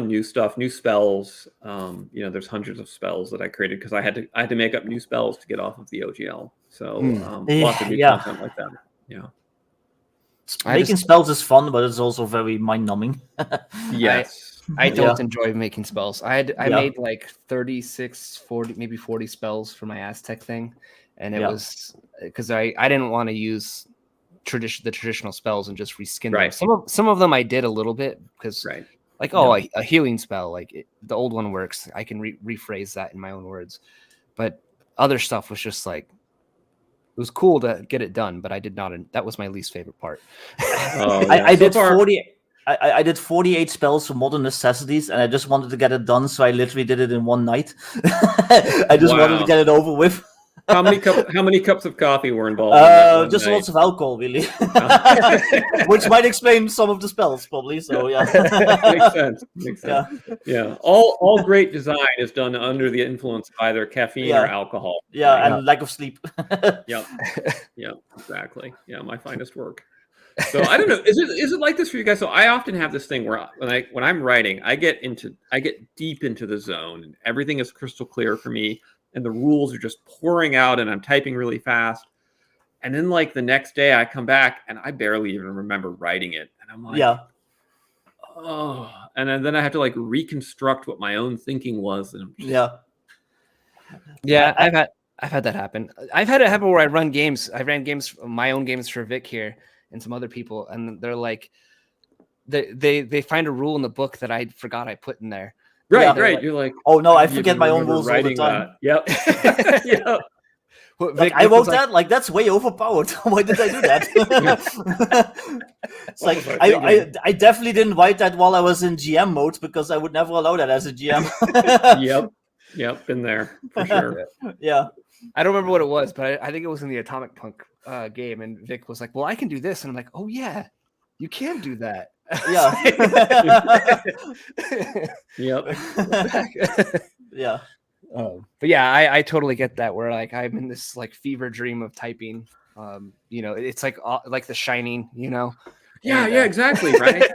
new stuff, new spells. There's hundreds of spells that I created because I had to make up new spells to get off of the OGL. So lots of new content like that. Yeah. Making spells is fun, but it's also very mind-numbing. Yes. I don't enjoy making spells. I made like 36, 40, maybe 40 spells for my Aztec thing. And it was because I didn't want to use the traditional spells and just reskin them. Some of them I did a little bit because like, a healing spell, like the old one works. I can rephrase that in my own words. But other stuff was just like, it was cool to get it done, but I did not. That was my least favorite part. I did 40. I did 48 spells for modern necessities, and I just wanted to get it done, so I literally did it in one night. I just wanted to get it over with. How many cups of coffee were involved in that just night? lots of alcohol, really. Which might explain some of the spells, probably. So yeah. Makes sense. Yeah. All great design is done under the influence of either caffeine or alcohol. Yeah, right? And lack of sleep. Yep. Exactly. Yeah, my finest work. So I don't know. Is it like this for you guys? So I often have this thing where when I'm writing, I get deep into the zone, and everything is crystal clear for me, and the rules are just pouring out, and I'm typing really fast. And then like the next day, I come back and I barely even remember writing it, and I'm like, oh, and then I have to like reconstruct what my own thinking was, and I've had that happen. I've had it happen where I ran games. I ran games, my own games for Vik here and some other people, and they're like, they find a rule in the book that I forgot I put in there. Right. Like, you're like, oh no, I forget my own rules all the time. Yep. Yep. Well, like, I wrote that, like that's way overpowered. Why did I do that? It's like I definitely didn't write that while I was in GM mode, because I would never allow that as a GM. Yep, been there for sure. Yeah. I don't remember what it was, but I think it was in the Atomic Punk game, and Vik was like, well, I can do this, and I'm like, oh yeah, you can do that. Yep. Yeah. But yeah, I totally get that, where like I'm in this like fever dream of typing. It's like The Shining, Yeah, exactly, right?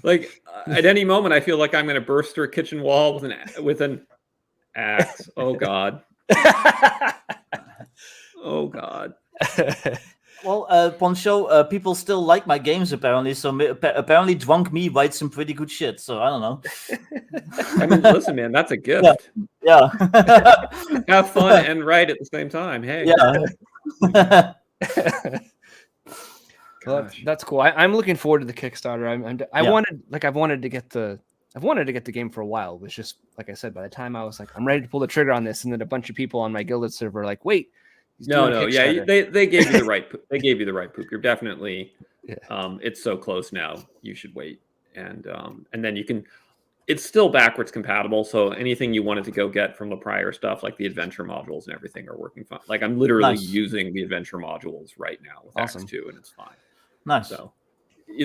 Like at any moment I feel like I'm going to burst through a kitchen wall with an axe. Oh god. Oh god. Well, Poncho, people still like my games apparently. So apparently, drunk me writes some pretty good shit. So I don't know. I mean, listen, man, that's a gift. Yeah. Have fun and write at the same time. Hey. Yeah. Well, that's cool. I'm looking forward to the Kickstarter. I've wanted to get the game for a while. It was just like I said, by the time I was like, I'm ready to pull the trigger on this, and then a bunch of people on my Guilded server are like, wait. No, yeah, they gave you the right. They gave you the right poop. You're definitely. It's so close now. You should wait, and then you can. It's still backwards compatible, so anything you wanted to go get from the prior stuff, like the adventure modules and everything, are working fine. Like I'm literally using the adventure modules right now with ACKS2, and it's fine. Nice. So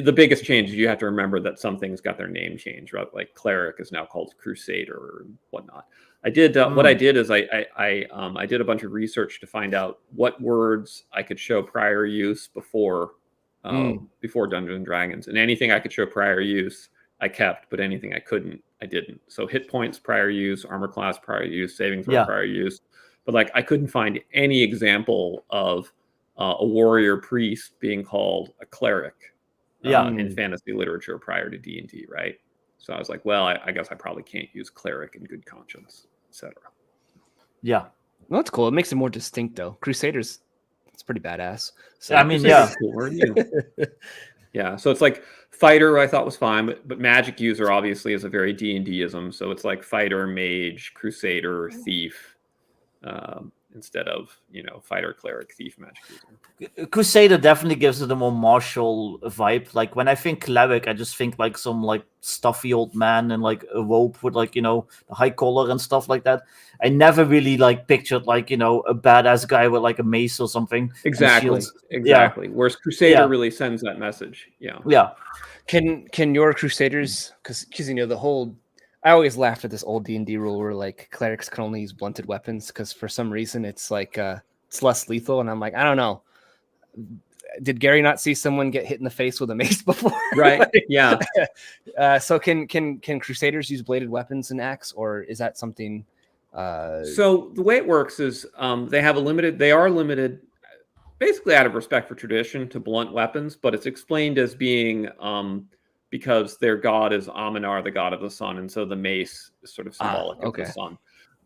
the biggest change is you have to remember that some things got their name changed, right? Like Cleric is now called Crusader and whatnot. I did what I did is I did a bunch of research to find out what words I could show prior use before Dungeons and Dragons, and anything I could show prior use I kept, but anything I couldn't I didn't. So hit points prior use, armor class prior use, saving throw prior use, but like I couldn't find any example of a warrior priest being called a cleric in fantasy literature prior to D&D, right? So I was like, well, I guess I probably can't use cleric in good conscience, etc. Yeah. Well, that's cool. It makes it more distinct, though. Crusaders, it's pretty badass. So I mean, yeah. Cool word, yeah. So it's like fighter, I thought was fine, but magic user obviously is a very D&D-ism. So it's like fighter, mage, crusader, thief, instead of fighter, cleric, thief, magic user. Crusader definitely gives it a more martial vibe. Like when I think cleric, I just think like some like stuffy old man and like a robe with like a high collar and stuff like that. I never really like pictured like a badass guy with like a mace or something. Exactly. Whereas Crusader really sends that message. Yeah. Can your Crusaders, because the whole, I always laughed at this old D&D rule where like clerics can only use blunted weapons because for some reason it's like it's less lethal, and I'm like, I don't know. Did Gary not see someone get hit in the face with a mace before? Right. Yeah. So can Crusaders use bladed weapons in ACKS, or is that something? So the way it works is they are limited basically out of respect for tradition to blunt weapons, but it's explained as being because their god is Aminar, the god of the sun, and so the mace is sort of symbolic of the sun.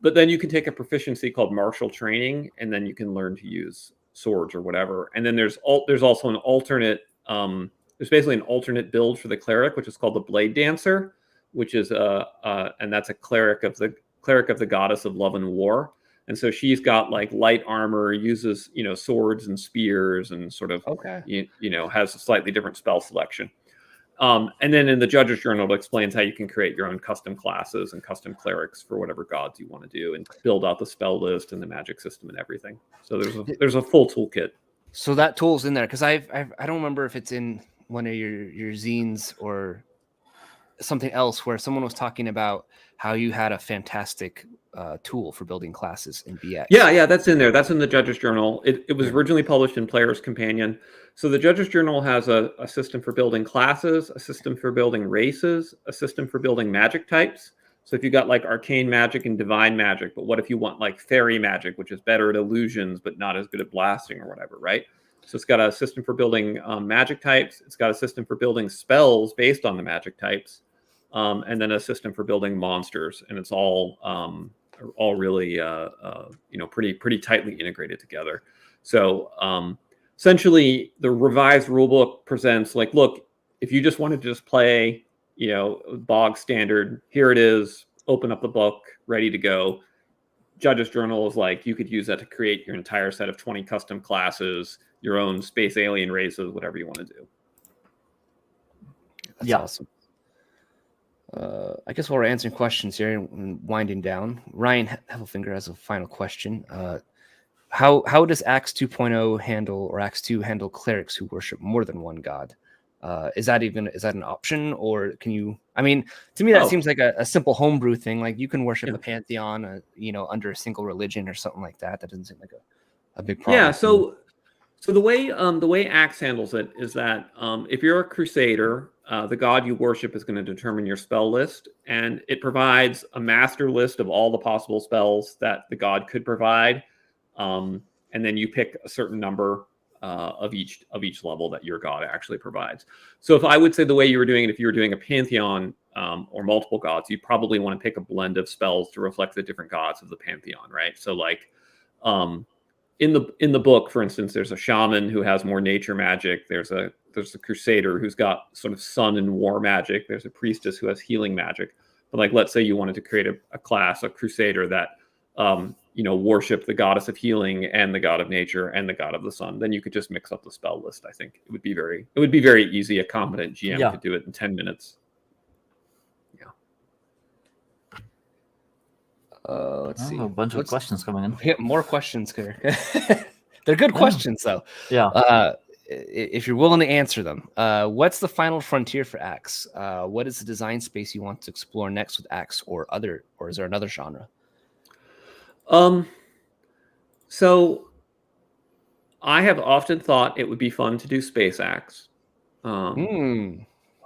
But then you can take a proficiency called martial training, and then you can learn to use swords or whatever. And then there's also an alternate. There's basically an alternate build for the cleric, which is called the Blade Dancer, which is and that's a cleric of the goddess of love and war. And so she's got like light armor, uses swords and spears, and sort of has a slightly different spell selection. And then in the Judge's Journal, it explains how you can create your own custom classes and custom clerics for whatever gods you want to do, and build out the spell list and the magic system and everything. So there's a full toolkit. So that tool's in there, because I don't remember if it's in one of your zines or something else where someone was talking about how you had a fantastic tool for building classes in BX. Yeah, that's in there. That's in the Judge's Journal. It was originally published in Player's Companion. So the Judge's Journal has a system for building classes, a system for building races, a system for building magic types. So if you got like arcane magic and divine magic, but what if you want like fairy magic, which is better at illusions but not as good at blasting or whatever, right? So it's got a system for building magic types. It's got a system for building spells based on the magic types, and then a system for building monsters. And it's all really pretty tightly integrated together. So essentially, the revised rulebook presents like, look, if you just wanted to just play, bog standard, here it is, open up the book, ready to go. Judge's Journal is like, you could use that to create your entire set of 20 custom classes, your own space alien races, whatever you want to do. That's awesome. I guess while we're answering questions here and winding down, Ryan Heffelfinger has a final question. How does ACKS 2.0 handle, or ACKS 2 handle clerics who worship more than one god? Is that an option, or can you? I mean, to me that seems like a simple homebrew thing. Like you can worship a pantheon, under a single religion or something like that. That doesn't seem like a big problem. Yeah. So the way ACKS handles it is that if you're a crusader, the god you worship is going to determine your spell list, and it provides a master list of all the possible spells that the god could provide, and then you pick a certain number of each level that your god actually provides. So if I would say the way you were doing it, if you were doing a pantheon or multiple gods, you probably want to pick a blend of spells to reflect the different gods of the pantheon, right? So like in the book, for instance, there's a shaman who has more nature magic. There's a crusader who's got sort of sun and war magic. There's a priestess who has healing magic. But like, let's say you wanted to create a class, a crusader that worship the goddess of healing and the god of nature and the god of the sun, then you could just mix up the spell list. I think it would be very easy. A competent GM could do it in 10 minutes. Let's see. A bunch of questions coming in. We get more questions here. They're good questions, though. Yeah. If you're willing to answer them, what's the final frontier for ACKS? What is the design space you want to explore next with ACKS, or is there another genre? So I have often thought it would be fun to do space ACKS.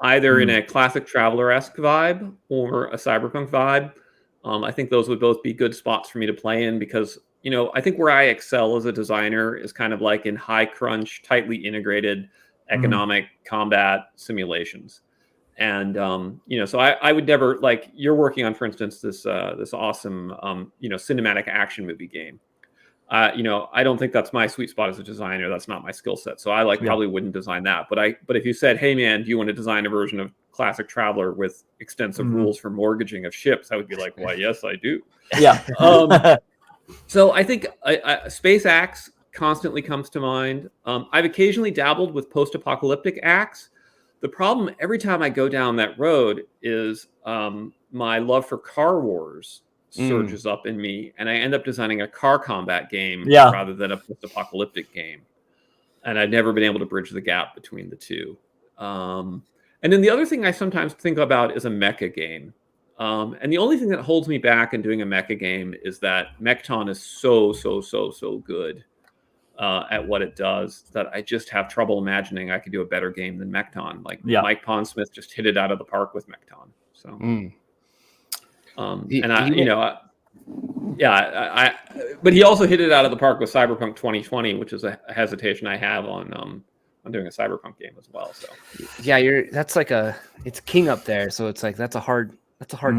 Either in a classic Traveler-esque vibe or a cyberpunk vibe. I think those would both be good spots for me to play in, because I think where I excel as a designer is kind of like in high crunch, tightly integrated economic combat simulations. And so I would never, like, you're working on, for instance, this awesome cinematic action movie game. I don't think that's my sweet spot as a designer. That's not my skill set. So I probably wouldn't design that. But if you said, hey man, do you want to design a version of classic Traveler with extensive rules for mortgaging of ships, I would be like, why, yes, I do. Yeah. So I think space ACKS constantly comes to mind. I've occasionally dabbled with post-apocalyptic ACKS. The problem every time I go down that road is my love for Car Wars surges up in me, and I end up designing a car combat game rather than a post-apocalyptic game. And I've never been able to bridge the gap between the two. And then the other thing I sometimes think about is a mecha game. And the only thing that holds me back in doing a mecha game is that Mechton is so good at what it does that I just have trouble imagining I could do a better game than Mechton. Like Mike Pondsmith just hit it out of the park with Mechton. So, but he also hit it out of the park with Cyberpunk 2020, which is a hesitation I have on doing a Cyberpunk game as well. So yeah, that's like it's king up there. So it's like that's a hard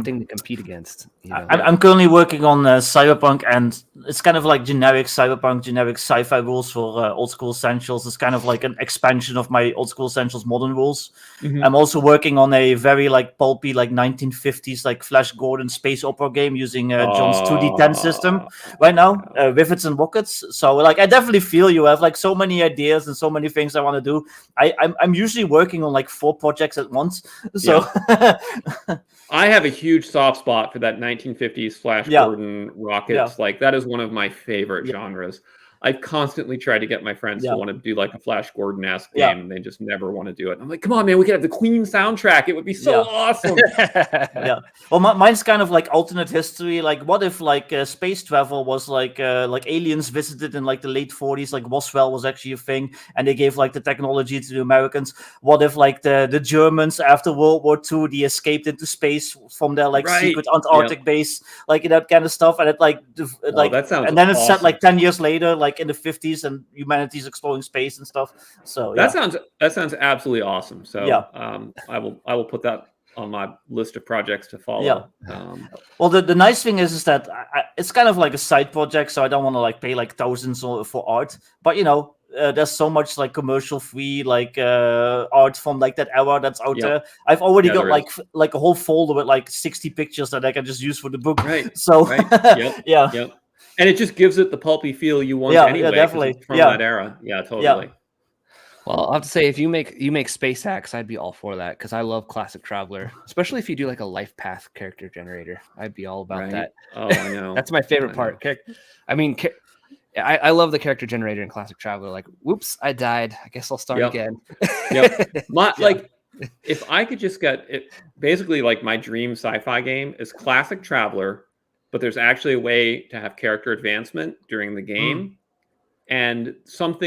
thing to compete against. I'm currently working on Cyberpunk and it's kind of like generic cyberpunk, generic sci-fi rules for old school essentials. It's kind of like an expansion of my old school essentials modern rules. I'm also working on a very like pulpy like 1950s like Flash Gordon space opera game using John's 2D10 system right now, Rivets and Rockets. So like I definitely feel you have like so many ideas and so many things I want to do. I'm usually working on like 4 projects at once. So I have a huge soft spot for that 1950s Flash Gordon Rockets. Like that is one of my favorite genres. I've constantly tried to get my friends to want to do like a Flash Gordon-esque game, and they just never want to do it. And I'm like, come on, man, we could have the Queen soundtrack. It would be so awesome. Well, mine's kind of like alternate history. Like, what if like space travel was like aliens visited in like the late 40s? Like Roswell was actually a thing, and they gave like the technology to the Americans. What if like the Germans after World War II they escaped into space from their like secret Antarctic base, like that kind of stuff, and it like that sounds and then it's awesome. set like 10 years later, like in the 50s, and humanity's exploring space and stuff. So that sounds absolutely awesome. So I will put that on my list of projects to follow. Well, the nice thing is that it's kind of like a side project, so I don't want to like pay like thousands for art, but you know, there's so much like commercial free like art from like that era that's out there. I've already got like a whole folder with like 60 pictures that I can just use for the book. So and it just gives it the pulpy feel you want anyway. Definitely from that era. Yeah, totally. Well, I'll have to say, if you make Space ACKS, I'd be all for that, because I love Classic Traveler, especially if you do like a life path character generator. I'd be all about that. Oh, I know. That's my favorite part. I mean, I love the character generator in Classic Traveler. Like, whoops, I died. I guess I'll start again. Like, if I could just get it, basically like my dream sci-fi game is Classic Traveler, but there's actually a way to have character advancement during the game. And some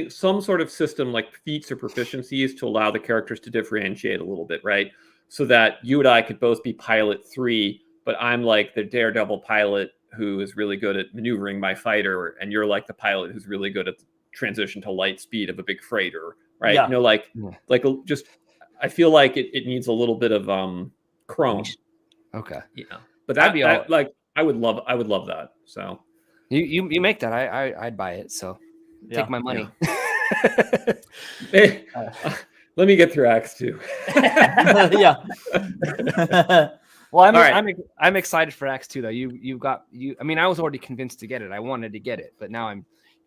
sort of system like feats or proficiencies to allow the characters to differentiate a little bit, right? So that you and I could both be pilot 3, but I'm like the daredevil pilot who is really good at maneuvering my fighter, and you're like the pilot who's really good at the transition to light speed of a big freighter, right? You know, like just I feel like it needs a little bit of chrome. Okay. Yeah. But that'd be all. Like I would love that. So you make that. I'd buy it. So take my money. Let me get through ACKS II. Well, I'm excited for ACKS II though. I mean, I was already convinced to get it. I wanted to get it, but now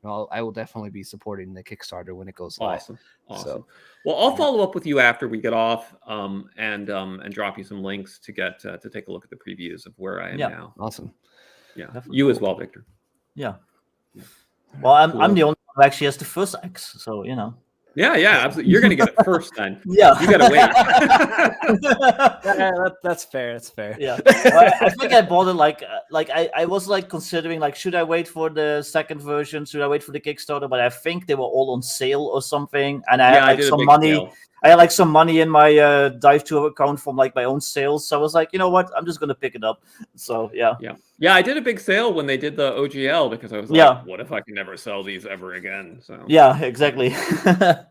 I will definitely be supporting the Kickstarter when it goes live. Awesome. So, well, I'll follow up with you after we get off, and drop you some links to get to take a look at the previews of where I am now. Awesome. Yeah, you as well, Victor. Yeah. Well, I'm the only one who actually has the first ACKS, so you know. Yeah, absolutely. You're gonna get it first, then. Yeah, you gotta wait. That's fair. That's fair. Yeah, I think I bought it like I was like considering like, should I wait for the second version? Should I wait for the Kickstarter? But I think they were all on sale or something, and I had like some money. Sale. I had like some money in my Dive Tour account from like my own sales, so I was like, you know what, I'm just gonna pick it up. So yeah. I did a big sale when they did the OGL, because I was like, what if I can never sell these ever again? So yeah, exactly. So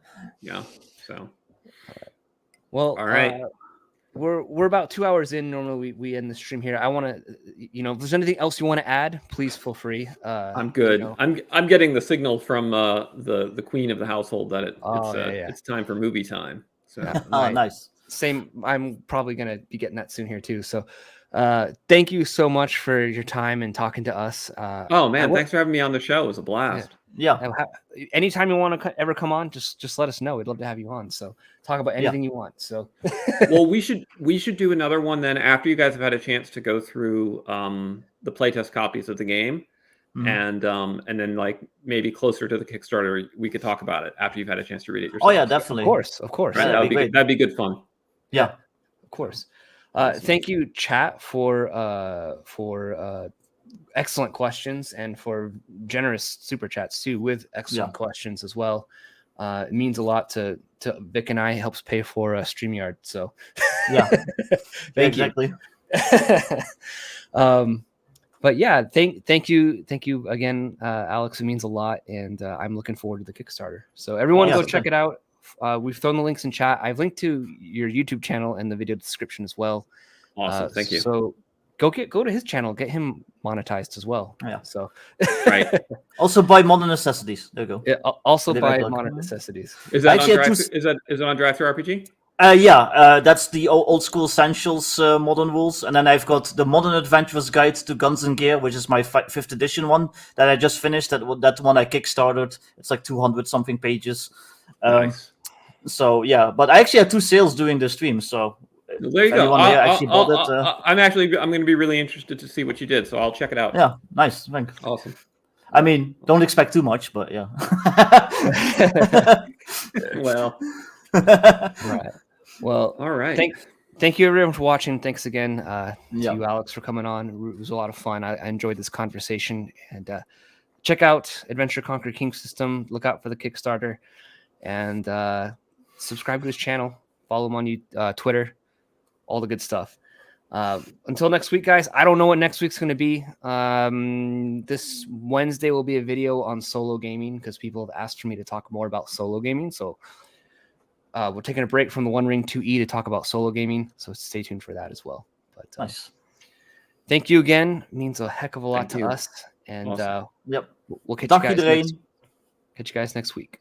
well, all right. We're about 2 hours in. Normally we end the stream here. I want to, if there's anything else you want to add, please feel free. I'm good. I'm getting the signal from the queen of the household that it's time for movie time. So nice. Same. I'm probably gonna be getting that soon here too. So thank you so much for your time and talking to us. Oh man, thanks for having me on the show. It was a blast. Yeah. Anytime you want to ever come on, just let us know. We'd love to have you on. So talk about anything you want. So well, we should do another one then after you guys have had a chance to go through the playtest copies of the game. And then like maybe closer to the Kickstarter, we could talk about it after you've had a chance to read it yourself. Oh yeah, definitely. Of course. Right? That'd be good fun. Yeah, of course. Thank you, chat, for excellent questions and for generous super chats too, with excellent questions as well. It means a lot to Vic and I. It helps pay for StreamYard. So yeah, thank you. But yeah, thank you again, Alex. It means a lot, and I'm looking forward to the Kickstarter. So everyone, go check it out. We've thrown the links in chat. I've linked to your YouTube channel in the video description as well. Awesome, thank you. So go to his channel, get him monetized as well. Yeah. So Right. Also buy Modern Necessities. There you go. Yeah, also Did buy I plug? Modern Necessities. Is that Actually, on I Drive? just- Is it on Drive Through RPG? That's the old school essentials modern rules, and then I've got the Modern Adventurer's Guide to Guns and Gear, which is my 5th edition one that I just finished. That one I kickstarted. It's like 200 something pages. Nice. So yeah, but I actually had 2 sales during the stream. So There you if go. anyone here actually bought it, I'm going to be really interested to see what you did, so I'll check it out. yeah, nice, thanks. Awesome. I mean, don't expect too much, but yeah. Well, Right. Well, all right. Thank you everyone for watching. Thanks again to Yeah. you, Alex, for coming on. It was a lot of fun. I enjoyed this conversation. And check out Adventure Conquer King System. Look out for the Kickstarter. And subscribe to his channel. Follow him on Twitter. All the good stuff. Until next week, guys. I don't know what next week's going to be. This Wednesday will be a video on solo gaming because people have asked for me to talk more about solo gaming. So we're taking a break from the One Ring 2E to talk about solo gaming. So stay tuned for that as well. But Nice. thank you again. It means a heck of a lot Thank to you. us. And Awesome. Yep. we'll catch Dag you guys iedereen. catch you guys next week.